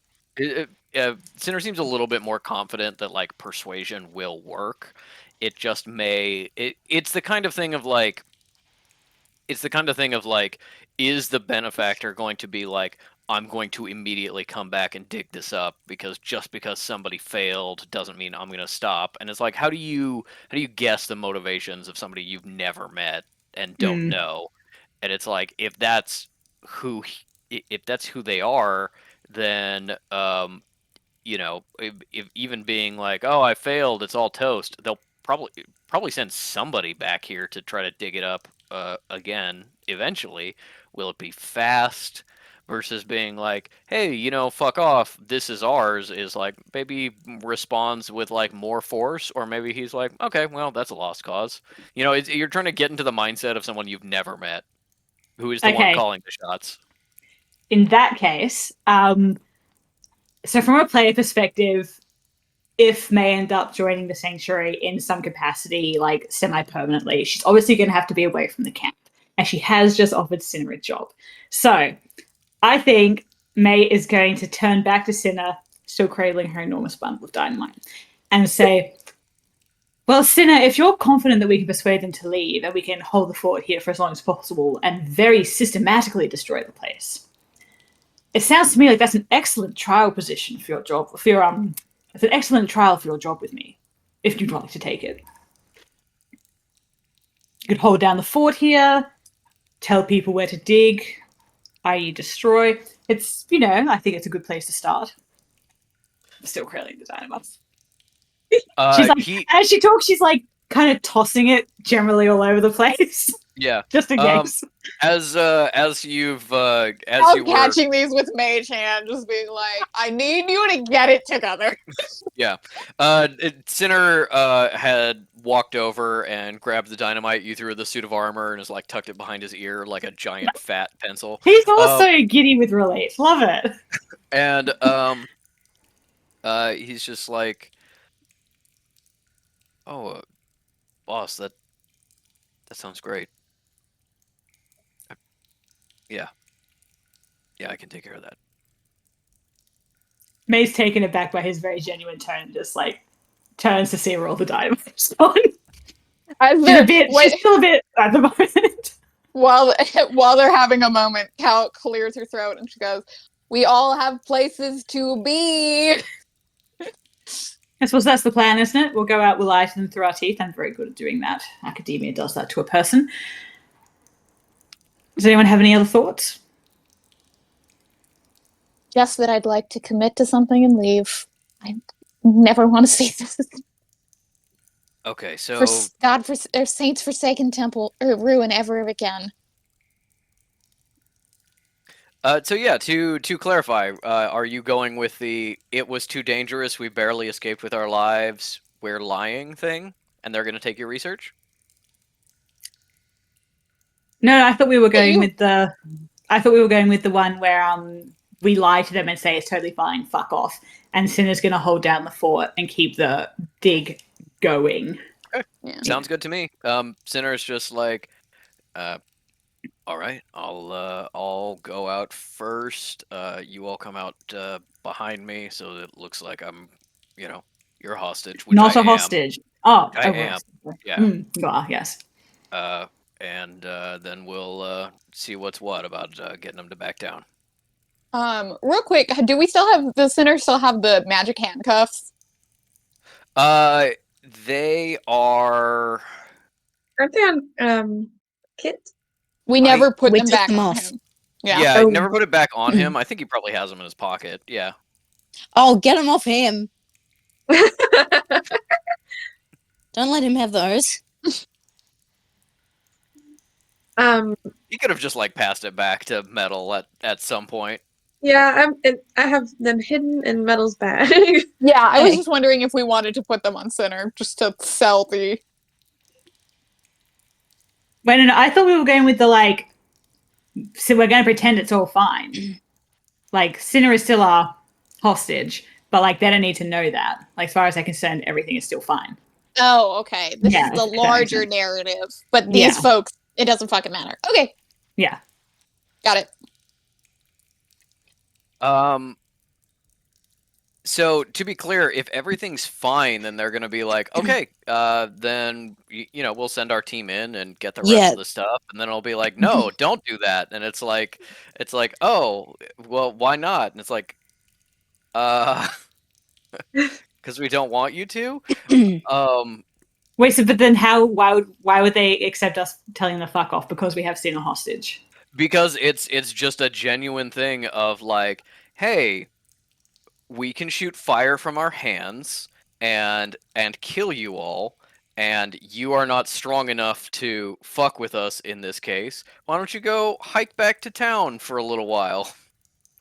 Sinner seems a little bit more confident that like persuasion will work. It just may. It's the kind of thing of like. It's the kind of thing of like, is the benefactor going to be like, I'm going to immediately come back and dig this up because just because somebody failed doesn't mean I'm going to stop. And it's like, how do you guess the motivations of somebody you've never met and don't know? And it's like, if that's who they are, then if even being like, oh, I failed, it's all toast, they'll probably send somebody back here to try to dig it up again eventually. Will it be fast? Versus being like, hey, fuck off, this is ours, is like, maybe responds with like more force, or maybe he's like, okay, well, that's a lost cause. You're trying to get into the mindset of someone you've never met, who is the one calling the shots. In that case, so from a player perspective, if May end up joining the Sanctuary in some capacity, like semi-permanently, she's obviously going to have to be away from the camp, and she has just offered Sinner a job. So I think May is going to turn back to Cinna, still cradling her enormous bundle of dynamite, and say, well, Cinna, if you're confident that we can persuade them to leave and we can hold the fort here for as long as possible and very systematically destroy the place, it sounds to me like that's an excellent trial position for your job. It's an excellent trial for your job with me, if you'd like to take it. You could hold down the fort here, tell people where to dig, i.e. destroy. It's, I think it's a good place to start. I'm still cradling the dynamite. She's like, as she talks, she's like kind of tossing it generally all over the place. Yeah. Just in case. As you've I'm catching these with Mage Hand, just being like, I need you to get it together. Yeah. Sinner had walked over and grabbed the dynamite you threw the suit of armor and has like tucked it behind his ear like a giant fat pencil. He's also giddy with relief. Love it. And he's just like, oh, boss, that sounds great. Yeah, I can take care of that. May's taken aback by his very genuine tone and just like turns to see where all the dynamite's on. She's still a bit at the moment. While they're having a moment, Cal clears her throat and she goes, we all have places to be. I suppose that's the plan, isn't it? We'll go out, we'll lie to them through our teeth. I'm very good at doing that. Academia does that to a person. Does anyone have any other thoughts? Just that I'd like to commit to something and leave. I never want to see this. Okay, so Saints Forsaken Temple or ruin ever again. So yeah, to clarify, are you going with the "it was too dangerous, we barely escaped with our lives, we're lying" thing, and they're going to take your research? No, I thought we were going with the. I thought we were going with the one where we lie to them and say it's totally fine, fuck off, and Cinna's going to hold down the fort and keep the dig going. Okay. Yeah. Sounds good to me. Cinna's just like, all right, I'll go out first. You all come out behind me, so it looks like I'm, you're a hostage. Which Not I a hostage. Oh, I am. Yeah. Yes. And then we'll see what's what about getting them to back down. Real quick, do we still have the Sinners still have the magic handcuffs? They are. Aren't they on Kit? We never put them took back them on off. him. Yeah, I never put it back on him. I think he probably has them in his pocket. Yeah. Oh, get him off him. Don't let him have those. He could have just like passed it back to Metal at some point. Yeah, I have them hidden in Metal's bag. Yeah, I was just wondering if we wanted to put them on Sinner just to sell the. Wait, no, I thought we were going with the like. So we're going to pretend it's all fine. Like Sinner is still our hostage, but like they don't need to know that. Like as far as I'm concerned, everything is still fine. Oh, okay. This is the larger narrative, but these folks, it doesn't fucking matter. Okay. Yeah. Got it. So to be clear, if everything's fine, then they're gonna be like, okay, then we'll send our team in and get the rest of the stuff, and then I'll be like, no, don't do that, and it's like, oh, well, why not? And it's like, because we don't want you to. Wait, so but then why would they accept us telling them to fuck off because we have seen a hostage? Because it's just a genuine thing of like, hey, we can shoot fire from our hands and kill you all, and you are not strong enough to fuck with us in this case. Why don't you go hike back to town for a little while?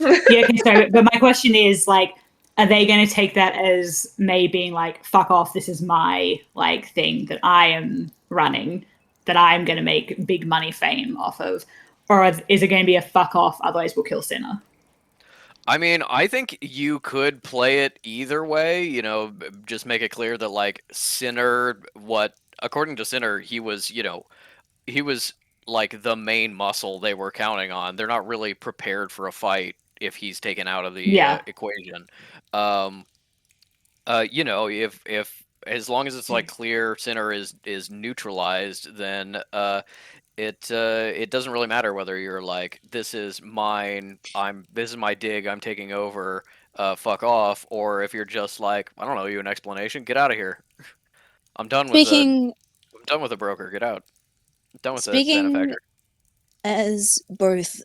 Yeah, okay, so but my question is like, are they going to take that as May being like, fuck off, this is my like thing that I am running, that I'm going to make big money fame off of? Or is it going to be a fuck off, otherwise we'll kill Sinner? I mean, I think you could play it either way, just make it clear that like Sinner, according to Sinner, he was like the main muscle they were counting on. They're not really prepared for a fight if he's taken out of the Yeah. equation. You know, if as long as it's like clear Sinner is neutralized, then it doesn't really matter whether you're like, this is mine, this is my dig, I'm taking over, fuck off, or if you're just like, I don't know, you an explanation, get out of here. I'm done with Speaking the broker, get out. I'm done with the speaking benefactor. as both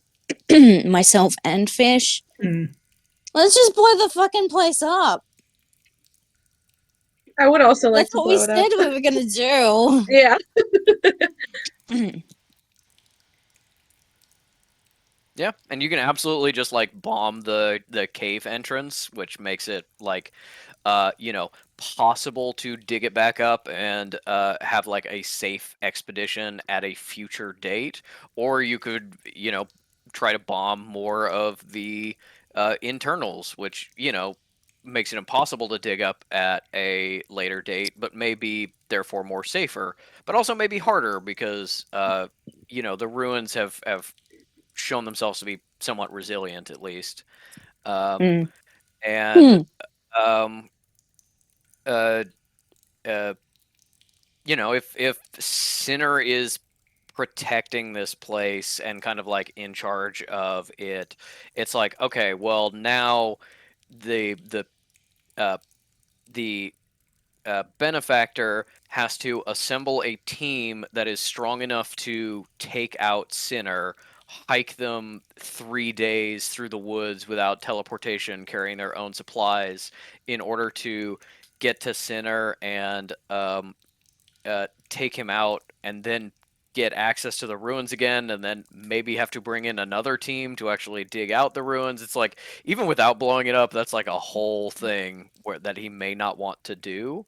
myself and Fish, Mm. let's just blow the fucking place up. I would also like That's to what we blow it said up. we were gonna do. Yeah. Yeah, and you can absolutely just like bomb the cave entrance, which makes it like you know, possible to dig it back up and have like a safe expedition at a future date, or you could, you know, try to bomb more of the internals, which, you know, makes it impossible to dig up at a later date, but maybe therefore more safer, but also maybe harder because you know, the ruins have shown themselves to be somewhat resilient at least. Mm. And um, uh, you know, if Sinner is protecting this place and kind of like in charge of it, it's like, okay, well now the uh, the benefactor has to assemble a team that is strong enough to take out Sinner, hike them 3 days through the woods without teleportation, carrying their own supplies in order to get to Sinner and take him out, and then get access to the ruins again, and then maybe have to bring in another team to actually dig out the ruins. It's like, even without blowing it up, that's like a whole thing that he may not want to do.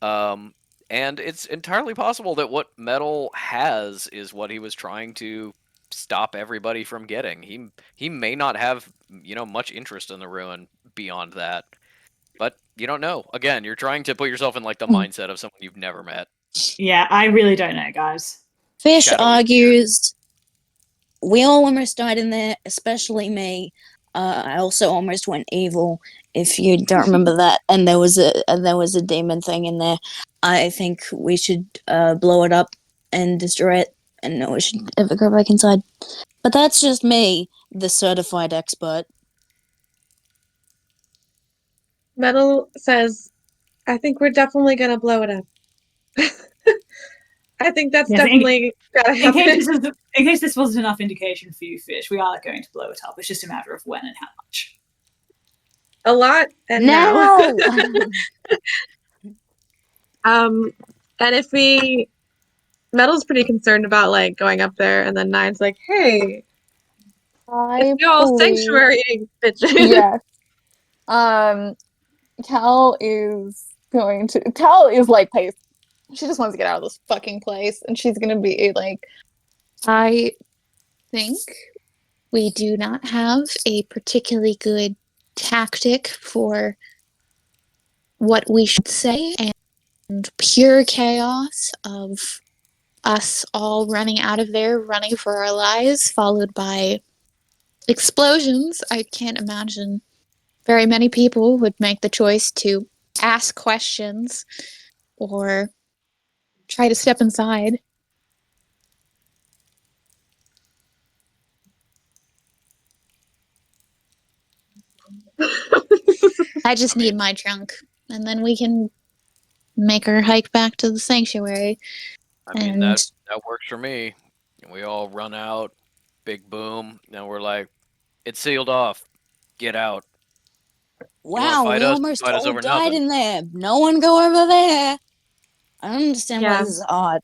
And it's entirely possible that what Metal has is what he was trying to stop everybody from getting. He may not have, you know, much interest in the ruin beyond that. But you don't know. Again, you're trying to put yourself in like the mindset of someone you've never met. Yeah, I really don't know, guys. Fish Shadowy argues, we all almost died in there, especially me. I also almost went evil, if you don't remember that. And there was a demon thing in there. I think we should blow it up and destroy it, and no one should ever go back inside. But that's just me, the certified expert. Metal says, I think we're definitely going to blow it up. I think that's Yes, definitely gotta In happen. case this wasn't enough indication for you, Fish, we are going to blow it up. It's just a matter of when and how much. A lot and No! And if Metal's pretty concerned about like going up there, and then Nine's like, hey, it's y'all sanctuary bitches. Yes. Cal is like, please. She just wants to get out of this fucking place, and she's gonna be like, I think we do not have a particularly good tactic for what we should say, and pure chaos of us all running out of there, running for our lives, followed by explosions. I can't imagine very many people would make the choice to ask questions or try to step inside. I just need my trunk, and then we can make our hike back to the sanctuary. I mean, And that works for me. We all run out, big boom, and we're like, it's sealed off. Get out. Wow, fight we us? almost Fight us all over died nothing. in there. No one go over there. I don't understand why Yeah. this is odd.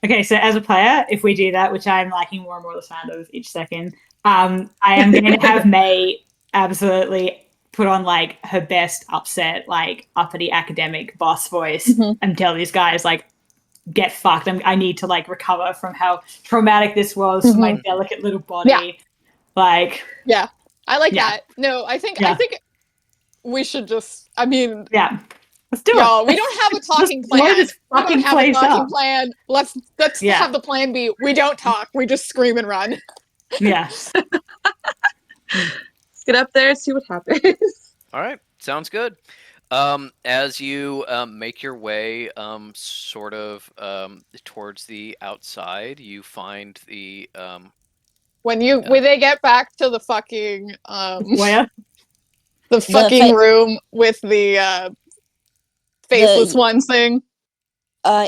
Okay, so as a player, if we do that, which I'm liking more and more the sound of each second, I am going to have May absolutely put on like her best upset, like uppity academic boss voice and tell these guys like, get fucked. I need to like recover from how traumatic this was for my delicate little body. Yeah. Like, I like Yeah. that. No, I think Yeah. we should just. I mean, yeah. Let's do it. Y'all, we don't have a talking Let's blow plan. this We fucking don't have a place talking up. plan. Let's Yeah. have the plan B. We don't talk. We just scream and run. Yeah. Let's get up there, see what happens. All right, sounds good. As you make your way sort of towards the outside, you find the When Yeah. they get back to the fucking Where? the fucking fa- room with the faceless The- one thing.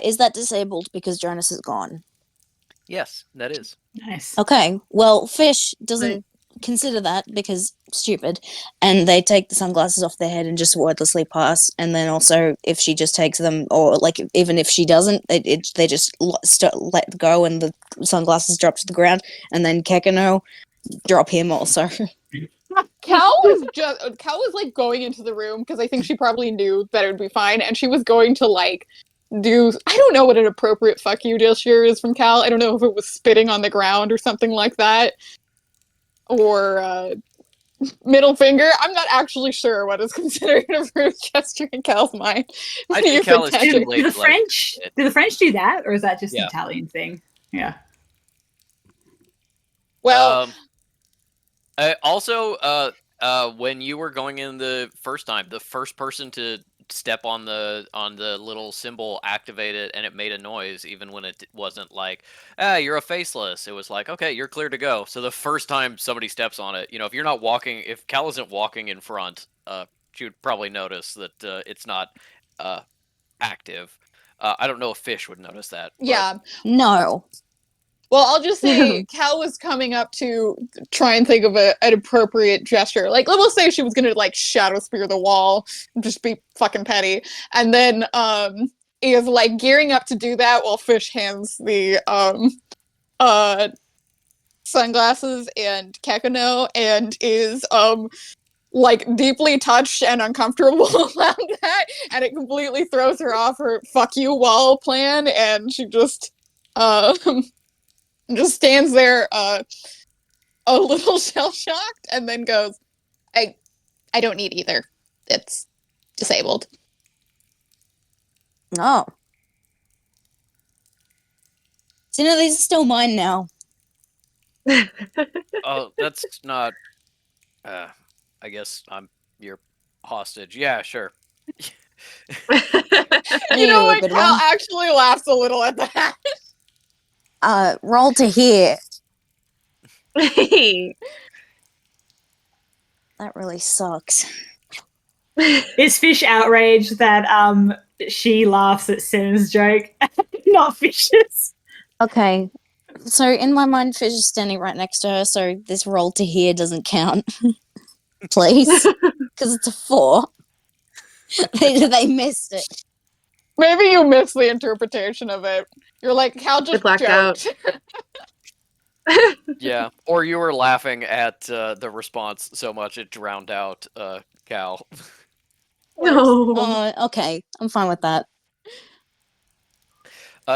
Is that disabled because Jonas is gone? yes, that is. Nice. Okay. Well, Fish doesn't consider that because stupid, and they take the sunglasses off their head and just wordlessly pass. And then also, if she just takes them, or like even if she doesn't, they just let go, and the sunglasses drop to the ground. And then Kekano drop him also. Cal was like going into the room because I think she probably knew that it would be fine, and she was going to like do, I don't know what an appropriate fuck you gesture is from Cal. I don't know if it was spitting on the ground or something like that, or middle finger. I'm not actually sure what is considered a rude gesture in Cal's mind. I think You Cal could is touch Do, it. totally do the like French it. do the French do that, or is that just Yeah. an Italian thing? Yeah. Well, Also, when you were going in the first time, the first person to step on the little symbol activated, and it made a noise, even when it wasn't like, you're a faceless. It was like, okay, you're clear to go. So the first time somebody steps on it, if you're not walking, if Cal isn't walking in front, she would probably notice that it's not active. I don't know if Fish would notice that. but- yeah. No. Well, I'll just say Cal was coming up to try and think of an appropriate gesture. Like, we'll say she was gonna like shadow spear the wall, just be fucking petty, and then is like gearing up to do that while Fish hands the sunglasses and Kekano, and is like deeply touched and uncomfortable about that, and it completely throws her off her fuck you wall plan, and she just stands there a little shell-shocked, and then goes, I don't need either. It's disabled. No. So no, these are still mine now. Oh, that's not. I guess I'm your hostage. Yeah, sure. You You're know a what? good Cal one. actually laughs a little at that. Roll to hear. Hey. That really sucks. Is Fish outraged that she laughs at Sim's joke, not Fish's? Okay. So in my mind, Fish is standing right next to her, so this roll to hear doesn't count. Please. Because it's a 4. they missed it. Maybe you missed the interpretation of it. You're like, Cal just blacked out. joked. Yeah, or you were laughing at the response so much it drowned out Cal. No. Okay. I'm fine with that.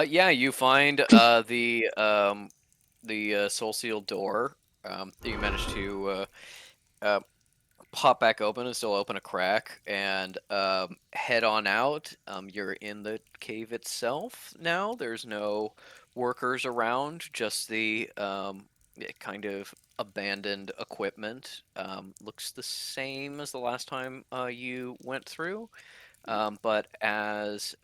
Yeah, you find the soul seal door. You managed to pop back open and still open a crack, and head on out. You're in the cave itself now. There's no workers around, just the kind of abandoned equipment. Looks the same as the last time you went through, but as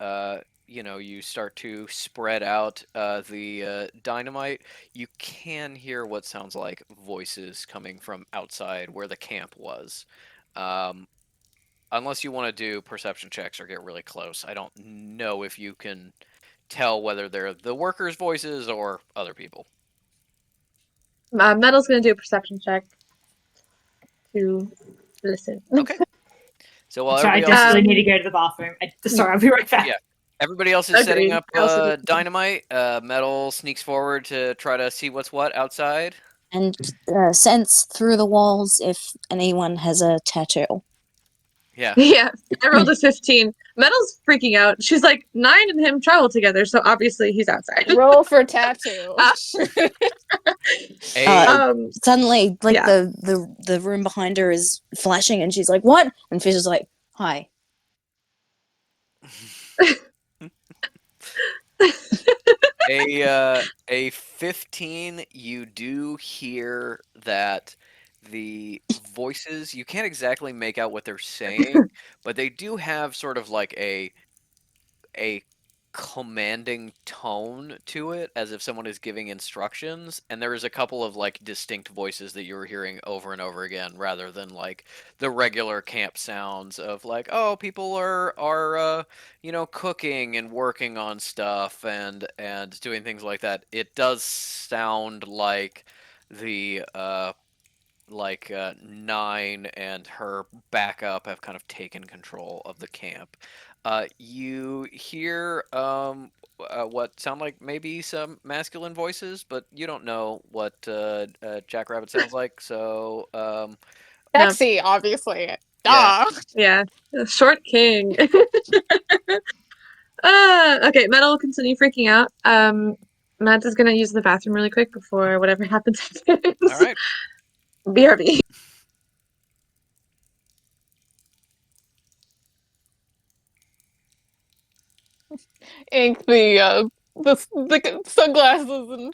you start to spread out the dynamite, you can hear what sounds like voices coming from outside where the camp was. Unless you want to do perception checks or get really close, I don't know if you can tell whether they're the workers' voices or other people. Metal's gonna do a perception check to listen. Okay. So while Sorry, I everybody else, desperately need to go to the bathroom. Sorry, I'll be right back. Yeah. everybody else is setting Agreed. up I also do. dynamite, Metal sneaks forward to try to see what's what outside. And sense through the walls if anyone has a tattoo. Yeah. Yeah, I rolled a 15. Metal's freaking out. She's like, 9 and him travel together, so obviously he's outside. Roll for tattoo. Suddenly, like Yeah. the room behind her is flashing, and she's like, "What?" And Fish is like, "Hi." A 15, you do hear that the voices, you can't exactly make out what they're saying, but they do have sort of like a commanding tone to it, as if someone is giving instructions, and there is a couple of like distinct voices that you were hearing over and over again, rather than like the regular camp sounds of like, oh, people are cooking and working on stuff and doing things like that. It does sound like the Nine and her backup have kind of taken control of the camp. You hear what sound like maybe some masculine voices, but you don't know what Jackrabbit sounds like. So No. Sexy, obviously. Duh. Yeah, short king. Okay, Metal will continue freaking out. Matt is gonna use the bathroom really quick before whatever happens. all right. BRB. Ink, the sunglasses and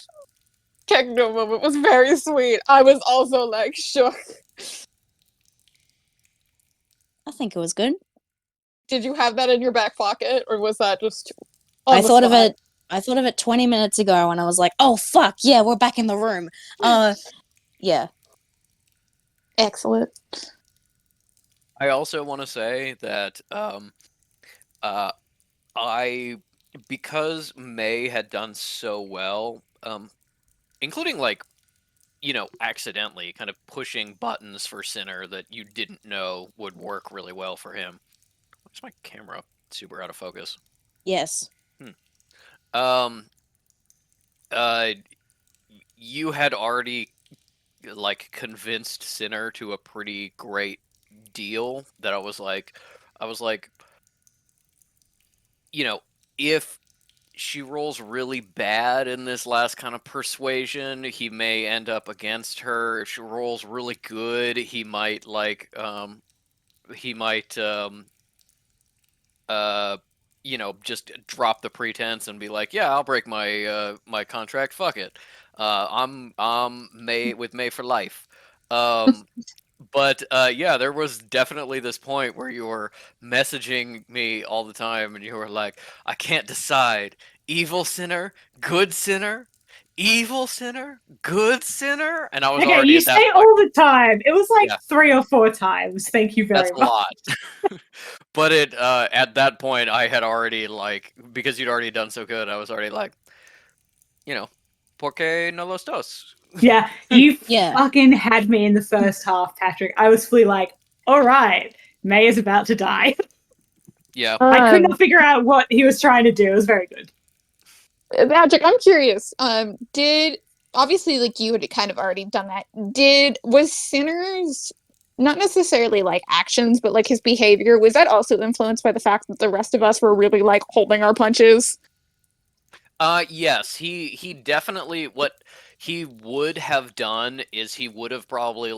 techno moment was very sweet. I was also like shook. I think it was good. Did you have that in your back pocket, or was that just? I thought of it. I thought of it 20 minutes ago, and I was like, "Oh fuck, yeah, we're back in the room." Yeah. Excellent. I also want to say that because May had done so well, including like accidentally kind of pushing buttons for Sinner that you didn't know would work really well for him. Why's my camera super out of focus? Yes. Um, you had already like convinced Sinner to a pretty great deal that I was like, if she rolls really bad in this last kind of persuasion, he may end up against her. If she rolls really good, he might just drop the pretense and be like, yeah, I'll break my contract. Fuck it. I'm May for life. But yeah, there was definitely this point where you were messaging me all the time, and you were like, "I can't decide: evil sinner, good sinner, evil sinner, good sinner." And I was Okay, already you at that say point. all the time. It was like Yeah. 3 or 4 times. Thank you very That's a much. lot. But at that point, I had already because you'd already done so good, I was already like, porque no los dos. Yeah, you Yeah. fucking had me in the first half, Patrick. I was fully like, all right, May is about to die. Yeah. I could not figure out what he was trying to do. It was very good. Patrick, I'm curious. Did obviously like you had kind of already done that. Was Sinner's not necessarily like actions, but like his behavior, was that also influenced by the fact that the rest of us were really like holding our punches? Yes, he definitely, what he would have done is he would have probably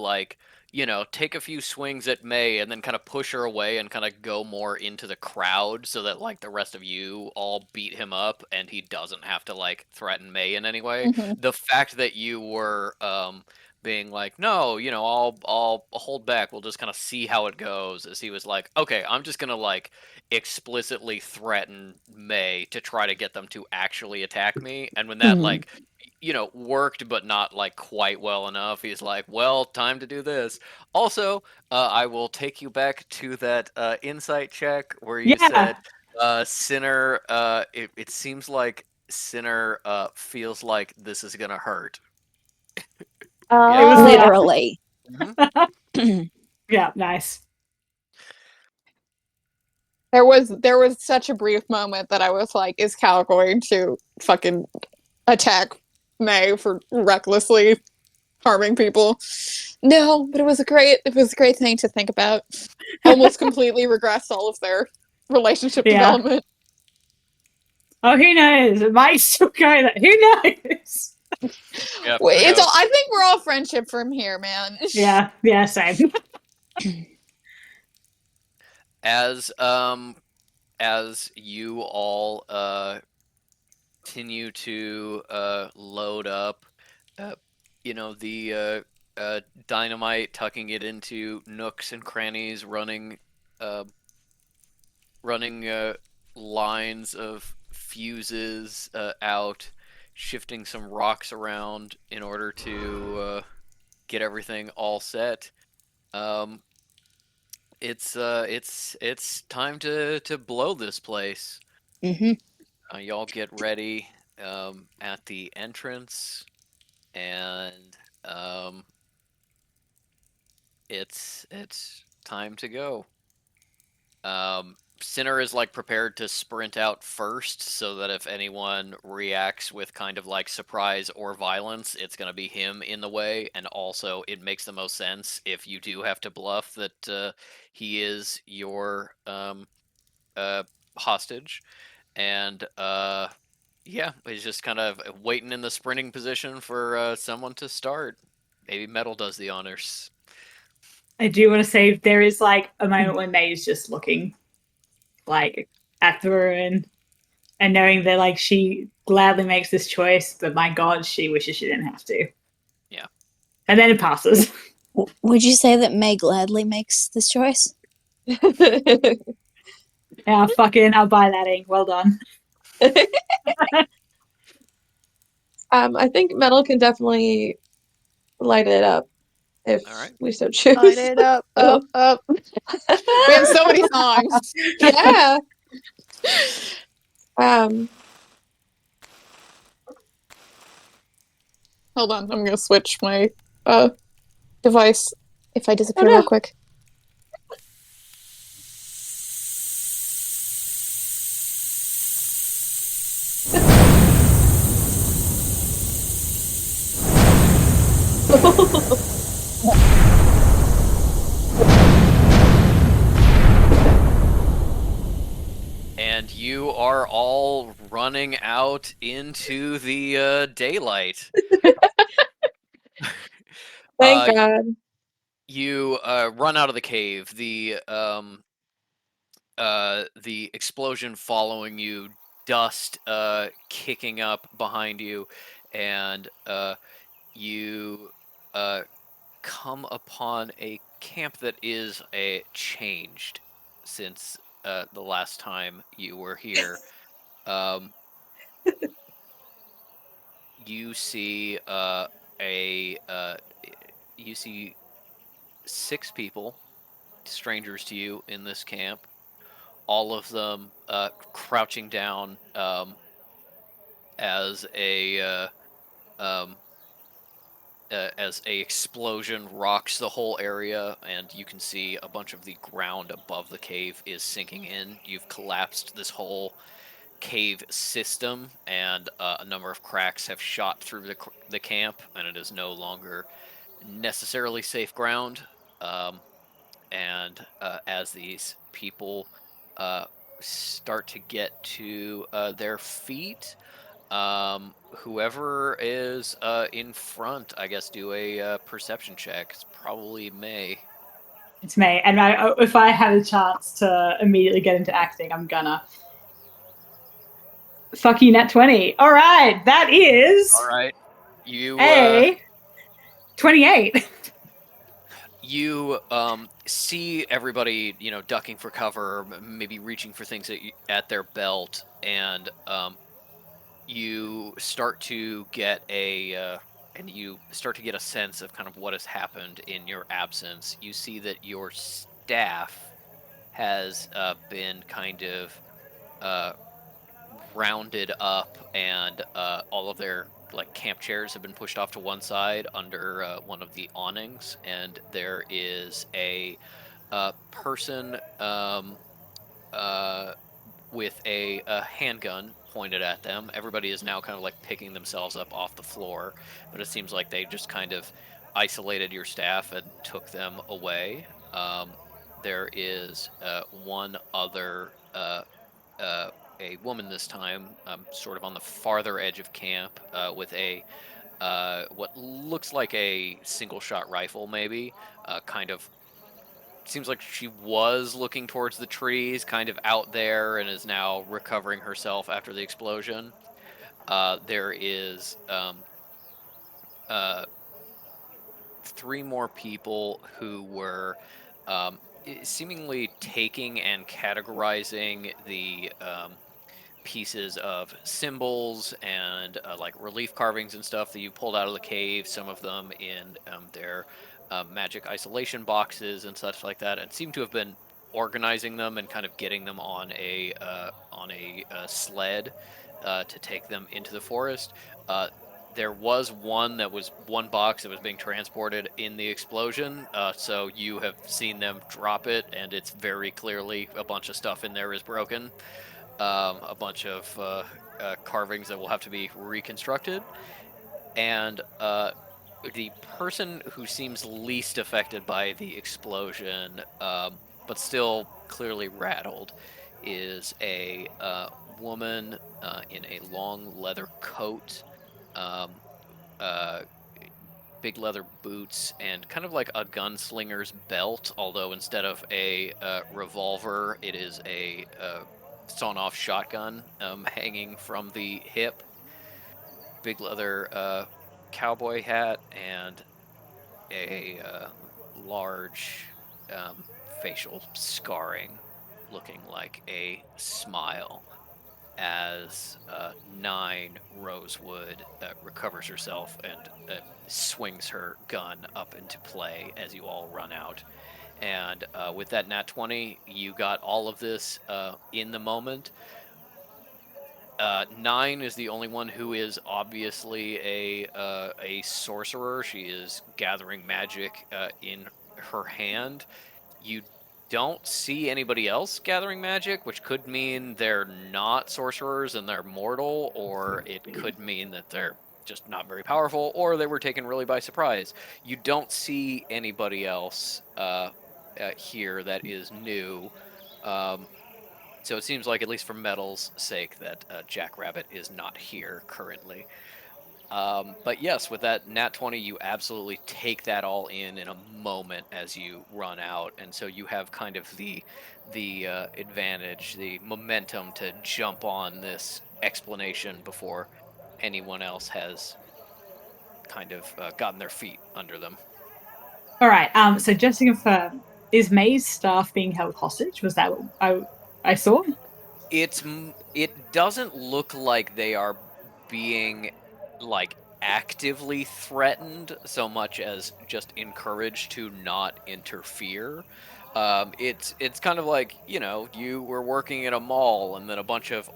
take a few swings at May and then kind of push her away and kind of go more into the crowd so that like the rest of you all beat him up and he doesn't have to like threaten May in any way. Mhm. The fact that you were being like, no, I'll hold back. We'll just kind of see how it goes. As he was like, okay, I'm just gonna like explicitly threaten May to try to get them to actually attack me. And when that worked, but not like quite well enough, he's like, well, time to do this. Also, I will take you back to that insight check where you Yeah. said, Sinner, it seems like Sinner feels like this is gonna hurt. It was Literally. Yeah, nice. There was such a brief moment that I was like, is Cal going to fucking attack May for recklessly harming people? No, but it was a great thing to think about. Almost completely regressed all of their relationship development. Oh, who knows? It might still go there. Who knows? Yep, It's all, I think we're all friendship from here, man. Yeah, same. As as you all continue to load up, the dynamite, tucking it into nooks and crannies, uh, running lines of fuses out, shifting some rocks around in order to get everything all set. Um, it's time to blow this place. Mm-hmm. Y'all get ready at the entrance, and it's time to go. Sinner is like prepared to sprint out first, so that if anyone reacts with kind of like surprise or violence, it's going to be him in the way. And also, it makes the most sense if you do have to bluff that he is your hostage. And yeah, he's just kind of waiting in the sprinting position for someone to start. Maybe Metal does the honors. I do want to say there is like a moment when May is just looking like at the ruin and knowing that like she gladly makes this choice, but my God, she wishes she didn't have to. Yeah. And then it passes. Would you say that May gladly makes this choice? Yeah, fucking, I'll buy that ink. Well done. I think Metal can definitely light it up if All right. we so choose. Light it up, up, up. We have so many songs. Yeah. Hold on, I'm gonna switch my device if I disappear Oh, no. real quick. And you are all running out into the daylight. Thank God. You run out of the cave. The explosion following you, dust kicking up behind you, and you come upon a camp that is changed since the last time you were here. Um, you see you see 6 people, strangers to you, in this camp. All of them crouching down as um, a explosion rocks the whole area, and you can see a bunch of the ground above the cave is sinking in. You've collapsed this whole cave system, and a number of cracks have shot through the camp, and it is no longer necessarily safe ground. And as these people start to get to their feet, whoever is in front, I guess, do a perception check. It's probably May. It's May. And if I had a chance to immediately get into acting, I'm gonna. Fuck you, nat 20. All right, that is All right. You a 28. you see everybody, ducking for cover, maybe reaching for things at their belt, and you start to get a sense of kind of what has happened in your absence. You see that your staff has been kind of rounded up, and all of their like camp chairs have been pushed off to one side under one of the awnings, and there is a person with a handgun pointed at them. Everybody is now kind of like picking themselves up off the floor, but it seems like they just kind of isolated your staff and took them away. There is one other, a woman this time, sort of on the farther edge of camp, with a what looks like a single shot rifle, maybe, kind of seems like she was looking towards the trees, kind of out there, and is now recovering herself after the explosion. There is 3 more people who were seemingly taking and categorizing the pieces of symbols and like relief carvings and stuff that you pulled out of the cave, some of them in their magic isolation boxes and such like that, and seem to have been organizing them and kind of getting them on a sled to take them into the forest. There was one box that was being transported in the explosion, so you have seen them drop it, and it's very clearly a bunch of stuff in there is broken. A bunch of carvings that will have to be reconstructed. And the person who seems least affected by the explosion, but still clearly rattled, is a woman in a long leather coat, big leather boots, and kind of like a gunslinger's belt, although instead of a revolver, it is a sawn-off shotgun hanging from the hip, big leather cowboy hat, and a large facial scarring looking like a smile as 9 Rosewood recovers herself and swings her gun up into play as you all run out. And with that nat 20, you got all of this in the moment. 9 is the only one who is obviously a sorcerer. She is gathering magic in her hand. You don't see anybody else gathering magic, which could mean they're not sorcerers and they're mortal, or it could mean that they're just not very powerful, or they were taken really by surprise. You don't see anybody else here that is new. So it seems like, at least for Metal's sake, that Jackrabbit is not here currently. But yes, with that nat 20, you absolutely take that all in a moment as you run out, and so you have kind of the advantage, the momentum to jump on this explanation before anyone else has kind of gotten their feet under them. All right. So just to confirm, is May's staff being held hostage? Was that what I saw? It doesn't look like they are being like actively threatened so much as just encouraged to not interfere. It's kind of like, you know, you were working at a mall and then a bunch of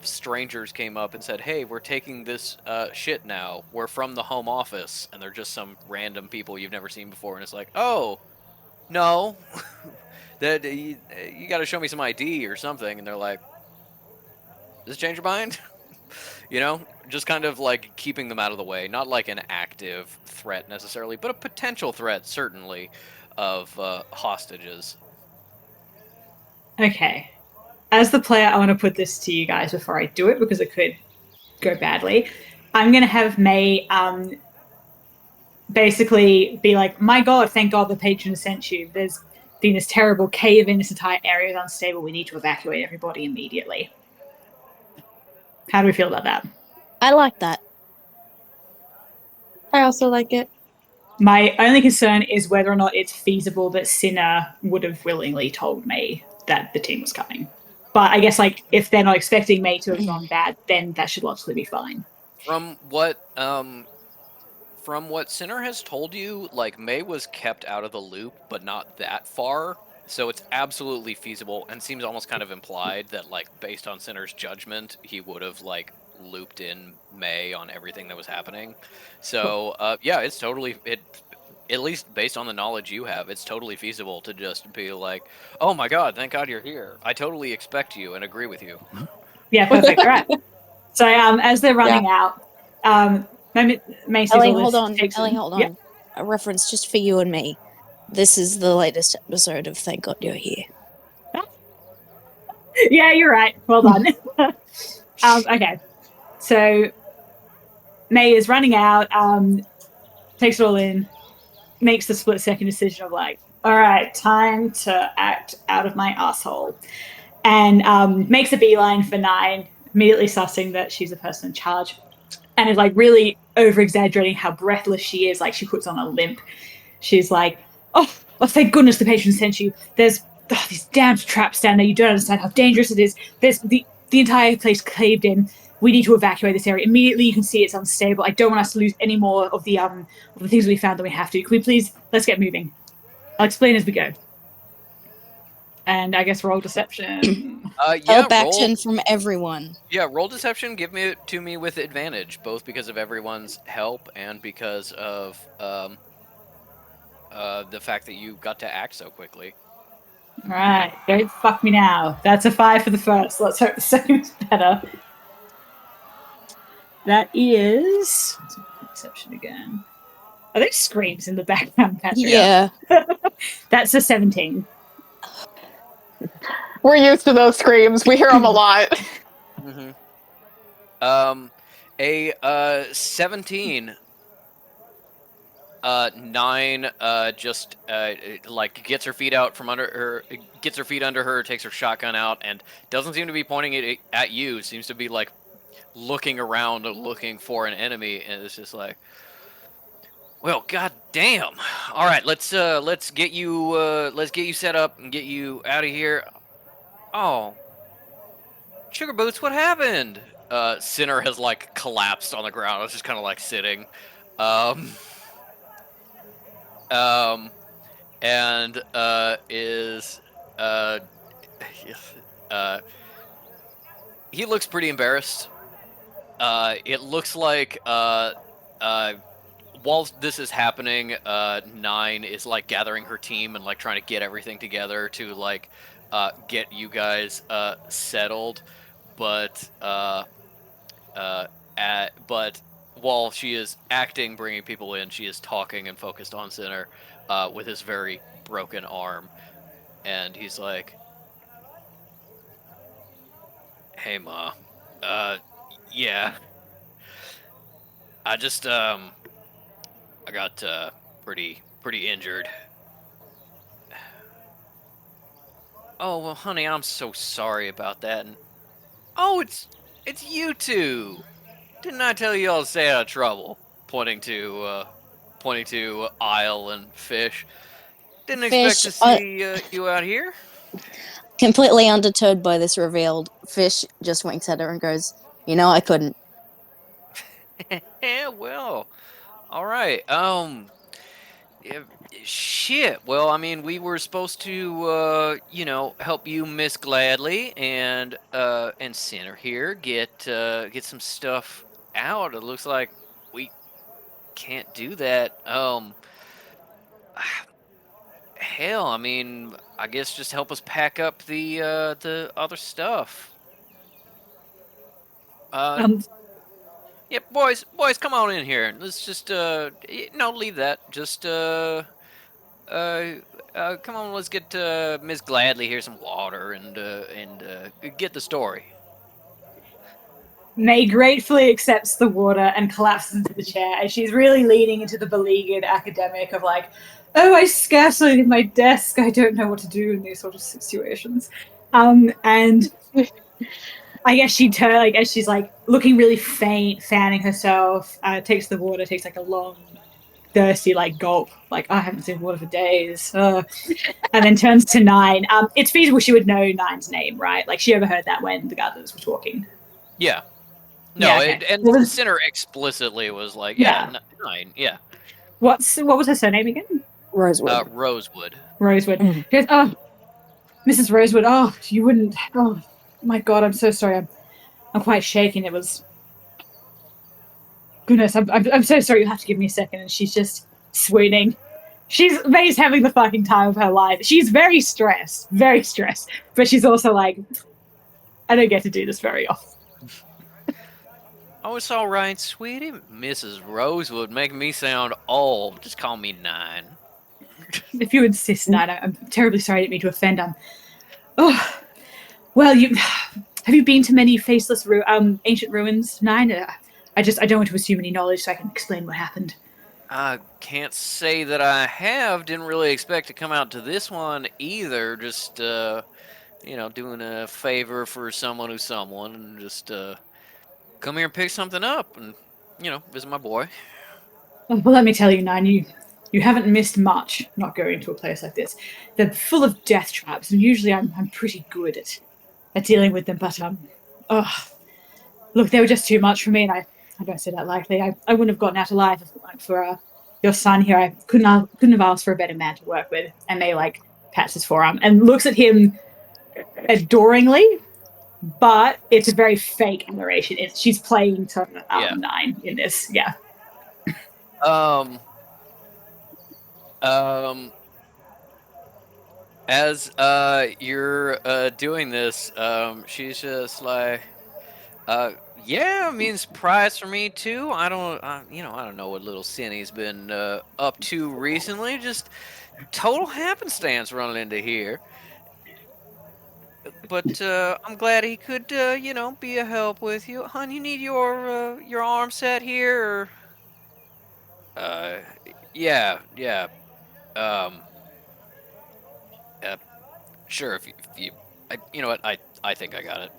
strangers came up and said, "Hey, we're taking this shit now. We're from the home office," and they're just some random people you've never seen before, and it's like, "Oh, no, that you got to show me some ID or something," and they're like, "Does this change your mind?" You know, just kind of like keeping them out of the way, not like an active threat necessarily, but a potential threat certainly of hostages. Okay. As the player, I want to put this to you guys before I do it because it could go badly. I'm going to have May basically be like, "My God, thank God the patron sent you. There's been this terrible cave in, this entire area is unstable. We need to evacuate everybody immediately." How do we feel about that? I like that. I also like it. My only concern is whether or not it's feasible that Sinner would have willingly told May that the team was coming. But I guess, like, if they're not expecting May to have gone bad, then that should logically be fine. From what Sinner has told you, like, May was kept out of the loop, but not that far. So it's absolutely feasible, and seems almost kind of implied that, like, based on Sinner's judgment, he would have, like, looped in May on everything that was happening. So, yeah, it's totally, at least based on the knowledge you have, it's totally feasible to just be like, "Oh my God, thank God you're here. I totally expect you and agree with you." Yeah, perfect. Right. So as they're running out, May sees Ellie, all hold this, on. takes Ellie, them- hold on. Yeah. A reference just for you and me. This is the latest episode of Thank God You're Here. Yeah, you're right. Well done. Okay. So May is running out, takes it all in, makes the split-second decision of like, All right, time to act out of my asshole. And makes a beeline for 9, immediately sussing that she's the person in charge. And is like really over exaggerating how breathless she is. Like she puts on a limp. She's like, oh, thank goodness the patron sent you. There's these damned traps down there. You don't understand how dangerous it is. There's the entire place caved in. We need to evacuate this area immediately. You can see it's unstable. I don't want us to lose any more of the things we found than we have to. Can we please, let's get moving. I'll explain as we go. And I guess roll deception. Help action from everyone. Yeah, roll deception. Give me to me with advantage, both because of everyone's help and because of the fact that you got to act so quickly. All right, don't fuck me now. That's a 5 for the first. Let's hope the second's better. That is deception again. Are there screams in the background, Patrick? Yeah. That's a 17. We're used to those screams. We hear them a lot. Mm-hmm. A 17. 9 just like gets her feet out from under her, gets her feet under her, takes her shotgun out, and doesn't seem to be pointing it at you. Seems to be like looking around, looking for an enemy, and it's just like, well, god damn. All right, let's get you set up and get you out of here. Oh, Sugar Boots, what happened? Sinner has like collapsed on the ground. It's just kind of like sitting. And is he looks pretty embarrassed. It looks like while this is happening, 9 is like gathering her team and like trying to get everything together to like get you guys settled, but while she is acting, bringing people in, she is talking and focused on Sinner with his very broken arm. And he's like, hey, Ma. Yeah. I just, I got pretty injured. Oh, well, honey, I'm so sorry about that. And, oh, it's you two. Didn't I tell you all to stay out of trouble? Pointing to Isle and Fish. Didn't expect to see you out here. Completely undeterred by this revealed, Fish just winks at her and goes, "You know, I couldn't." Yeah, well, all right. Shit. Well, I mean, we were supposed to, help you, Miss Gladly, and Sinner here get some stuff out. It looks like we can't do that. Hell, I mean, I guess just help us pack up the other stuff. Yeah, boys, come on in here. Let's just leave that. Just come on, let's get Miss Gladly here some water and get the story. May gratefully accepts the water and collapses into the chair, and she's really leaning into the beleaguered academic of like, oh, I scarcely leave my desk. I don't know what to do in these sort of situations. And I guess as she's like looking really faint, fanning herself, takes the water, takes like a long, thirsty like gulp, like I haven't seen water for days, and then turns to 9. It's feasible she would know 9's name, right? Like she overheard that when the Gatherers were talking. Yeah. No, yeah, okay. And the Sinner explicitly was like, yeah. 9, yeah. What was her surname again? Rosewood. Rosewood. Rosewood. She goes, oh, Mrs. Rosewood, oh, you wouldn't, oh, my God, I'm so sorry. I'm quite shaken. It was, goodness, I'm so sorry. You have to give me a second. And she's just swooning. May's having the fucking time of her life. She's very stressed, but she's also like, I don't get to do this very often. Oh, it's all right, sweetie. Mrs. Rosewood, making me sound old. Just call me 9. If you insist, 9, I'm terribly sorry I didn't mean to offend. Oh, well, have you been to many faceless ancient ruins, 9? I don't want to assume any knowledge, so I can explain what happened. I can't say that I have. Didn't really expect to come out to this one either. Just doing a favor for someone who's someone, and just come here and pick something up, and visit my boy. Well, let me tell you, Nine, you haven't missed much not going to a place like this. They're full of death traps, and usually I'm pretty good at dealing with them, but look, they were just too much for me, and I don't say that lightly. I wouldn't have gotten out alive if it weren't for your son here. I couldn't have asked for a better man to work with. And May pats his forearm and looks at him adoringly, but it's a very fake admiration. She's playing to Nine in this, yeah. As you're doing this, she's just like, yeah, it means surprise for me too. I don't know what little Cinny's been up to recently. Just total happenstance running into here. But I'm glad he could, be a help with you. Hon, you need your arm set here, or... yeah. Sure, if you you know what, I think I got it.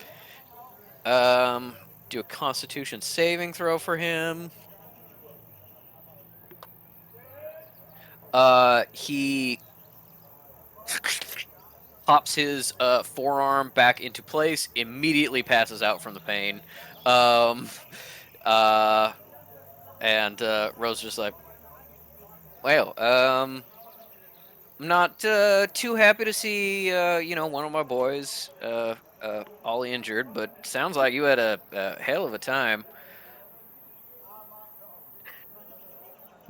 Do a Constitution saving throw for him. He pops his forearm back into place, immediately passes out from the pain. And Rose just like, well, I'm not too happy to see one of my boys all injured, but sounds like you had a hell of a time.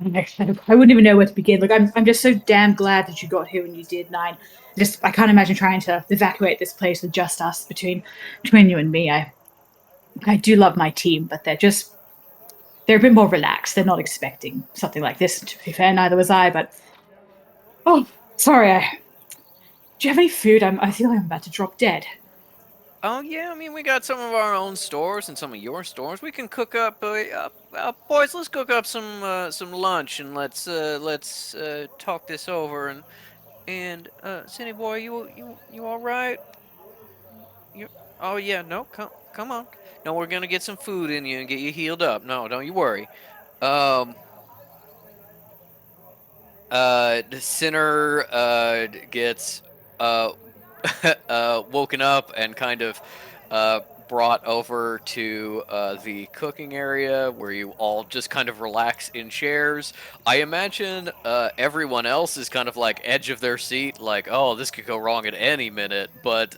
I wouldn't even know where to begin. Look, I'm just so damn glad that you got here when you did, Nine. I can't imagine trying to evacuate this place with just us between you and me. I do love my team, but they're a bit more relaxed. They're not expecting something like this. To be fair, neither was I. But sorry. Do you have any food? I feel like I'm about to drop dead. Oh yeah, I mean we got some of our own stores and some of your stores. We can cook up, boys. Let's cook up some lunch and let's talk this over. And Cindy boy, you all right? Oh yeah, no, come on. No, we're gonna get some food in you and get you healed up. No, don't you worry. The sinner gets woken up and kind of brought over to the cooking area where you all just kind of relax in chairs. I imagine everyone else is kind of like edge of their seat, like, oh, this could go wrong at any minute. But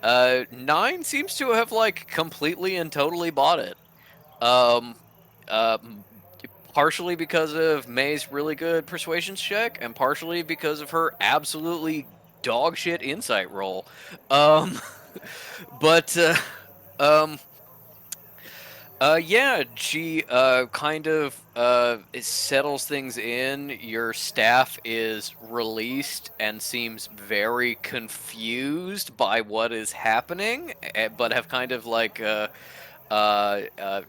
Nine seems to have like completely and totally bought it. Partially because of May's really good persuasion check, and partially because of her absolutely dog shit insight roll. Yeah, she kind of settles things in. Your staff is released and seems very confused by what is happening, but have kind of like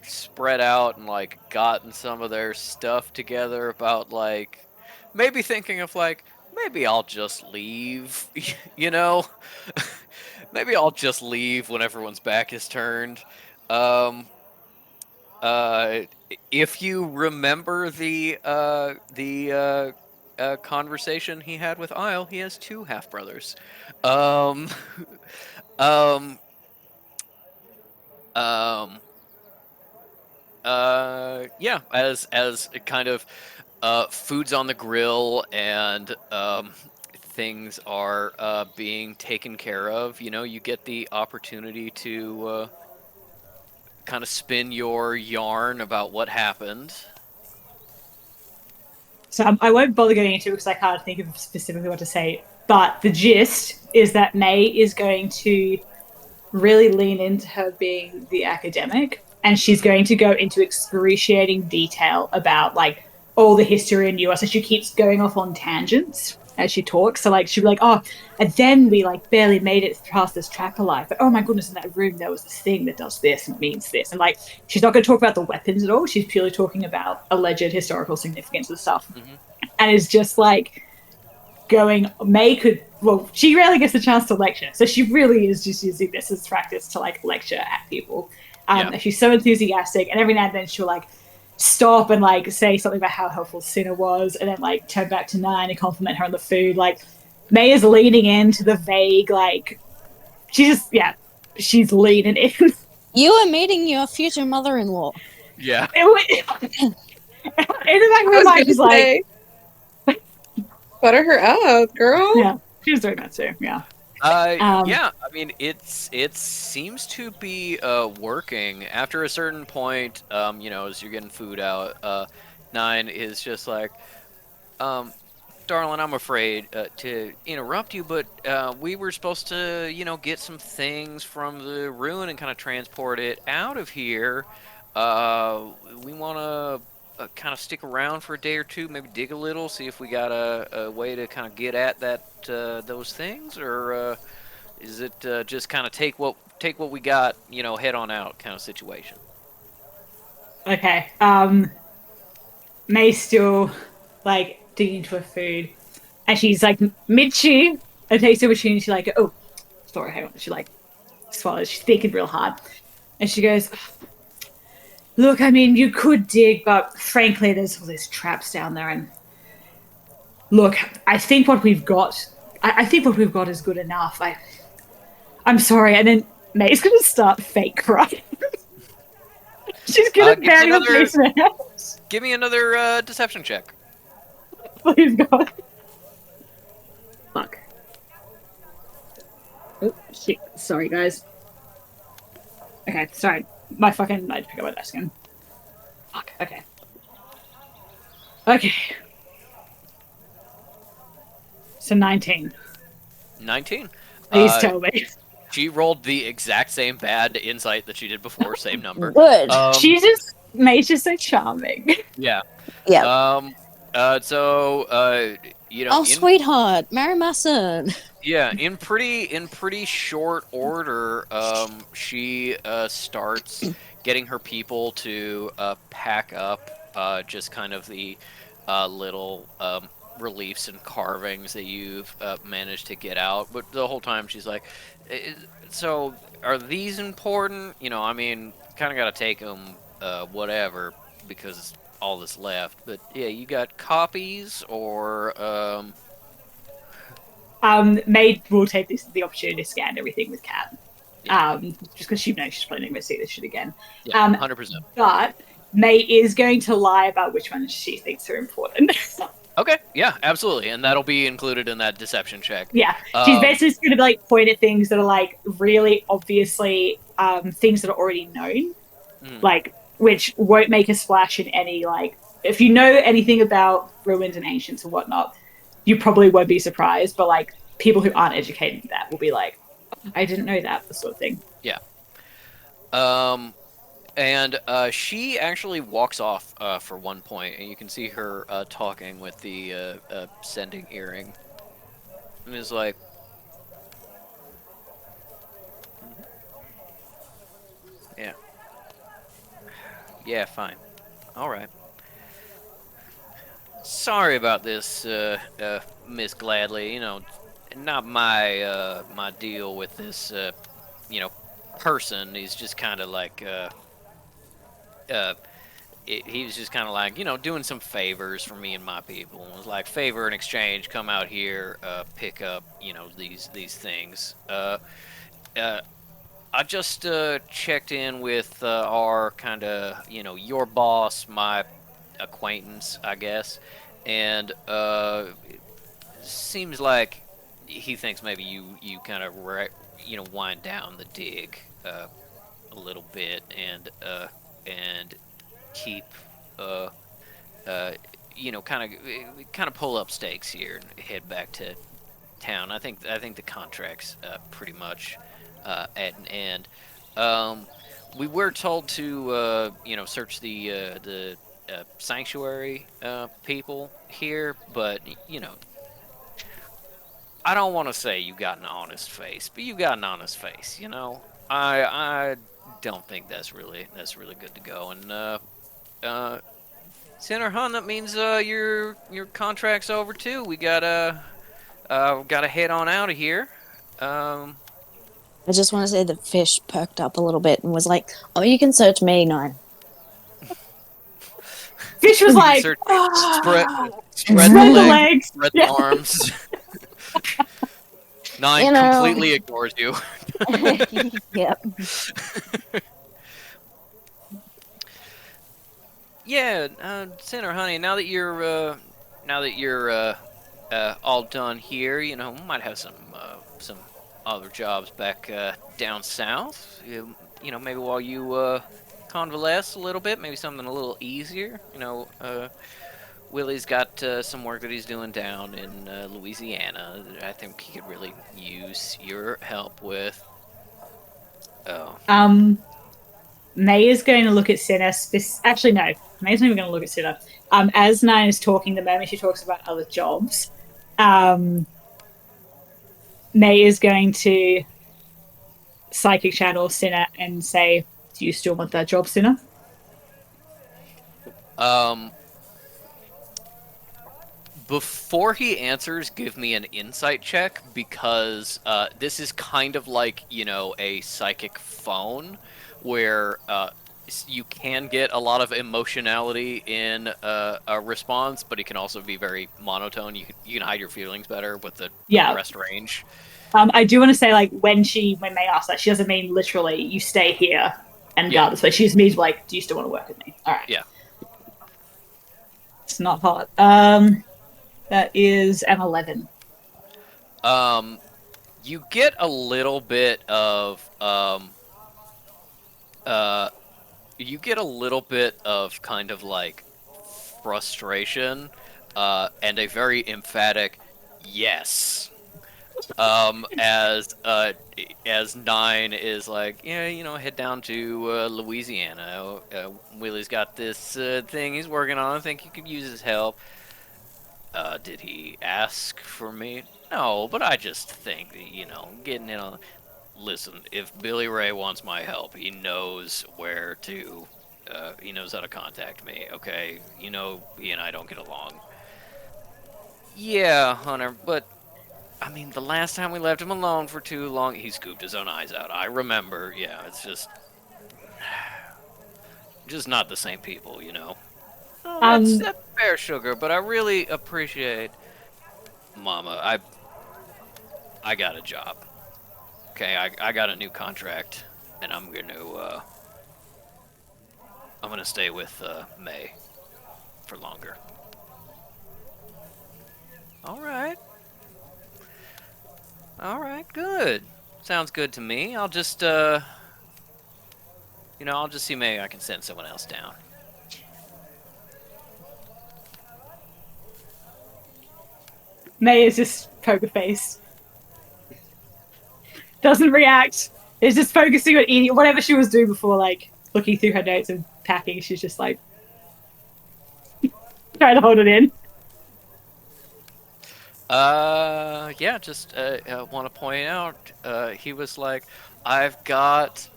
spread out and like gotten some of their stuff together about like maybe thinking of like maybe I'll just leave, maybe I'll just leave when everyone's back is turned. If you remember the conversation he had with Isle, he has 2 half brothers. Yeah, as kind of food's on the grill and things are being taken care of, you get the opportunity to kind of spin your yarn about what happened. So I won't bother getting into it because I can't think of specifically what to say. But the gist is that May is going to really lean into her being the academic, and she's going to go into excruciating detail about like all the history in US. So she keeps going off on tangents as she talks. So like she'd be like, oh, and then we like barely made it past this trap alive. But oh my goodness, in that room there was this thing that does this and means this. And like she's not going to talk about the weapons at all. She's purely talking about alleged historical significance of stuff. And it's just like going, May could, well, she rarely gets a chance to lecture. So she really is just using this as practice to like lecture at people. She's so enthusiastic, and every now and then she'll like stop and like say something about how helpful Cinna was, and then like turn back to Nine and compliment her on the food. Like May is leaning into the vague, like she's leaning in. You are meeting your future mother-in-law. Yeah. In the back of her mind, she's like, butter her up, girl. yeah, she was doing that too. Yeah. Yeah, I mean, it seems to be working. After a certain point, you know, as you're getting food out, Nine is just like, darling, I'm afraid to interrupt you, but we were supposed to, you know, get some things from the ruin and kind of transport it out of here. We want to kind of stick around for a day or two, maybe dig a little, see if we got a way to kind of get at those things, or is it just kind of take what we got, you know, head on out kind of situation? Okay. May's still like digging into her food, and she's like mid-chew and takes the opportunity. She's like, oh, sorry, hang on. She like swallows. She's thinking real hard, and she goes, look, I mean, you could dig, but frankly, there's all these traps down there, and look, I think what we've got, I think what we've got is good enough. I'm sorry, and then May's gonna start fake crying. She's gonna bury her face in her hands. Give me another deception check. Please God. Fuck. Oh shit! Sorry, guys. Okay, sorry. I had to pick up my desk again. Fuck. Okay. Okay. So 19. 19. Please tell me. She rolled the exact same bad insight that she did before, same number. Good. May's just so charming. Yeah. Yeah. So, you know. Oh, sweetheart, marry my son. Yeah, in pretty short order, she starts getting her people to pack up just kind of the little reliefs and carvings that you've managed to get out. But the whole time she's like, so are these important? You know, I mean, kind of got to take them, whatever, because all that's left. But yeah, you got copies or May will take the opportunity to scan everything with Kat. Just because she knows she's probably not going to see this shit again. Yeah, 100%. But May is going to lie about which ones she thinks are important. Okay, yeah, absolutely, and that'll be included in that deception check. Yeah, she's basically going to like point at things that are like really obviously things that are already known, like which won't make a splash in any like. If you know anything about ruins and ancients and whatnot, you probably won't be surprised. But like people who aren't educated in that will be like, I didn't know that, the sort of thing. Yeah. And she actually walks off for one point, and you can see her talking with the sending earring. And is like, yeah. Yeah, fine. All right. Sorry about this, Miss Gladly. You know, not my my deal with this, you know, person. He's just kind of like, he was just kind of like, you know, doing some favors for me and my people. It was like favor in exchange. Come out here, pick up, you know, these things. I just checked in with our kind of, you know, your boss, my acquaintance, I guess, and it seems like he thinks maybe you kind of you know, wind down the dig a little bit and keep you know, kind of pull up stakes here and head back to town. I think the contract's pretty much at an end. We were told to you know, search the sanctuary people here, but you know, I don't want to say you got an honest face, but you got an honest face. You know, I don't think that's really good to go. And Sinner Hun, that means your contract's over too. We gotta head on out of here. I just want to say that Fish perked up a little bit and was like, "Oh, you can search me, Nine." Fish was like, spread spread the the legs, legs. spread Yeah. the arms. Nine You know. completely ignores you. Yep. Yeah, Sinner, honey. Now that you're all done here, you know, we might have some other jobs back down south. You know, maybe while you convalesce a little bit, maybe something a little easier. You know, Willie's got some work that he's doing down in Louisiana that I think he could really use your help with. Oh. May is going to look at Cinna. Actually, no. May's not even going to look at Cinna. As Nine is talking, the moment she talks about other jobs, May is going to psychic channel Cinna and say, "Do you still want that job, Cinna?" Before he answers, give me an insight check, because this is kind of like, you know, a psychic phone where you can get a lot of emotionality in a response, but it can also be very monotone. You can hide your feelings better with the rest range. I do want to say, like, when May asks that, she doesn't mean literally, you stay here and guard this place. She just means, like, do you still want to work with me? All right. Yeah. It's not hot. That is an 11. You get a little bit of kind of like frustration, and a very emphatic yes. As Nine is like, yeah, you know, head down to Louisiana. Willie's got this thing he's working on. I think he could use his help. Did he ask for me? No, but I just think that, you know, getting in on... Listen, if Billy Ray wants my help, he knows where to... he knows how to contact me, okay? You know, he and I don't get along. Yeah, Hunter, but... I mean, the last time we left him alone for too long, he scooped his own eyes out. I remember, yeah, it's just... Just not the same people, you know? That's fair, Sugar, but I really appreciate... Mama, I got a job. Okay, I got a new contract, and I'm gonna stay with May for longer. Alright, good. Sounds good to me. I'll just, I'll just see maybe I can send someone else down. May is just poker face. Doesn't react. Is just focusing on eating whatever she was doing before, like looking through her notes and packing. She's just like trying to hold it in. Yeah, just want to point out, he was like, I've got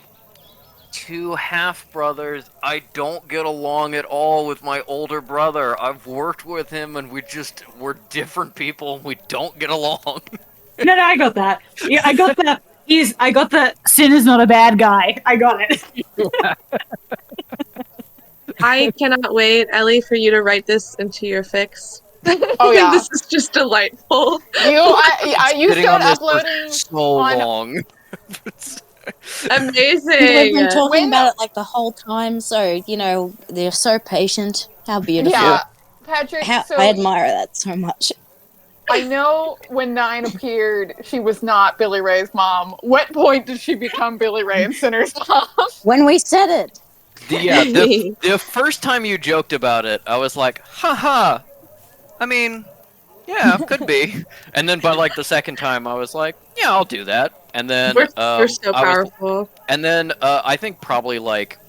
2 half-brothers. I don't get along at all with my older brother. I've worked with him, and we're different people, and we don't get along. No, I got that. Yeah, I got that. I got that. Sin is not a bad guy. I got it. I cannot wait, Ellie, for you to write this into your fix. Oh, yeah. This is just delightful. You Sitting start on this for uploading so on- long. Amazing. We've been talking When- about it like the whole time, so you know they're so patient. How beautiful! Yeah, Patrick. So I admire that so much. I know when Nine appeared, she was not Billy Ray's mom. What point did she become Billy Ray and Sinner's mom? When we said it, The first time you joked about it, I was like, haha. I mean, yeah, could be. And then by like the second time, I was like, yeah, I'll do that. And then We're so I was- powerful. and then I think probably like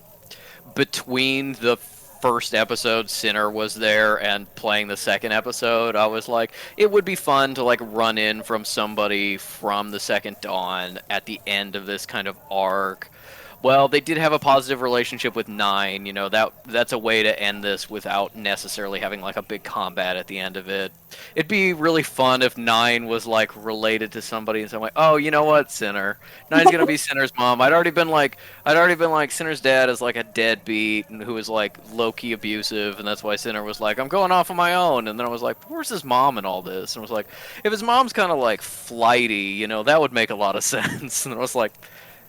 between the first episode Sinner was there and playing the second episode, I was like, it would be fun to like run in from somebody from the Second Dawn at the end of this kind of arc. Well, they did have a positive relationship with Nine. You know, that's a way to end this without necessarily having like a big combat at the end of it. It'd be really fun if Nine was like related to somebody in some way. Oh, you know what, Sinner? Nine's gonna be Sinner's mom. I'd already been like Sinner's dad is like a deadbeat and who is like low key abusive, and that's why Sinner was like, I'm going off on my own. And then I was like, where's his mom in all this? And I was like, if his mom's kind of like flighty, you know, that would make a lot of sense. And I was like,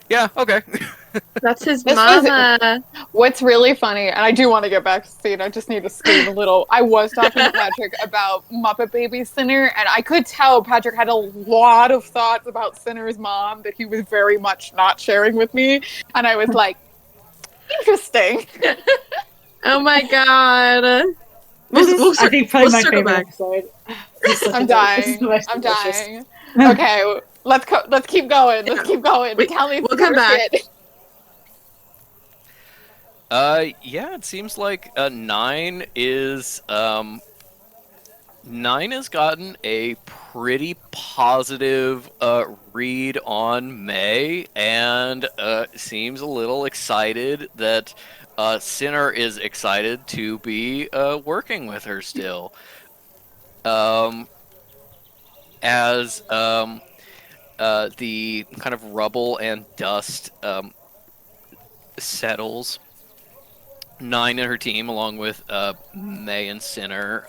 yeah, okay. That's his This was- mama. What's really funny, and I do want to get back to Steve, I just need to scream a little. I was talking to Patrick about Muppet Baby Sinner, and I could tell Patrick had a lot of thoughts about Sinner's mom that he was very much not sharing with me. And I was like, interesting. Oh my god. I think probably my circle favorite back. episode. This is I'm this is dying. the most I'm delicious. dying. Okay, let's keep going. Let's keep going. Tell me we'll come more back. shit. Yeah, it seems like Nine has gotten a pretty positive read on May, and seems a little excited that Sinner is excited to be working with her still. As the kind of rubble and dust settles, Nine and her team, along with May and Sinner,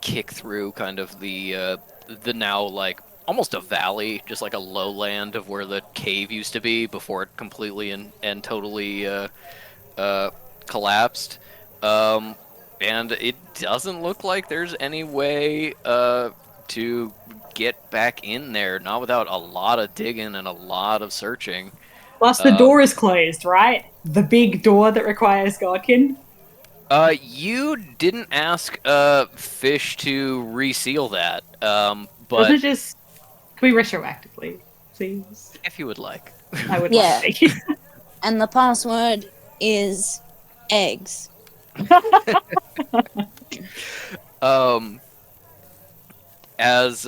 kick through kind of the now like almost a valley, just like a lowland of where the cave used to be before it completely and totally collapsed. And it doesn't look like there's any way to get back in there, not without a lot of digging and a lot of searching. Plus, the door is closed, right? The big door that requires Godkin. You didn't ask Fish to reseal that, Doesn't but it just... Can we retroactively, please? if you would like. I would Yeah. like to. And the password is eggs. As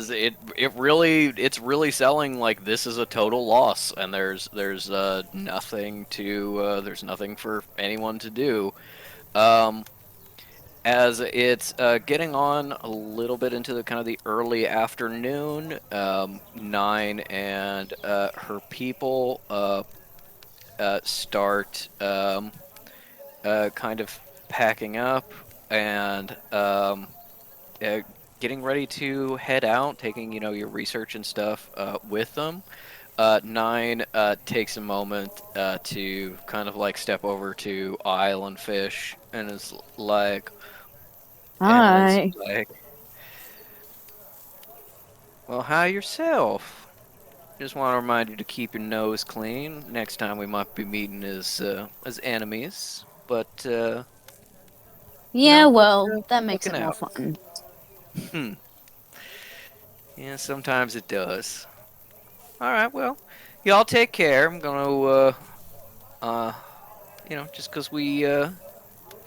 it's really selling like this is a total loss, and there's nothing for anyone to do. As it's getting on a little bit into the kind of the early afternoon, Nine and her people start kind of packing up and getting ready to head out, taking your research and stuff with them. Nine takes a moment to kind of like step over to Isle and Fish and is like, Hi. well, hi yourself. Just want to remind you to keep your nose clean. Next time we might be meeting as enemies, but Yeah, No, well, that makes it looking more out. fun. Yeah, sometimes it does. All right, well, y'all take care. I'm gonna just because we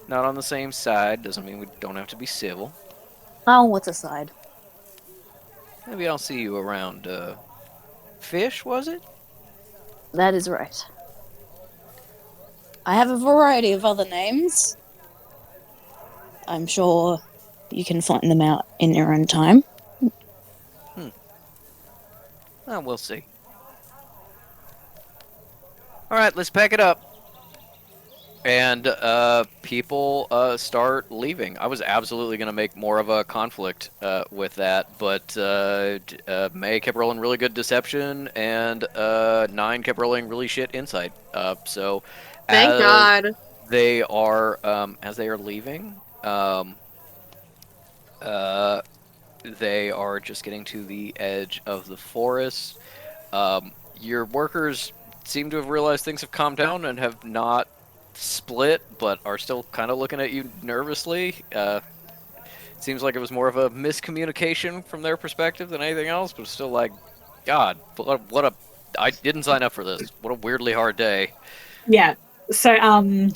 not on the same side doesn't mean we don't have to be civil. Oh, what's aside? Maybe I'll see you around Fish, was it? That is right. I have a variety of other names. I'm sure you can find them out in your own time. Well, we'll see. All right, let's pack it up. And people start leaving. I was absolutely going to make more of a conflict with that, but May kept rolling really good deception, and Nine kept rolling really shit insight. So Thank as God. they are leaving, they are just getting to the edge of the forest. Your workers seem to have realized things have calmed down and have not split, but are still kind of looking at you nervously. Seems like it was more of a miscommunication from their perspective than anything else, but still like, God, I didn't sign up for this. What a weirdly hard day. Yeah, So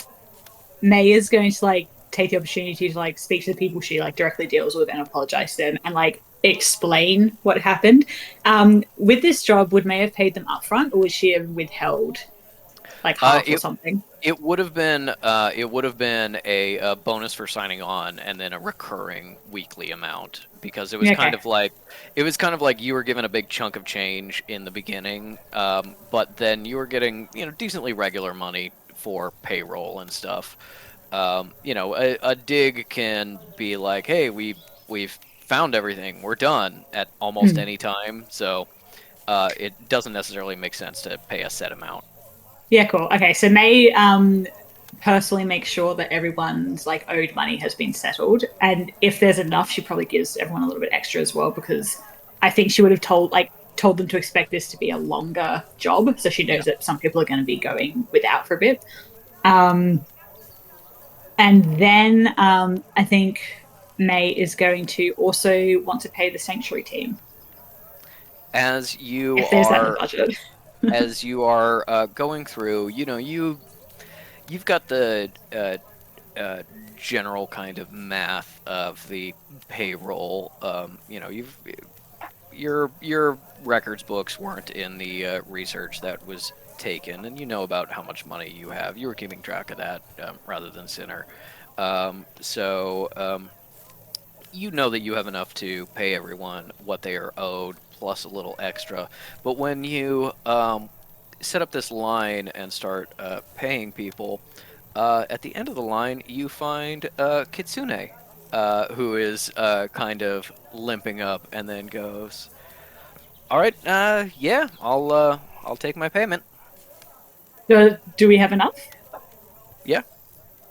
May is going to like take the opportunity to like speak to the people she like directly deals with and apologize to them and like explain what happened. With this job, would May have paid them upfront, or would she have withheld like half or something? It would have been a bonus for signing on, and then a recurring weekly amount, because it was kind of like you were given a big chunk of change in the beginning, but then you were getting decently regular money for payroll and stuff. A dig can be like, hey, we've found everything, we're done at almost any time, so it doesn't necessarily make sense to pay a set amount. Yeah, cool. Okay, so May personally makes sure that everyone's like owed money has been settled, and if there's enough, she probably gives everyone a little bit extra as well, because I think she would have told them to expect this to be a longer job, so she knows that some people are going to be going without for a bit. And then I think May is going to also want to pay the sanctuary team. As you if there's that in the budget. as you are going through, you've got the general kind of math of the payroll. Your records books weren't in the research that was taken, and you know about how much money you have. You were keeping track of that rather than Sinner. So you know that you have enough to pay everyone what they are owed, plus a little extra. But when you set up this line and start paying people, at the end of the line, you find Kitsune, who is kind of limping up, and then goes, "All right, yeah, I'll take my payment." Do we have enough? Yeah.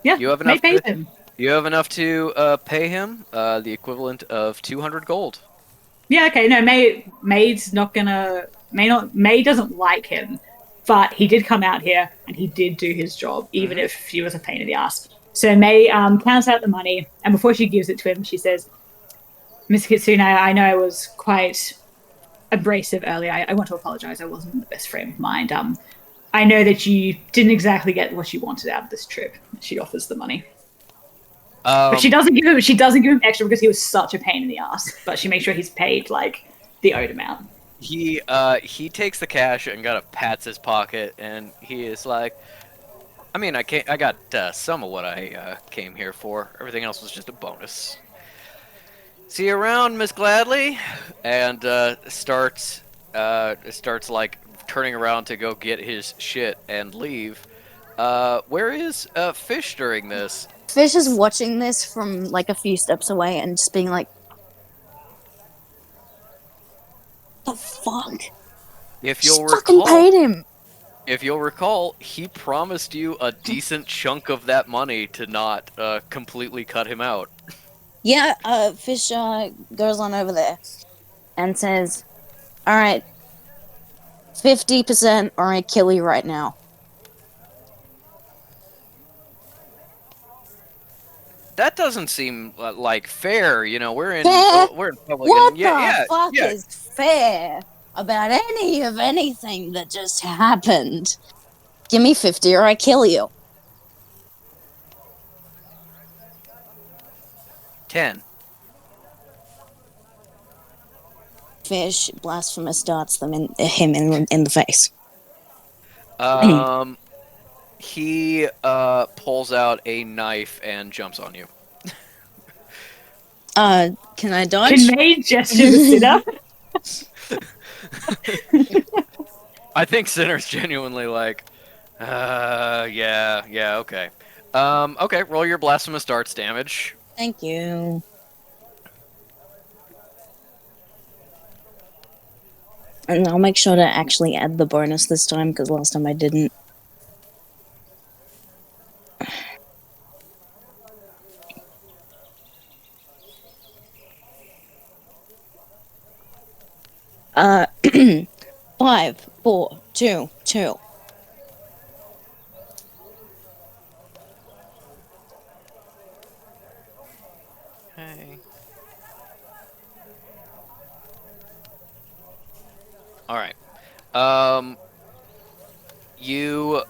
Yeah, You have enough. May pays him. You have enough to pay him the equivalent of 200 gold. Yeah, okay. No, May's not gonna. May doesn't like him, but he did come out here and he did do his job, even if she was a pain in the ass. So May counts out the money, and before she gives it to him, she says, "Mr. Kitsune, I know I was quite abrasive earlier. I want to apologize. I wasn't in the best frame of mind. I know that you didn't exactly get what you wanted out of this trip." She offers the money. But she doesn't give him extra because he was such a pain in the ass. But she makes sure he's paid like the owed amount. He takes the cash and kind of pats his pocket, and he is like, "I mean, I got some of what I came here for. Everything else was just a bonus. See you around, Miss Gladly," and starts like turning around to go get his shit and leave. Where is Fish during this? Fish is watching this from like a few steps away and just being like, "The fuck? If you'll Just fucking paid him." If you'll recall, he promised you a decent chunk of that money to not completely cut him out. Yeah, Fish goes on over there and says, "All right, 50% or I kill you right now." That doesn't seem like fair. We're in Fair? we're in public. What and yeah, the fuck yeah. is fair about anything that just happened? Give me 50 or I kill you. 10. Fish blasphemous darts him in the face. He pulls out a knife and jumps on you. Can I dodge? Can May gesture to sit up? I think Sinner's genuinely like, yeah, okay. Okay, roll your blasphemous darts damage. Thank you. And I'll make sure to actually add the bonus this time, because last time I didn't. Uh, 5, 4, 2, 2. Okay. All right. You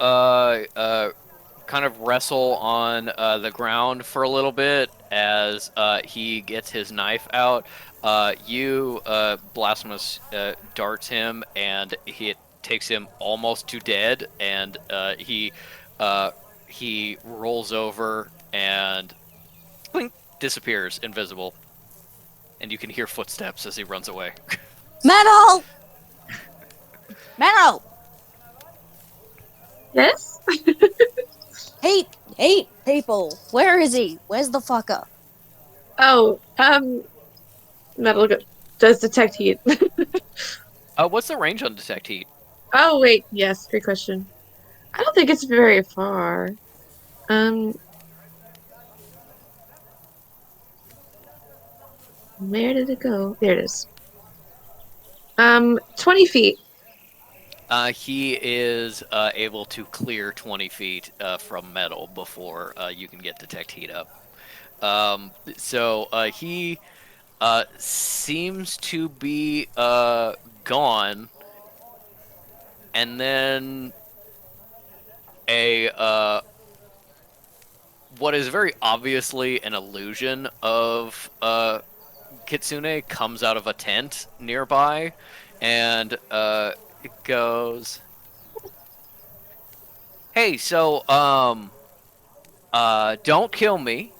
kind of wrestle on the ground for a little bit as he gets his knife out. Blasphemous, darts him, and it takes him almost to dead, and he rolls over and blink, disappears, invisible, and you can hear footsteps as he runs away. Metal! Metal! Yes? Hate people! Where is he? Where's the fucker? Oh, Metal does detect heat. What's the range on detect heat? Oh, wait, yes, great question. I don't think it's very far. Where did it go? There it is. 20 feet. He is able to clear 20 feet from metal before you can get detect heat up. So he seems to be gone, and then what is very obviously an illusion of Kitsune comes out of a tent nearby, and it goes, "Hey, so don't kill me,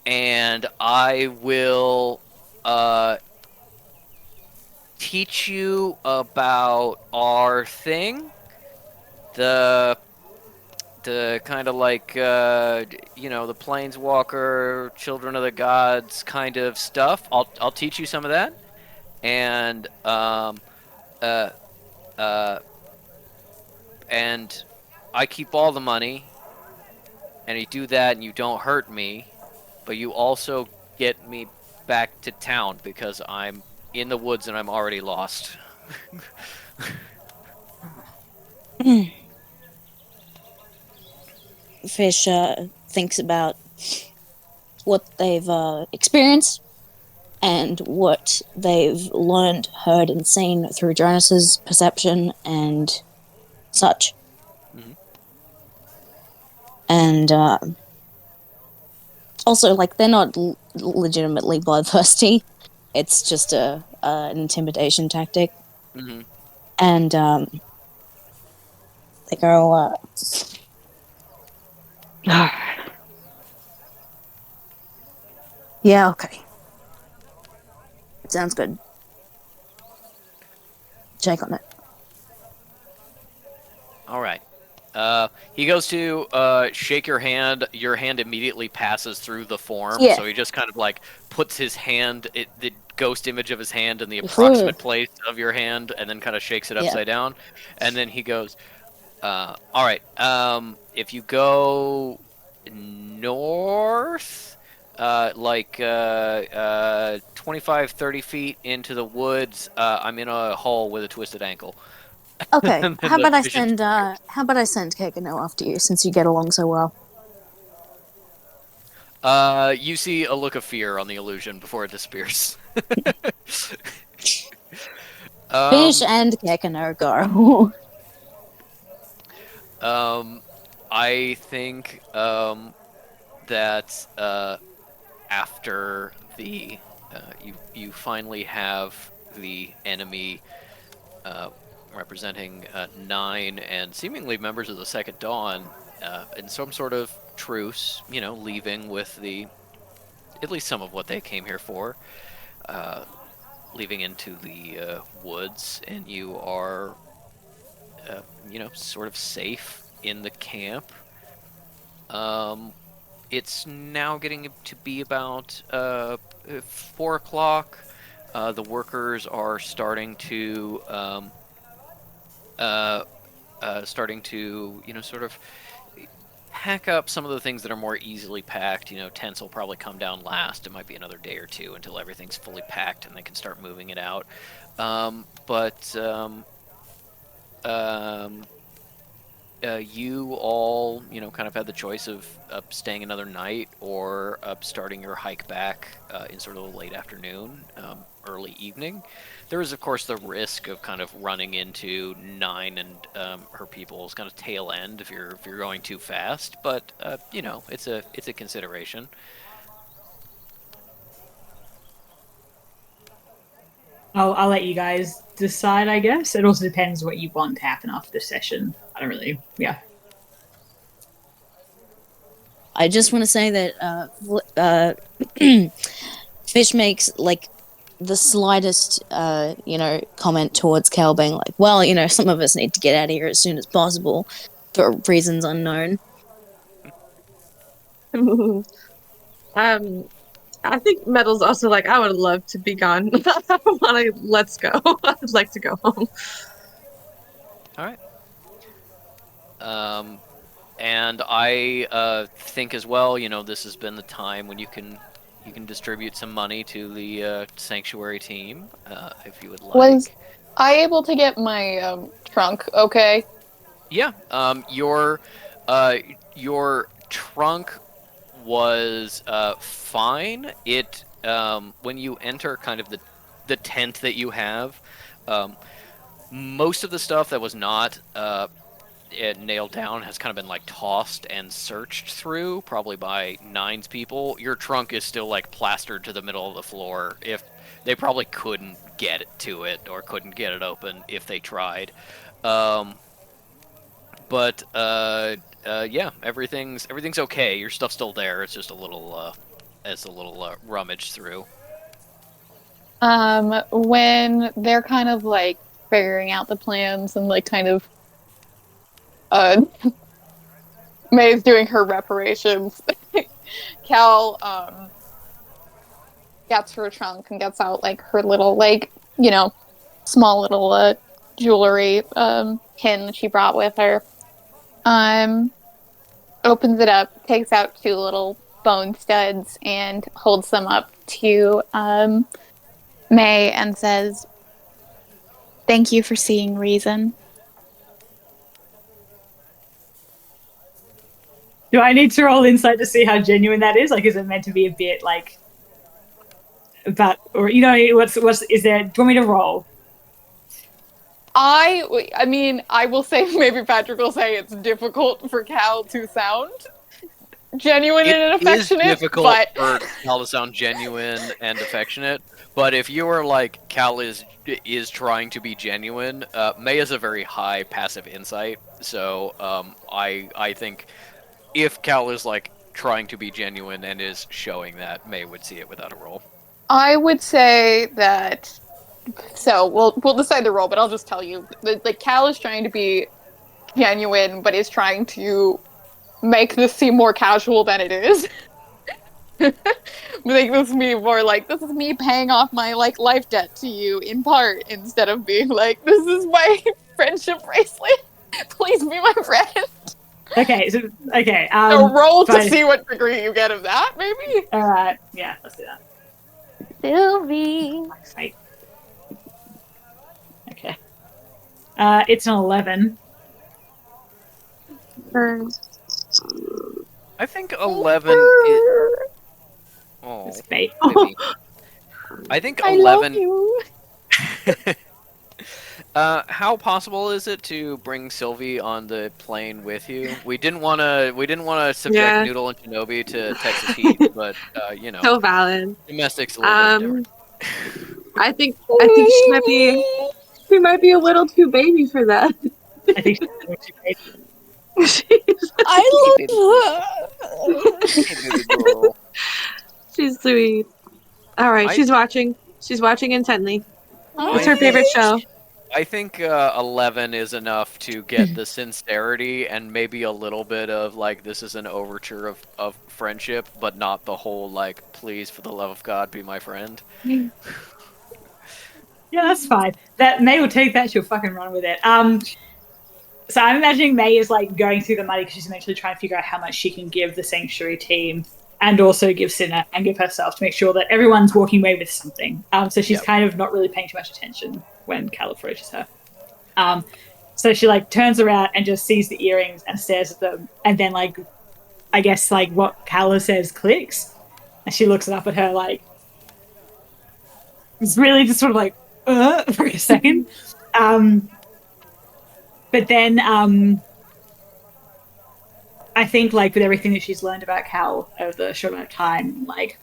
and I will teach you about our thing, the kind of like the Planeswalker, Children of the Gods kind of stuff. I'll teach you some of that, and and I keep all the money, and you do that, and you don't hurt me, but you also get me back to town because I'm in the woods and I'm already lost." Fish thinks about what they've experienced and what they've learned, heard, and seen through Jonas's perception and such. Mhm. And also, like, they're not legitimately bloodthirsty. It's just an intimidation tactic. Mhm. And they go, yeah, okay. Sounds good. Check on it. All right. He goes to shake your hand. Your hand immediately passes through the form, Yeah. so he just kind of like puts his hand, the ghost image of his hand, in the approximate place of your hand, and then kind of shakes it upside down. And then he goes, "All right. If you go north, 25, 30 feet into the woods, I'm in a hole with a twisted ankle." Okay, And then how the about I vision send Kekano after you, since you get along so well? You see a look of fear on the illusion before it disappears. Fish and Kekano go. I think that after the you finally have the enemy representing 9 and seemingly members of the Second Dawn in some sort of truce, leaving with at least some of what they came here for, leaving into the woods, and you are, sort of safe in the camp. It's now getting to be about 4 o'clock. The workers are starting to sort of pack up some of the things that are more easily packed. Tents will probably come down last. It might be another day or two until everything's fully packed and they can start moving it out. You all, kind of had the choice of staying another night or starting your hike back in sort of the late afternoon. early evening. There is, of course, the risk of kind of running into Nine and her people's kind of tail end if you're going too fast. But it's a consideration. I'll let you guys decide, I guess. It also depends what you want to happen after this session. I don't really, yeah. I just want to say that Fish makes like the slightest, comment towards Cal, being like, "Well, some of us need to get out of here as soon as possible for reasons unknown." I think Metal's also like, I would love to be gone. I want to. Let's go. I'd like to go home. All right. And I think as well, this has been the time when you can distribute some money to the sanctuary team if you would like. Was I able to get my trunk? Okay. Yeah. Your trunk was fine. It when you enter kind of the tent that you have, most of the stuff that was not nailed down has kind of been like tossed and searched through, probably by Nine's people. Your trunk is still like plastered to the middle of the floor. If they probably couldn't get to it or couldn't get it open if they tried. But yeah, everything's okay. Your stuff's still there. It's just a little rummage through. When they're kind of like figuring out the plans and like kind of May's doing her reparations. Cal gets her trunk and gets out like her little small little jewelry pin that she brought with her. Opens it up, takes out 2 little bone studs and holds them up to May and says, "Thank you for seeing reason." Do I need to roll insight to see how genuine that is? Like, is it meant to be a bit like about, or what's is there? Do you want me to roll? I mean, I will say, maybe Patrick will say it's difficult for Cal to sound genuine and affectionate. It is difficult but for Cal to sound genuine and affectionate. But if you were like, Cal is trying to be genuine, May has a very high passive insight. So I think if Cal is like trying to be genuine and is showing that, May would see it without a roll. I would say that. So we'll decide the role, but I'll just tell you that Cal is trying to be genuine, but is trying to make this seem more casual than it is. Make this seem more like, this is me paying off my life debt to you in part, instead of being like, this is my friendship bracelet. Please be my friend. Okay. So roll to see what degree you get of that, maybe. All right. Yeah, let's do that. Sylvie. Right. Okay. It's an 11. I think 11 is... Oh, That's fate. maybe. I think I 11... love you. How possible is it to bring Sylvie on the plane with you? We didn't want to subject Noodle and Shinobi to Texas heat, but So valid. domestic's a little bit different. I think she might be a little too baby for that. I think she's I love Baby girl. She's sweet. All right, she's watching. She's watching intently. What's her favorite show? I think 11 is enough to get the sincerity and maybe a little bit of like, this is an overture of friendship, but not the whole like, please for the love of God be my friend. Yeah, that's fine. That May will take that. She'll fucking run with it. So I'm imagining May is like going through the money because she's eventually trying to figure out how much she can give the sanctuary team and also give Sinner and give herself to make sure that everyone's walking away with something. So she's kind of not really paying too much attention when Cal approaches her. So she like turns around and just sees the earrings and stares at them, and then like, I guess like what Cal says clicks, and she looks up at her like, is really just sort of like, for a second. But then I think, like, with everything that she's learned about Cal over the short amount of time, like,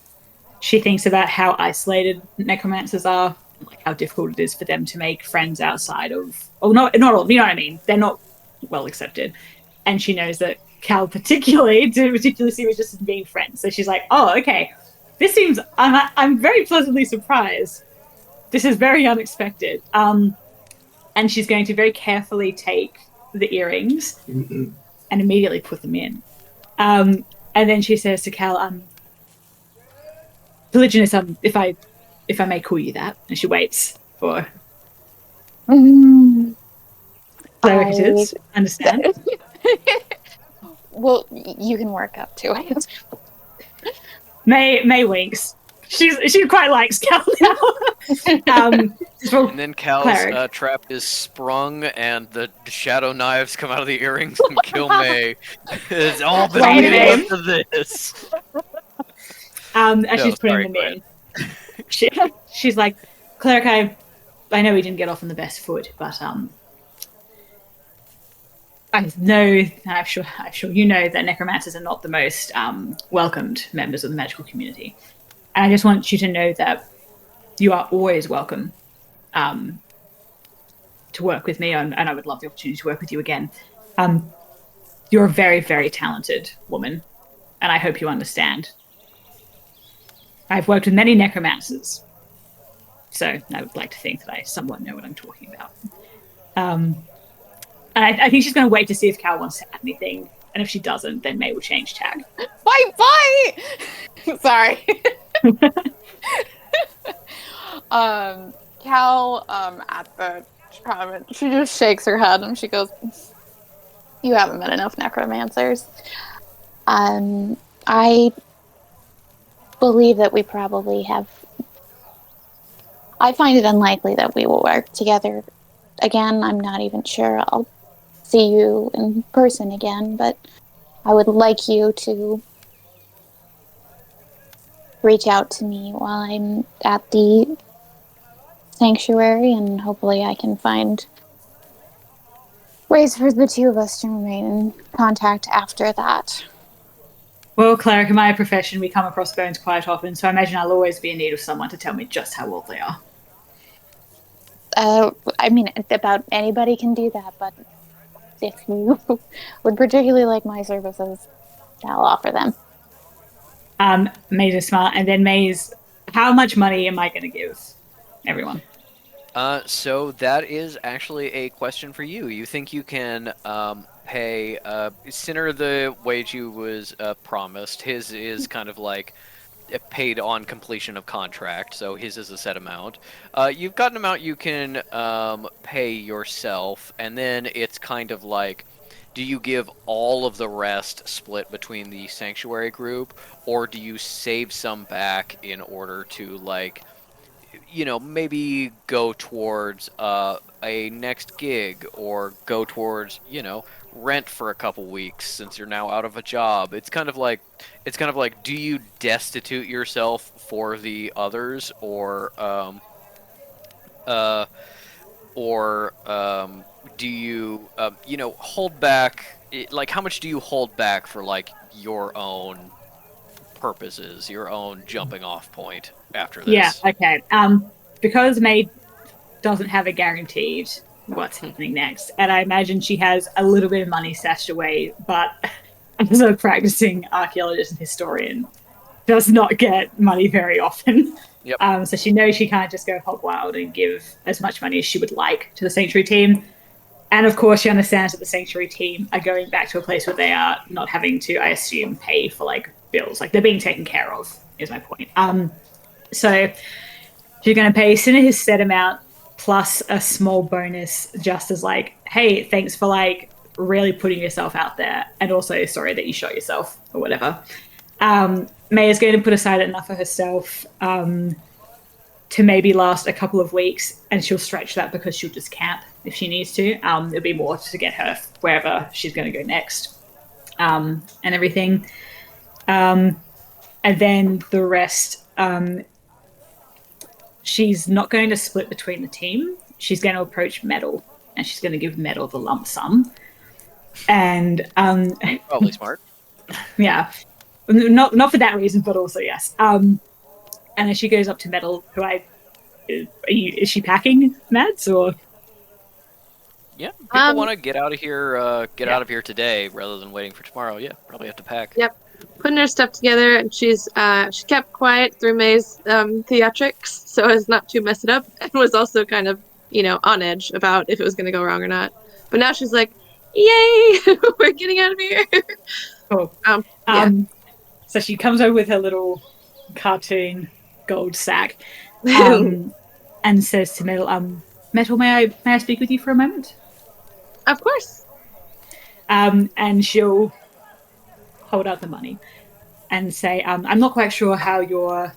she thinks about how isolated necromancers are, like how difficult it is for them to make friends outside of, not all, you know what I mean? They're not well accepted. And she knows that Cal particularly see me just as being friends. So she's like, oh, okay, this seems, I'm very pleasantly surprised. This is very unexpected. And she's going to very carefully take the earrings and immediately put them in. And then she says to Cal, Polygonus, if I may call you that. And she waits for... So it is. Understand? Well, you can work up to it. May winks. She quite likes Cal now. And then Cal's trap is sprung, and the shadow knives come out of the earrings and kill May. It's all been leading up to this. As she's putting them in, she's like, Cleric, I know we didn't get off on the best foot, but I know, I'm sure you know that necromancers are not the most welcomed members of the magical community. And I just want you to know that you are always welcome to work with me, and I would love the opportunity to work with you again. You're a very, very talented woman, and I hope you understand. I've worked with many necromancers, so I would like to think that I somewhat know what I'm talking about. And I think she's going to wait to see if Cal wants to add anything, and if she doesn't, then May will change tack. Bye! Sorry. Cal, at the comment, she just shakes her head and she goes, you haven't met enough necromancers. I believe that we probably have... I find it unlikely that we will work together again. I'm not even sure I'll see you in person again, but I would like you to reach out to me while I'm at the sanctuary, and hopefully I can find ways for the two of us to remain in contact after that. Well, Cleric, in my profession, we come across bones quite often, so I imagine I'll always be in need of someone to tell me just how old they are. I mean, about anybody can do that, but if you would particularly like my services, I'll offer them. May's a smile, and then May's, how much money am I going to give everyone? So that is actually a question for you. You think you can pay Sinner the wage you was promised? His is kind of like paid on completion of contract, so his is a set amount. You've got an amount you can pay yourself, and then it's kind of like, do you give all of the rest split between the sanctuary group, or do you save some back in order to, like, you know, maybe go towards a next gig, or go towards, you know, rent for a couple weeks since you're now out of a job? It's kind of like, do you destitute yourself for the others, or do you you know, hold back? Like, how much do you hold back for, like, your own purposes, your own jumping off point after this? Yeah, okay. Because May doesn't have a guaranteed what's happening next, and I imagine she has a little bit of money stashed away, but as a practicing archaeologist and historian, does not get money very often. Yep. So she knows she can't just go hog wild and give as much money as she would like to the Sanctuary team. And of course, she understands that the Sanctuary team are going back to a place where they are not having to, I assume, pay for, like, bills. Like, they're being taken care of, is my point. So she's going to pay Sinner his set amount plus a small bonus, just as, like, hey, thanks for, like, really putting yourself out there, and also sorry that you shot yourself or whatever. May is going to put aside enough for herself to maybe last a couple of weeks, and she'll stretch that because she'll just camp if she needs to. It'll be more to get her wherever she's going to go next, and everything. And then the rest, she's not going to split between the team. She's going to approach Metal, and she's going to give Metal the lump sum. And Probably smart. yeah, not for that reason, but also yes. And then she goes up to Metal, who is she packing, Mads, or? Yeah, people want to get out of here. Out of here today rather than waiting for tomorrow. Yeah, probably have to pack. Yep. Putting her stuff together, and she kept quiet through May's theatrics, so as not to mess it up, and was also kind of on edge about if it was going to go wrong or not. But now she's like, "Yay, we're getting out of here!" Cool. Yeah. So she comes over with her little cartoon gold sack, and says to Metal, "Metal, may I speak with you for a moment?" Of course. And she'll hold out the money and say, I'm not quite sure how your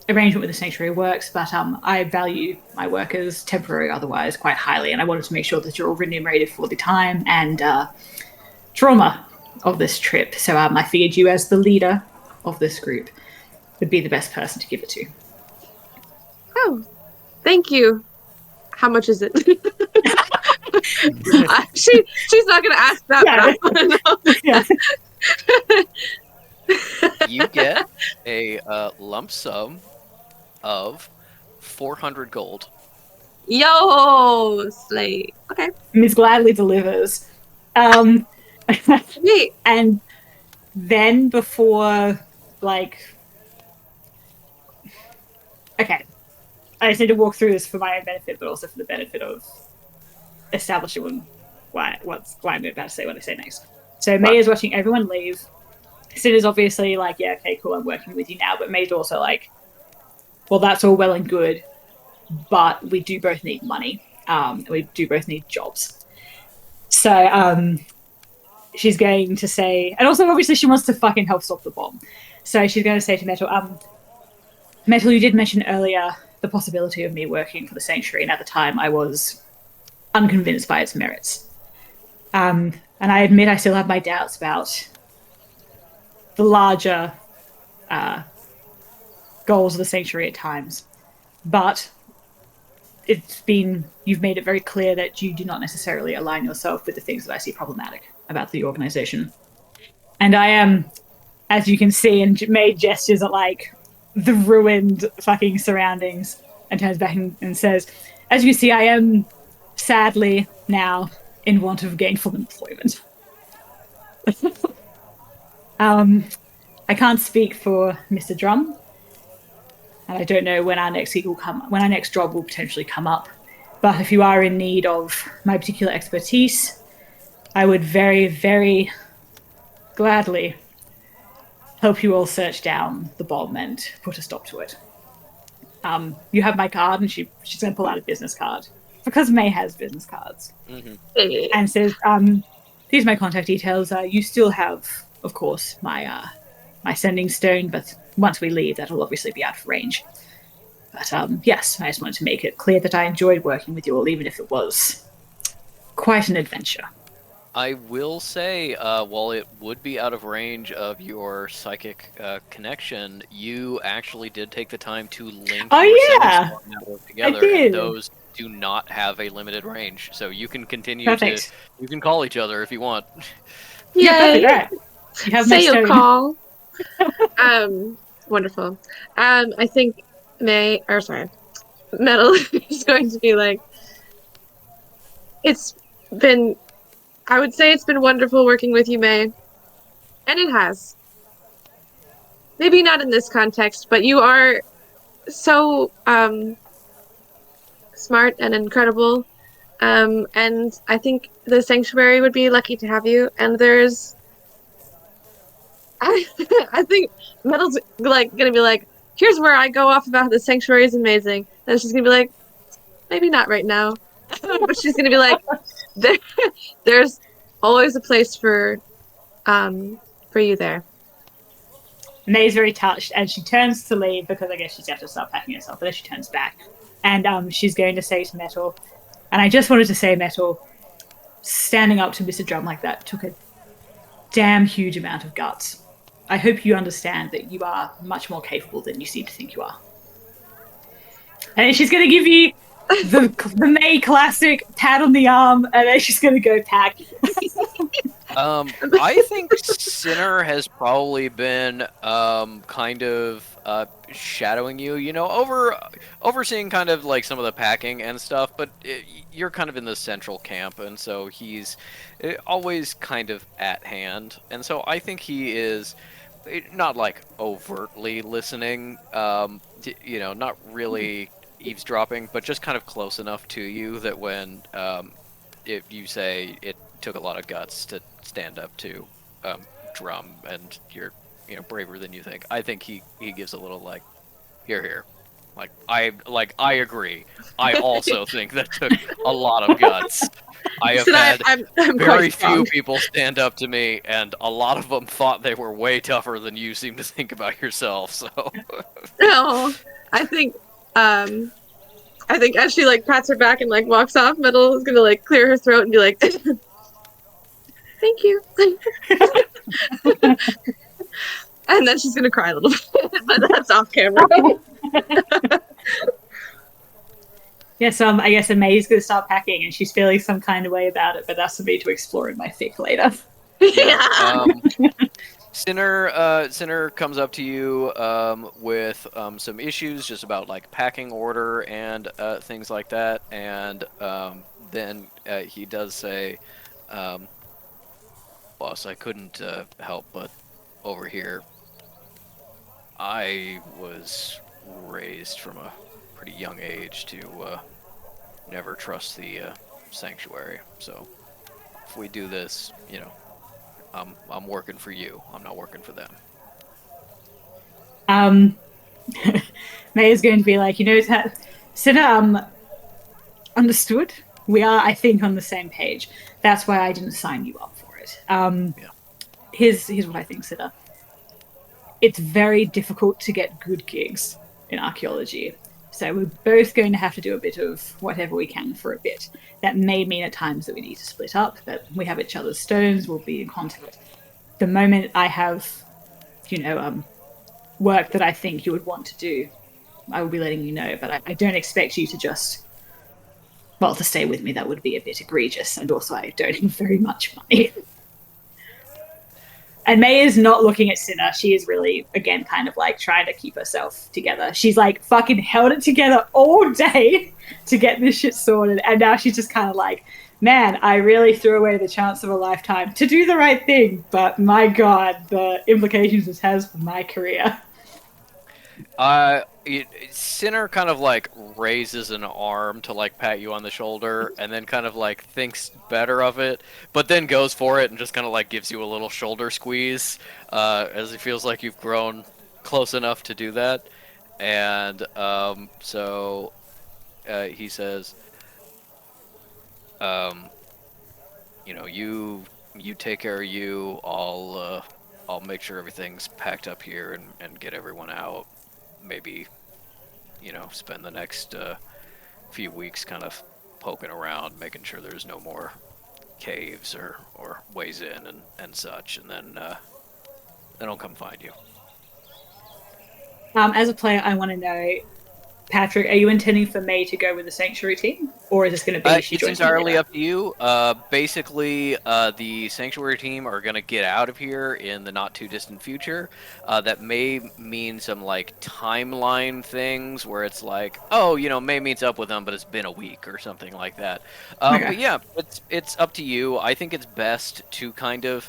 arrangement with the sanctuary works, but I value my workers, temporary or otherwise, quite highly, and I wanted to make sure that you're all remunerated for the time and trauma of this trip. So I figured you, as the leader of this group, would be the best person to give it to. Oh, thank you. How much is it? She's not going to ask that, but I want to know. Yeah. You get a lump sum of 400 gold. Yo, slay. Okay. Ms. Gladly delivers. Wait. And then okay, I just need to walk through this for my own benefit, but also for the benefit of establishing what I'm about to say, what I say next. So May is watching everyone leave. Sid is obviously like, yeah, okay, cool, I'm working with you now. But May's also like, well, that's all well and good, but we do both need money. We do both need jobs. So she's going to say, and also obviously she wants to fucking help stop the bomb. So she's going to say to Metal, Metal, you did mention earlier the possibility of me working for the Sanctuary, and at the time I was unconvinced by its merits. And I admit I still have my doubts about the larger goals of the Sanctuary at times. But you've made it very clear that you do not necessarily align yourself with the things that I see problematic about the organization. And I am, as you can see, and made gestures at like the ruined fucking surroundings, and turns back and says, as you see, I am sadly now in want of gainful employment. I can't speak for Mr. Drum, and I don't know when our next gig will when our next job will potentially come up. But if you are in need of my particular expertise, I would very, very gladly help you all search down the bomb and put a stop to it. You have my card, and she's going to pull out a business card, because May has business cards, and says, "These are my contact details. You still have, of course, my sending stone, but once we leave, that'll obviously be out of range. But yes, I just wanted to make it clear that I enjoyed working with you all, even if it was quite an adventure." I will say, while it would be out of range of your psychic connection, you actually did take the time to link your Sending Stone network together. I did. And those do not have a limited range, so you can continue Perfect. you can call each other if you want. Yay. Right. You have Say my you'll stone. call. Wonderful. I think Metal is going to be like, I would say it's been wonderful working with you, May. And it has. Maybe not in this context, but you are so smart and incredible. And I think the Sanctuary would be lucky to have you. And I think Metal's like gonna be like, here's where I go off about the Sanctuary is amazing. And she's gonna be like, maybe not right now. But she's gonna be like, there's always a place for you there. May's very touched, and she turns to leave because I guess she's got to start packing herself. But then she turns back, and she's going to say to Metal, and I just wanted to say, Metal, standing up to Mr. Drum like that took a damn huge amount of guts. I hope you understand that you are much more capable than you seem to think you are. And then she's going to give you the May classic pat on the arm, and then she's going to go pack. I think Sinner has probably been kind of shadowing you, overseeing kind of like some of the packing and stuff, but you're kind of in the central camp, and so he's always kind of at hand. And so I think he is not like overtly listening, not really eavesdropping, but just kind of close enough to you that when if you say it took a lot of guts to stand up to Drum, and you're braver than you think, I think he gives a little like, here, I agree. I also think that took a lot of guts. I have had I'm very quite strong. few people stand up to me, and a lot of them thought they were way tougher than you seem to think about yourself. So No, I think as she like pats her back and like walks off, Metal is gonna like clear her throat and be like, "Thank you," and then she's gonna cry a little bit, but that's off camera. Yes, I guess May's going to start packing, and she's feeling some kind of way about it, but that's for me to explore in my fic later. Yeah. Sinner comes up to you with some issues just about like packing order and things like that, and then he does say, "Boss, I couldn't help but overhear. I was raised from a pretty young age to never trust the sanctuary. So if we do this, I'm working for you. I'm not working for them." May is going to be like, Sinner, understood. We are, I think, on the same page. That's why I didn't sign you up for it. Here's what I think, Sinner. It's very difficult to get good gigs in archaeology. So we're both going to have to do a bit of whatever we can for a bit. That may mean at times that we need to split up, but we have each other's stones, we'll be in contact. The moment I have, work that I think you would want to do, I will be letting you know, but I don't expect you to just, to stay with me. That would be a bit egregious, and also I don't have very much money. And May is not looking at Sinner. She is really, again, kind of like trying to keep herself together. She's like fucking held it together all day to get this shit sorted. And now she's just kind of like, man, I really threw away the chance of a lifetime to do the right thing. But my God, the implications this has for my career. Sinner kind of like raises an arm to like pat you on the shoulder, and then kind of like thinks better of it, but then goes for it and just kind of like gives you a little shoulder squeeze, as he feels like you've grown close enough to do that. And so he says, you take care of you. I'll make sure everything's packed up here and get everyone out. Maybe, spend the next few weeks kind of poking around, making sure there's no more caves or ways in and such, and then I'll come find you. As a player, I want to know, Patrick, are you intending for May to go with the Sanctuary team? Or is this going to be she It's joins entirely up to you. Basically, the Sanctuary team are going to get out of here in the not too distant future. That may mean some like timeline things where it's like, May meets up with them, but it's been a week or something like that. Okay. But yeah, it's up to you. I think it's best to kind of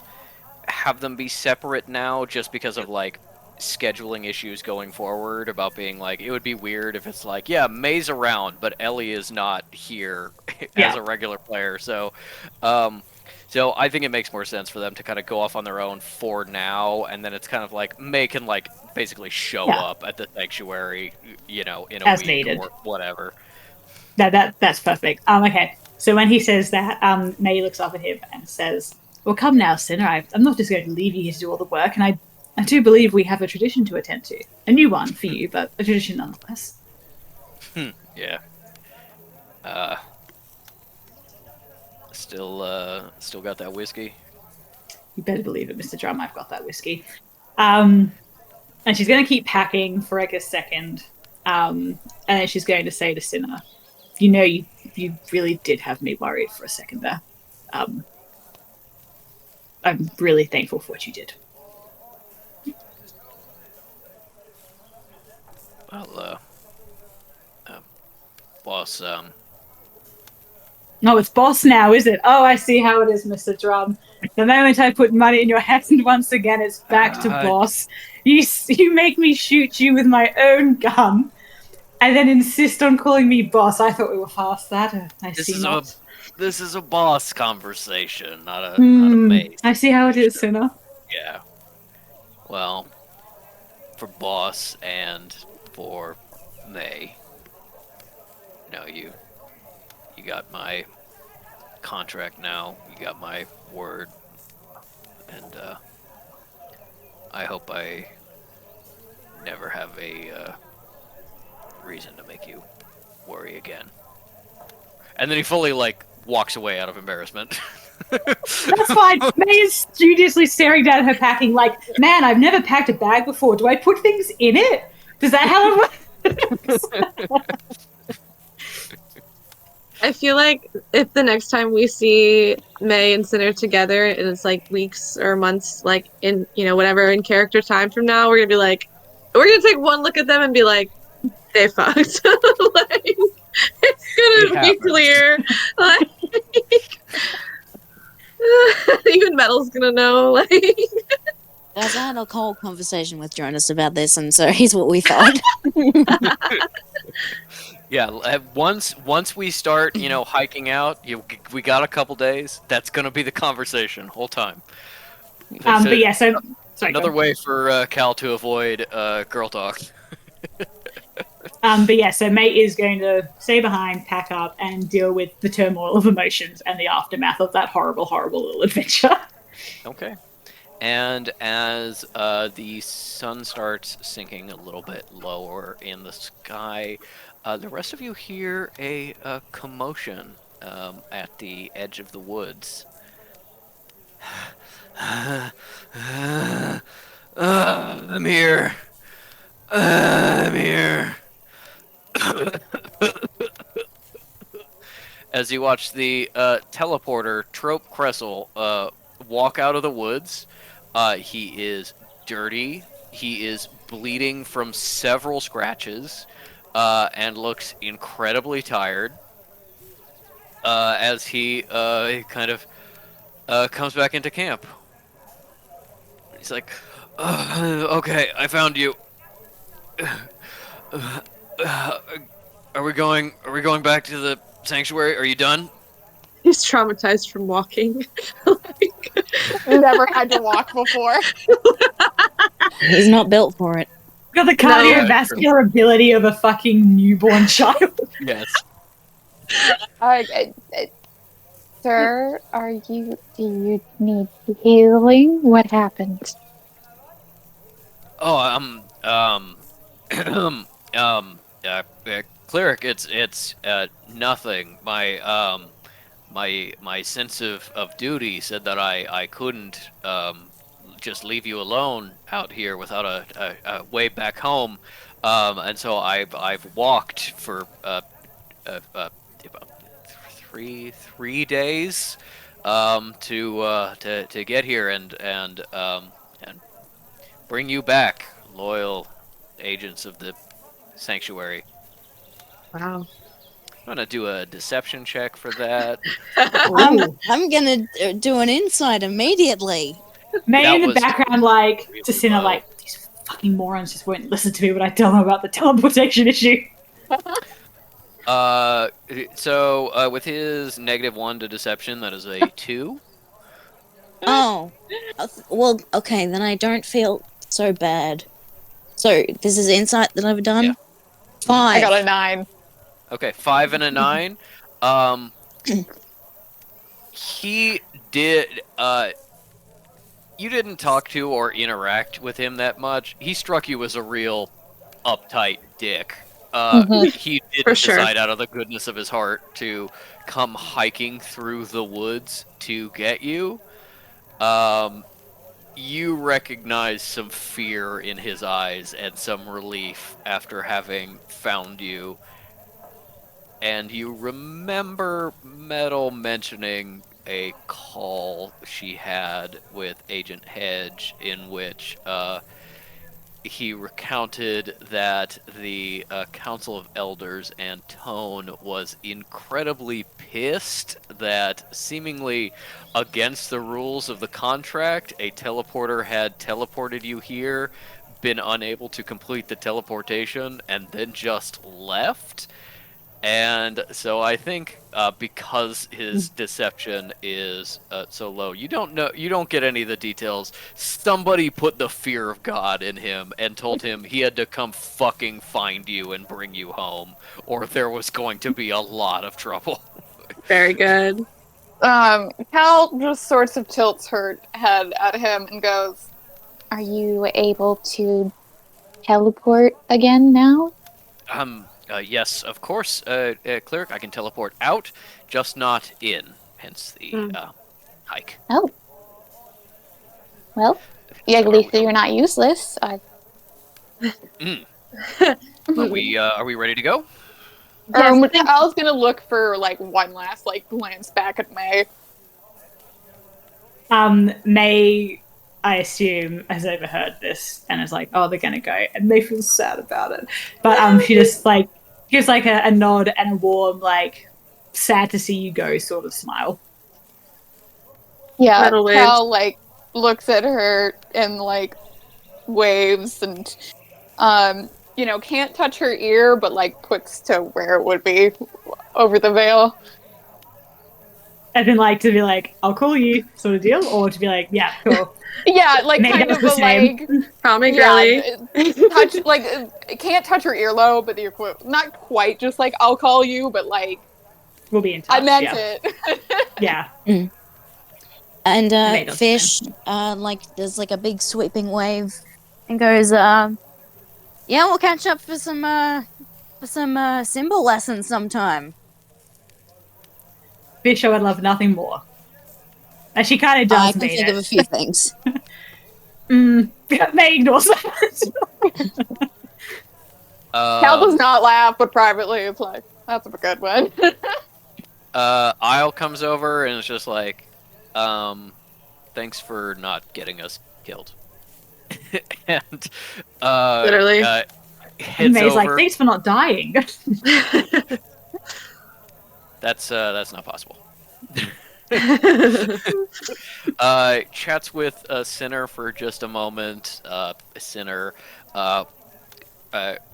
have them be separate now, just because of like scheduling issues going forward, about being like, it would be weird if it's like, yeah, May's around but Ellie is not here as a regular player. So I think it makes more sense for them to kind of go off on their own for now, and then it's kind of like May can like basically show up at the sanctuary, in a as week needed. or whatever. That's perfect. Okay. So when he says that, May looks up at him and says, "Well, come now, Sinner. I'm not just going to leave you here to do all the work, and I do believe we have a tradition to attend to. A new one for you, but a tradition nonetheless." Yeah. Still got that whiskey? You better believe it, Mr. Drum. I've got that whiskey. And she's going to keep packing for like a second. And then she's going to say to Cinna, you know, you really did have me worried for a second there. I'm really thankful for what you did. Well, boss, No, it's boss now, is it? Oh, I see how it is, Mr. Drum. The moment I put money in your hand, once again, it's back to boss. You make me shoot you with my own gun, and then insist on calling me boss. I thought we were past that. This is a boss conversation, not a mate. I see how it is, Cinna. Yeah. Well, for boss and for May, you got my contract now. You got my word, and I hope I never have a reason to make you worry again. And then he fully walks away out of embarrassment. That's fine. May is studiously staring down at her packing like, man, I've never packed a bag before. Do I put things in it? Does that how it works? I feel like if the next time we see May and Sinner together and it's weeks or months, in whatever in character time from now, we're gonna take one look at them and be like, they fucked. It's gonna be clear. Even Metal's gonna know. Guys, I had a whole conversation with Jonas about this, and so here's what we thought. Yeah, once we start, hiking out, we got a couple days. That's gonna be the conversation whole time. But yeah, so sorry, another way for Cal to avoid girl talk. But yeah, so May is going to stay behind, pack up, and deal with the turmoil of emotions and the aftermath of that horrible, horrible little adventure. Okay. And as the sun starts sinking a little bit lower in the sky, the rest of you hear a commotion at the edge of the woods. I'm here. I'm here. As you watch the teleporter Trope Cressel walk out of the woods, he is dirty. He is bleeding from several scratches and looks incredibly tired as he kind of comes back into camp. He's like, okay, I found you. Are we going back to the sanctuary? Are you done? He's traumatized from walking. Never had to walk before. He's not built for it. Got the cardiovascular ability of a fucking newborn child. Yes. Sir, do you need healing? What happened? Oh, cleric, it's nothing. My sense of duty said that I couldn't just leave you alone out here without a way back home, and so I've walked for about 3 days to get here and bring you back, loyal agents of the sanctuary. Wow. I'm gonna do a deception check for that. I'm gonna do an insight immediately. May in the background, to Cinna, these fucking morons just won't listen to me when I tell them about the teleportation issue. So with his -1 to deception, that is a 2. Oh, well, okay, then I don't feel so bad. So this is insight that I've done. Yeah. 5. I got a 9. Okay, 5 and a 9. He did. You didn't talk to or interact with him that much. He struck you as a real uptight dick. He did decide out of the goodness of his heart to come hiking through the woods to get you. you recognize some fear in his eyes and some relief after having found you. And you remember Metal mentioning a call she had with Agent Hedge in which he recounted that the Council of Elders and Tone was incredibly pissed that, seemingly against the rules of the contract, a teleporter had teleported you here, been unable to complete the teleportation, and then just left. And so I think because his deception is so low, you don't get any of the details. Somebody put the fear of God in him and told him he had to come fucking find you and bring you home, or there was going to be a lot of trouble. Very good. Cal just sort of tilts her head at him and goes, Are you able to teleport again now? Yes, of course, cleric. I can teleport out, just not in. Hence the hike. Oh. Well, yeah, at least you're not useless. Are we ready to go? Cal's gonna look for like one last like glance back at May. May, I assume, has overheard this and is like, "Oh, they're gonna go," and May feels sad about it. But she just like gives like a nod and a warm, like, sad to see you go sort of smile. Yeah, Metal waves. Cal like looks at her and like waves and can't touch her ear, but like puts to where it would be over the veil. As in, like, to be like, "I'll call you," sort of deal, or to be like, "Yeah, cool." Yeah, like Maybe kind that's of the a same. like Call me girly. touch like it can't touch her earlobe, but the not quite just like I'll call you, but like We'll be in touch. I meant yeah. it. Yeah. And Made us Fish, like, does like a big sweeping wave and goes, "Yeah, we'll catch up for some symbol lessons sometime." Fish, I would love nothing more. And she kind of I does can mean think of a it. few things. May ignores that. Cal does not laugh, but privately it's like that's a good one. Isle comes over and is just like, thanks for not getting us killed. And Literally. heads May's over. like, "Thanks for not dying." That's not possible. Chats with Sinner for just a moment. Sinner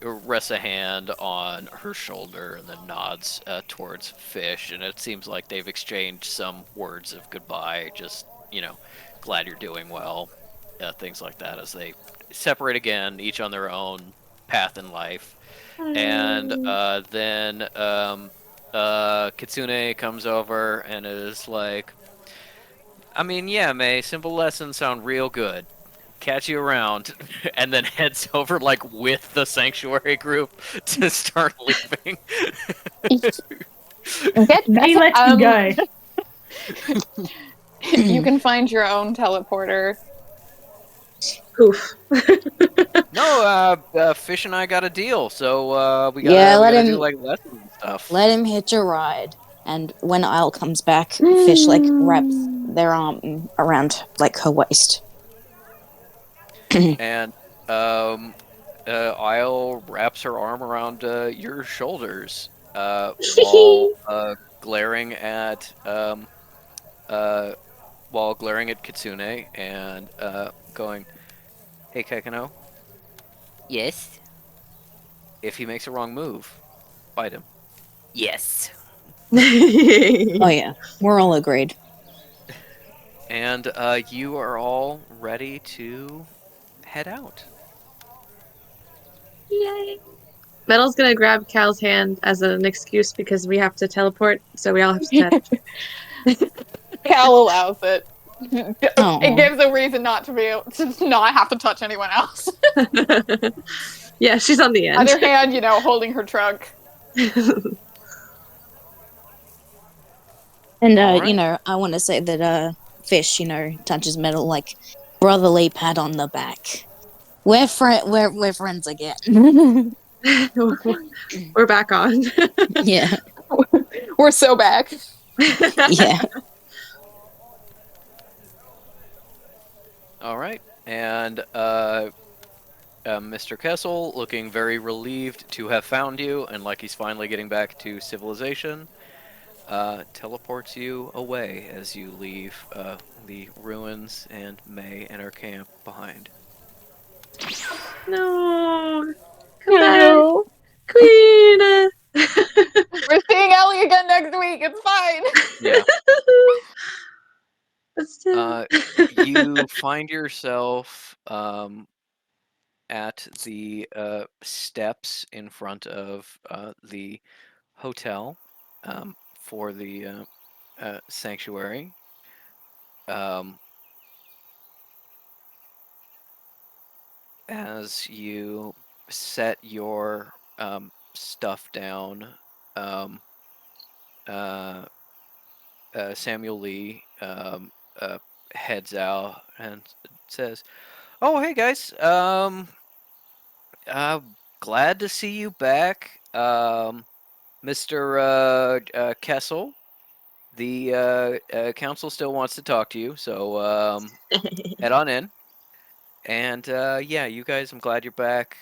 rests a hand on her shoulder and then nods towards Fish, and it seems like they've exchanged some words of goodbye. Just, glad you're doing well. Things like that as they separate again, each on their own path in life. And then Kitsune comes over and is like, I mean, yeah, May, simple lessons sound real good. Catch you around. And then heads over, like, with the Sanctuary group to start leaving. May lets you go. You can find your own teleporter. Oof. No, Fish and I got a deal, so we Yeah, let gotta him- do, like, lessons and stuff. Let him hitch a ride. And when Isle comes back, Fish like wraps their arm around like her waist. And Isle wraps her arm around your shoulders while glaring at Kitsune and going, "Hey, Kekano. Yes. If he makes a wrong move, fight him. Yes." Oh yeah, we're all agreed. And you are all ready to head out. Yay. Metal's gonna grab Cal's hand as an excuse because we have to teleport, so we all have to touch. Cal allows it. Aw. It gives a reason not to be able to not have to touch anyone else. Yeah, she's on the end. Other hand, holding her trunk. And Alright. I want to say that Fish, touches Metal like brotherly pat on the back. We're friends again. We're back on. Yeah. We're so back. Yeah. All right, and Mr. Kessel, looking very relieved to have found you, and like he's finally getting back to civilization, teleports you away as you leave the ruins and May and her camp behind. No. Come back, Queen. We're seeing Ellie again next week. It's fine. Yeah. But still. You find yourself at the steps in front of the hotel for the sanctuary. As you set your stuff down, Samuel Lee heads out and says, "Oh, hey guys, glad to see you back, Mr. Kessel. The council still wants to talk to you, so head on in." And yeah, you guys, I'm glad you're back.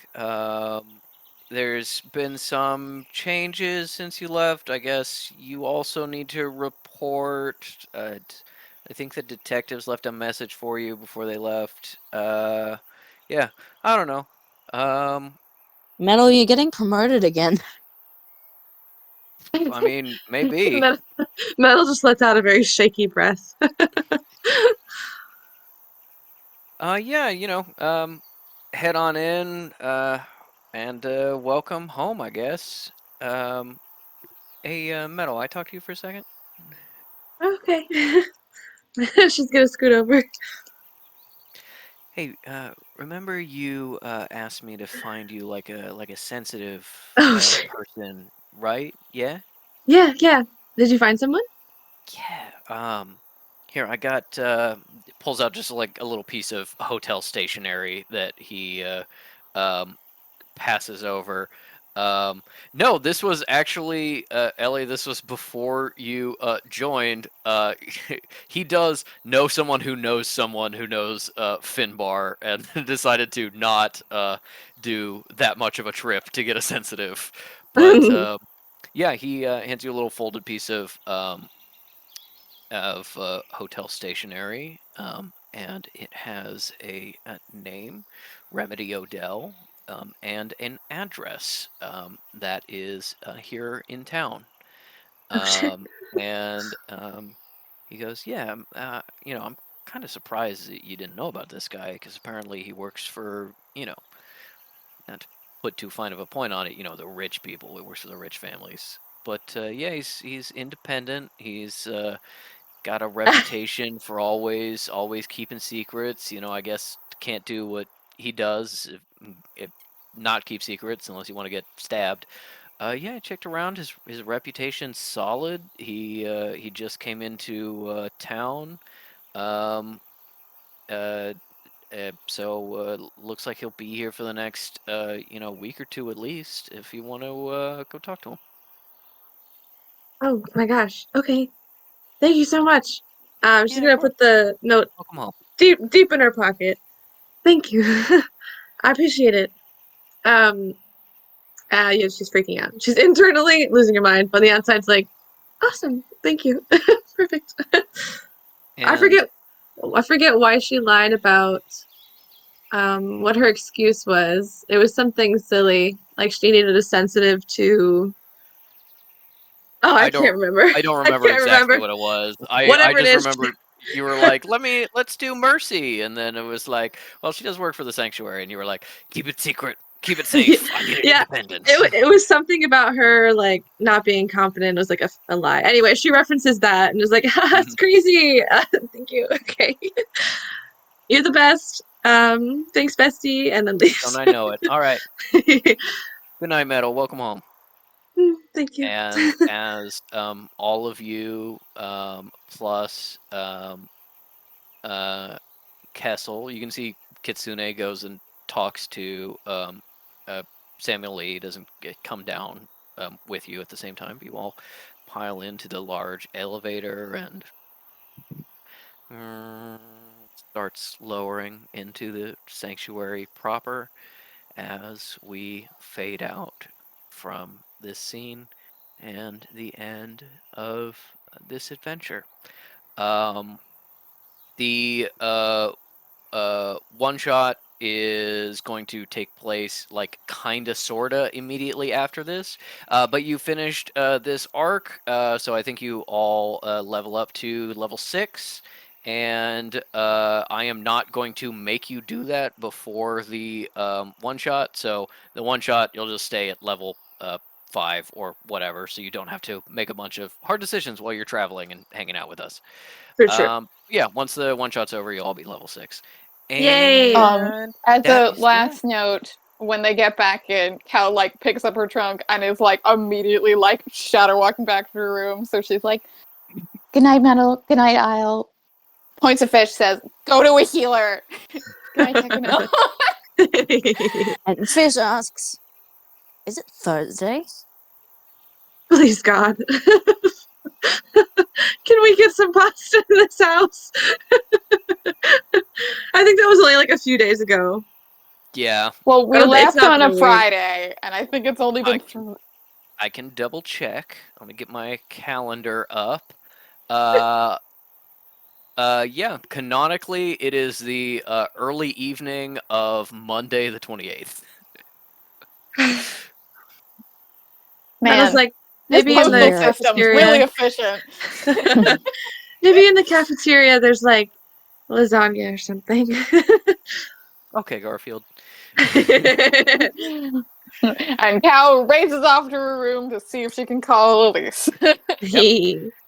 There's been some changes since you left. I guess you also need to report. I think the detectives left a message for you before they left. Yeah, I don't know. Metal, you're getting promoted again. I mean, maybe. Metal just lets out a very shaky breath. Yeah, head on in, and welcome home, I guess. Hey, Metal, I talk to you for a second? Okay. She's gonna scoot over. Hey, remember you asked me to find you like a sensitive person, right? Yeah? Yeah. Did you find someone? Yeah. Here I got pulls out just like a little piece of hotel stationery that he um passes over. No, this was actually Ellie. This was before you joined. He does know someone who knows Finbar, and decided to not do that much of a trip to get a sensitive. But yeah, he hands you a little folded piece of hotel stationery, and it has a name, Remedy Odell, and an address that is here in town. And he goes, "Yeah, I'm kind of surprised that you didn't know about this guy, because apparently he works for, not to put too fine of a point on it, the rich people. He works for the rich families. But yeah, he's independent. He's got a reputation for always keeping secrets. I guess can't do what he does if not keep secrets unless you want to get stabbed. Yeah, I checked around. His reputation's solid. He just came into town. Um, so looks like he'll be here for the next week or two at least. If you want to go talk to him." Oh my gosh. Okay. Thank you so much. She's Yeah, gonna put the note welcome home. deep in her pocket. Thank you. I appreciate it. Yeah, she's freaking out. She's internally losing her mind, but the outside's like, awesome. Thank you. Perfect. I forget why she lied about what her excuse was. It was something silly, like she needed a sensitive to. Oh, I can't remember. I don't remember can't exactly remember. what it was. I Whatever it just is. remember you were like, let's do Mercy, and then it was like, well, she does work for the sanctuary, and you were like, keep it secret, keep it safe. I need it Yeah, independent. it was something about her like not being confident. It was like a lie. Anyway, she references that and is like, "That's crazy." Thank you. Okay, you're the best. Thanks, bestie, and then leaves. Don't I know it? All right. Good night, Metal. Welcome home. Thank you. And as all of you plus Kessel. You can see Kitsune goes and talks to Samuel Lee. Doesn't come down with you at the same time. You all pile into the large elevator and starts lowering into the sanctuary proper as we fade out from this scene and the end of this adventure. The one shot is going to take place like kinda sorta immediately after this, but you finished this arc, so I think you all level up to level 6, and I am not going to make you do that before the one shot. So the one shot, you'll just stay at level 5 or whatever, so you don't have to make a bunch of hard decisions while you're traveling and hanging out with us. For sure. Yeah, once the one shot's over, you'll all be level 6. Yay! And As that a is last note, when they get back in, Cal like picks up her trunk and is like immediately like shadow walking back to her room. So she's like, "Good night, Metal. Good night, Isle." Points a fish, says, "Go to a healer." Good night, Techno. And Fish asks, "Is it Thursday?" Please, God. Can we get some pasta in this house? I think that was only like a few days ago. Yeah, Well, we It's left not on been a a week. Friday, and I think it's only been I can double check. Let me get my calendar up. Yeah, canonically, it is the early evening of Monday the 28th. I man. was like, This maybe in the postal system's cafeteria. really efficient. Maybe in the cafeteria there's like lasagna or something. Okay, Garfield. And Cal races off to her room to see if she can call Elise.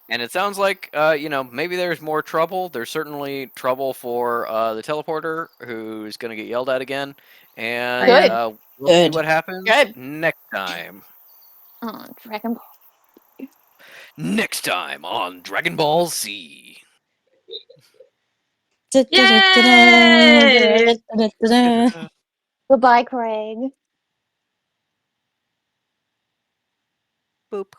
And it sounds like, maybe there's more trouble. There's certainly trouble for the teleporter, who's going to get yelled at again. And Good. we'll see Good. what happens Good. next time. Oh, Dragon Ball. Next time on Dragon Ball Z. Yay! Goodbye, Craig. Boop.